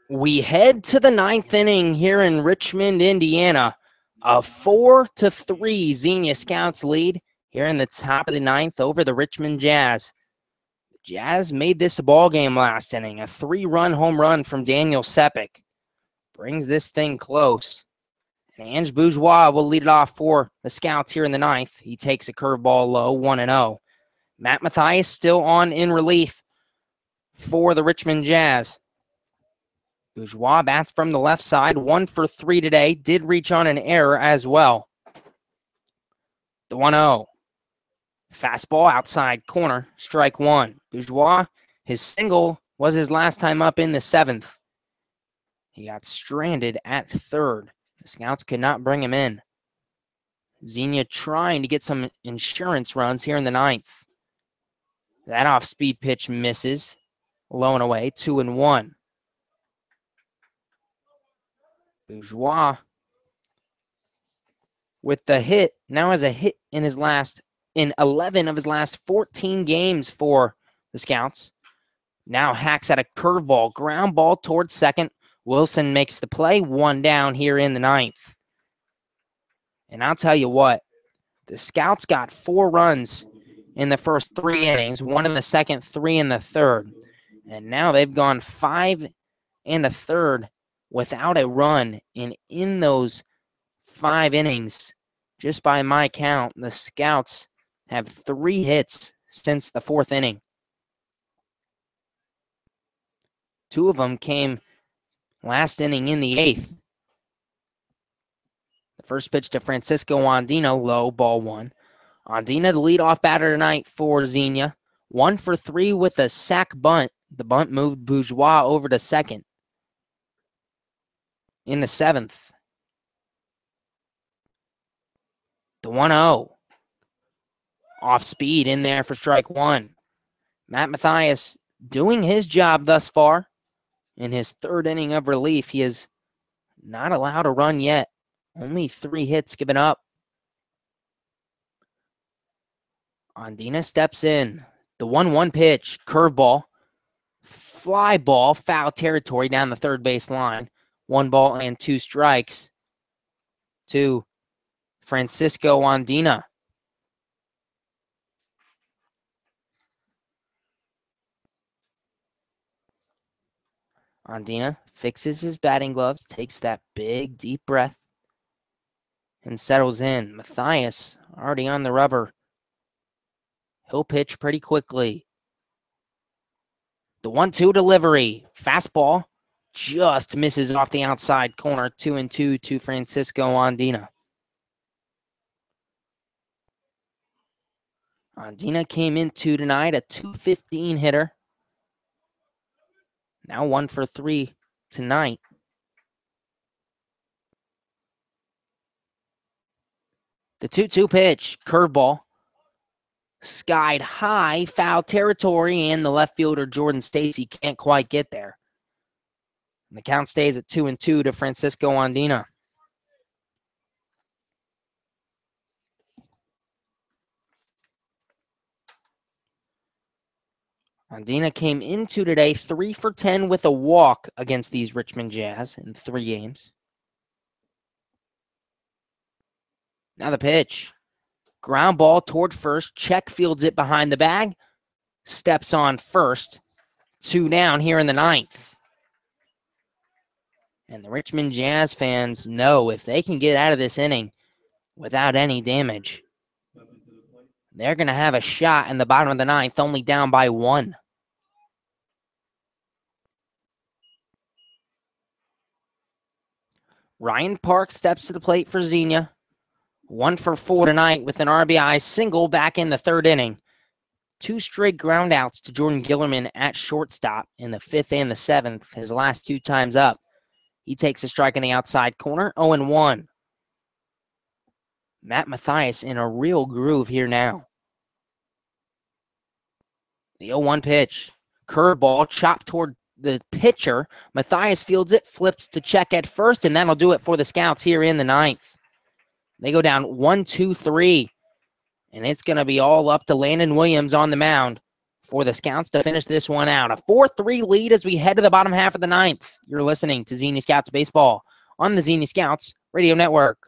We head to the 9th inning here in Richmond, Indiana. A 4-3 Xenia Scouts lead here in the top of the 9th over the Richmond Jazz. The Jazz made this a ball game last inning. A 3-run home run from Daniel Sepik brings this thing close. And Ange Bourgeois will lead it off for the Scouts here in the 9th. He takes a curveball low, 1-0. Matt Mathias still on in relief for the Richmond Jazz. Bourgeois bats from the left side, 1 for 3 today. Did reach on an error as well. The 1-0. Fastball outside corner, strike 1. Bourgeois, his single was his last time up in the 7th. He got stranded at 3rd. The Scouts could not bring him in. Xenia trying to get some insurance runs here in the 9th. That off-speed pitch misses. Low and away, 2-1. Bourgeois with the hit. Now has a hit in 11 of his last 14 games for the Scouts. Now hacks at a curveball, ground ball towards second. Wilson makes the play, 1 down here in the 9th. And I'll tell you what, the Scouts got 4 runs in the first 3 innings, 1 in the second, 3 in the third. And now they've gone 5 and a third without a run. And in those 5 innings, just by my count, the Scouts have 3 hits since the 4th inning. 2 of them came last inning in the 8th. The first pitch to Francisco Andino, low, ball 1. Andina, the leadoff batter tonight for Xenia. 1 for 3 with a sac bunt. The bunt moved Bourgeois over to second. In the 7th, the 1-0. Off speed in there for strike 1. Matt Mathias doing his job thus far. In his 3rd inning of relief, he is not allowed a run yet. Only 3 hits given up. Andina steps in. The 1-1 pitch, curveball, fly ball, foul territory down the third base line. 1 ball and 2 strikes to Francisco Andina. Andina fixes his batting gloves, takes that big, deep breath, and settles in. Mathias already on the rubber. He'll pitch pretty quickly. The 1-2 delivery. Fastball just misses off the outside corner. 2-2 to Francisco Andina. Andina came into tonight a .215 hitter. Now 1 for 3 tonight. The 2-2 pitch, curveball, skied high, foul territory, and the left fielder Jordan Stacy can't quite get there. And the count stays at 2-2 to Francisco Andina. Andina came into today 3 for 10 with a walk against these Richmond Jazz in 3 games. Now the pitch. Ground ball toward first. Check fields it behind the bag. Steps on first. 2 down here in the 9th. And the Richmond Jazz fans know if they can get out of this inning without any damage, they're going to have a shot in the bottom of the 9th, only down by 1. Ryan Park steps to the plate for Xenia. 1 for 4 tonight with an RBI single back in the 3rd inning. 2 straight groundouts to Jordan Gillerman at shortstop in the 5th and the 7th, his last 2 times up. He takes a strike in the outside corner, 0-1. Matt Mathias in a real groove here now. The 0-1 pitch, curveball, chopped toward the pitcher. Mathias fields it, flips to check at first, and that'll do it for the Scouts here in the 9th. They go down 1-2-3, and it's going to be all up to Landon Williams on the mound for the Scouts to finish this one out. A 4-3 lead as we head to the bottom half of the 9th. You're listening to Xenia Scouts Baseball on the Xenia Scouts Radio Network.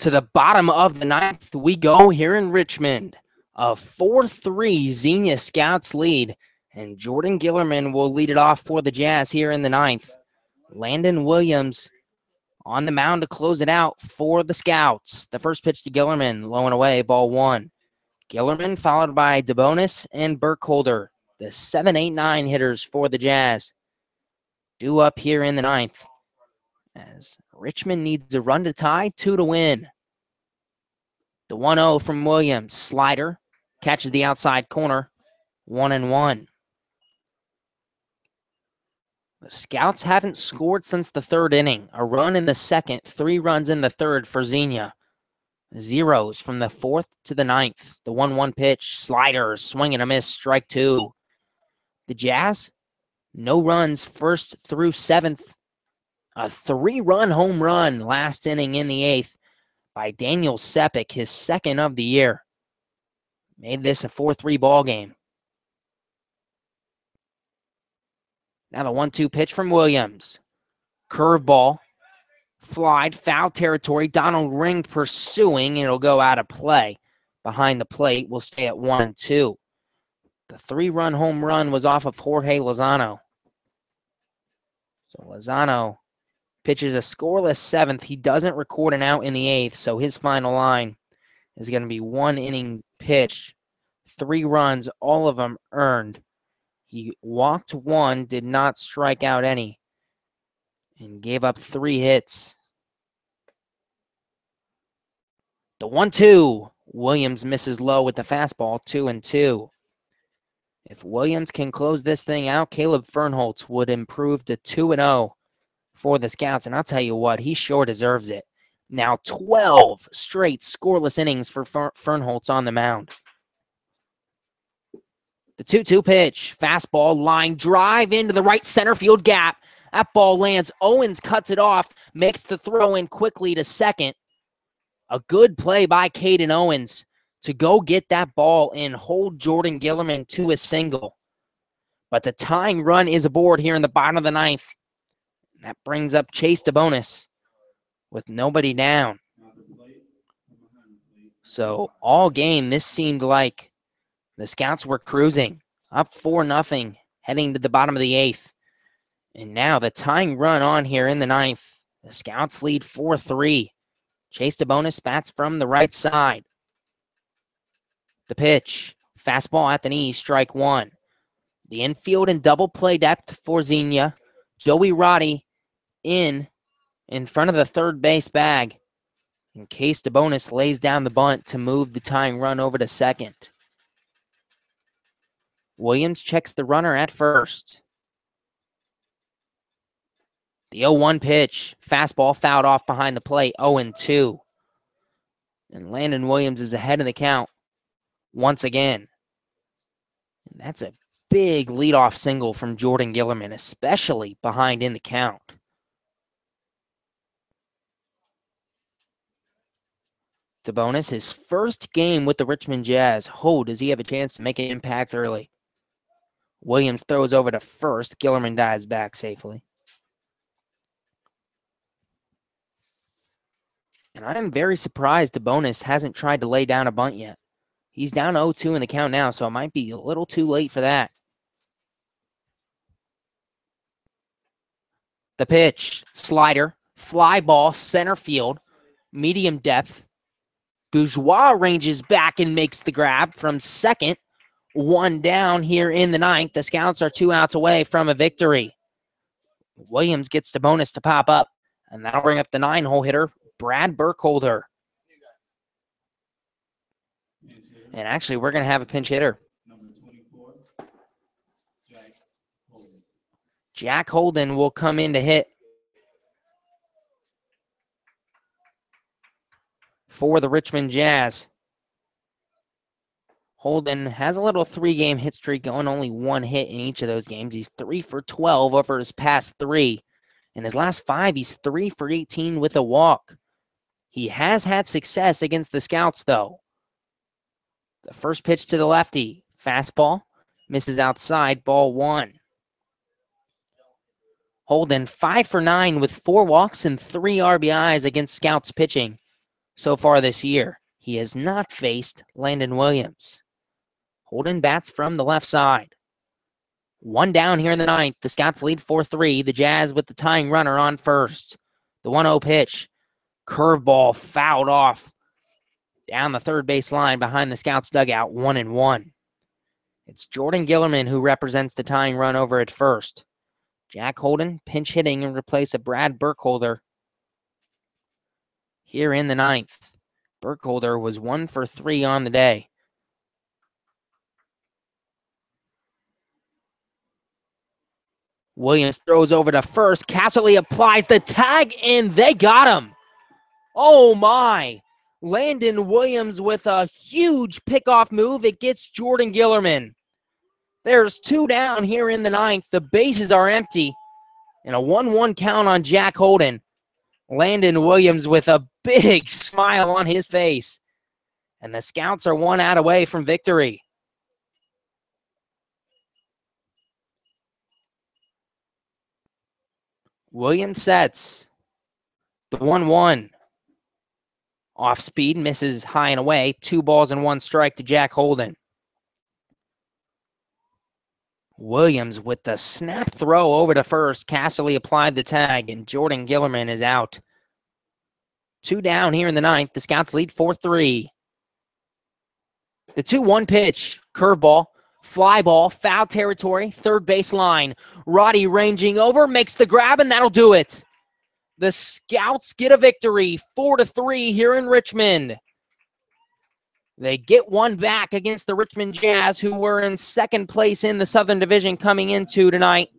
To the bottom of the ninth we go here in Richmond. A 4-3 Xenia Scouts lead, and Jordan Gillerman will lead it off for the Jazz here in the ninth. Landon Williams on the mound to close it out for the Scouts. The first pitch to Gillerman, low and away, ball one. Gillerman followed by DeBonis and Burkholder, the 7-8-9 hitters for the Jazz. Due up here in the ninth, as Richmond needs a run to tie, 2 to win. The 1-0 from Williams, slider, catches the outside corner, 1-1. The Scouts haven't scored since the third inning. A run in the second, 3 runs in the third for Xenia. Zeros from the fourth to the ninth. The 1-1 pitch, slider, swing and a miss, strike 2. The Jazz, no runs first through seventh. A 3-run home run last inning in the eighth by Daniel Sepik, his second of the year. Made this a 4-3 ball game. Now the 1-2 pitch from Williams. Curveball. Flied, foul territory. Donald Ring pursuing. It'll go out of play. Behind the plate, we'll stay at 1-2. The 3-run home run was off of Jorge Lozano. So Lozano pitches a scoreless seventh. He doesn't record an out in the eighth, so his final line is going to be 1 inning pitch. 3 runs, all of them earned. He walked 1, did not strike out any, and gave up 3 hits. The 1-2. Williams misses low with the fastball, 2-2. If Williams can close this thing out, Caleb Fernholtz would improve to 2-0 for the Scouts. And I'll tell you what, he sure deserves it. Now 12 straight scoreless innings for Fernholtz on the mound. The 2-2 pitch, fastball, line drive into the right center field gap. That ball lands. Owens cuts it off, makes the throw in quickly to second. A good play by Caden Owens to go get that ball and hold Jordan Gillerman to a single. But the tying run is aboard here in the bottom of the ninth. That brings up Chase DeBonis with nobody down. So all game, this seemed like the Scouts were cruising, up 4-0, heading to the bottom of the eighth. And now the tying run on here in the ninth. The Scouts lead 4-3. Chase DeBonis bats from the right side. The pitch, fastball at the knee, strike 1. The infield and double play depth for Xenia. Joey Roddy in front of the third base bag. In case DeBonis lays down the bunt to move the tying run over to second. Williams checks the runner at first. The 0-1 pitch, fastball fouled off behind the plate, 0-2. And Landon Williams is ahead of the count once again. And that's a big leadoff single from Jordan Gillerman, especially behind in the count. DeBonis, his first game with the Richmond Jazz. Does he have a chance to make an impact early? Williams throws over to first. Gillerman dives back safely. And I am very surprised DeBonis hasn't tried to lay down a bunt yet. He's down 0-2 in the count now, so it might be a little too late for that. The pitch, slider, fly ball, center field, medium depth. Bourgeois ranges back and makes the grab from second. 1 down here in the ninth. The Scouts are 2 outs away from a victory. Williams gets DeBonis to pop up, and that'll bring up the 9-hole hitter, Brad Burkholder. And actually, we're going to have a pinch hitter. Number 24, Jack Holden. Jack Holden will come in to hit for the Richmond Jazz. Holden has a little 3-game hit streak going, only 1 hit in each of those games. He's 3 for 12 over his past 3. In his last 5, he's 3 for 18 with a walk. He has had success against the Scouts, though. The first pitch to the lefty, fastball, misses outside, ball 1. Holden 5 for 9 with 4 walks and 3 RBIs against Scouts pitching. so far this year. He has not faced Landon Williams. Holden bats from the left side. One down here in the ninth. The Scouts lead 4-3. The Jazz with the tying runner on first. The 1-0 pitch. Curveball fouled off down the third base line behind the Scouts dugout, 1-1. It's Jordan Gillerman who represents the tying run over at first. Jack Holden pinch hitting in place of Brad Burkholder here in the ninth. Burkholder was 1 for 3 on the day. Williams throws over to first. Casserly applies the tag, and they got him. Oh, my. Landon Williams with a huge pickoff move. It gets Jordan Gillerman. There's 2 down here in the ninth. The bases are empty. And a 1-1 count on Jack Holden. Landon Williams with a big smile on his face. And the Scouts are 1 out away from victory. Williams sets the 1-1. Off speed, misses high and away. 2 balls and 1 strike to Jack Holden. Williams with the snap throw over to first. Casserly applied the tag, and Jordan Gillerman is out. 2 down here in the ninth. The Scouts lead 4-3. The 2-1 pitch, curveball, fly ball, foul territory, third base line. Roddy ranging over, makes the grab, and that'll do it. The Scouts get a victory, 4-3 here in Richmond. They get one back against the Richmond Jazz, who were in second place in the Southern Division coming into tonight.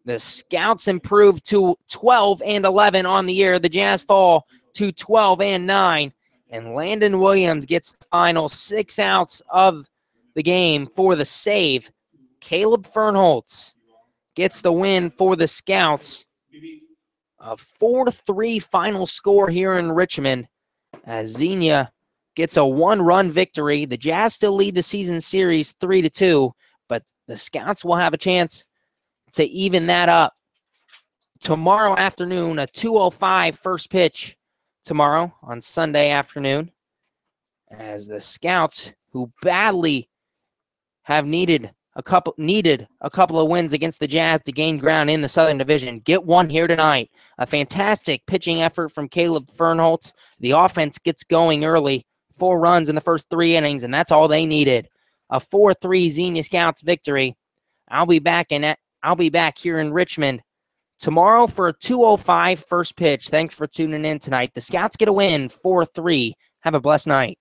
The Scouts improve to 12-11 on the year. The Jazz fall to 12-9. And Landon Williams gets the final 6 outs of the game for the save. Caleb Fernholtz gets the win for the Scouts. A 4-3 final score here in Richmond as Xenia gets a 1-run victory. The Jazz still lead the season series 3-2, but the Scouts will have a chance to even that up. Tomorrow afternoon, a 2:05 first pitch tomorrow on Sunday afternoon, as the Scouts, who badly have needed a couple of wins against the Jazz to gain ground in the Southern Division, get one here tonight. A fantastic pitching effort from Caleb Fernholtz. The offense gets going early. 4 runs in the first 3 innings, and that's all they needed. A 4-3 Xenia Scouts victory. I'll be back here in Richmond tomorrow for a 2:05 first pitch. Thanks for tuning in tonight. The Scouts get a win, 4-3. Have a blessed night.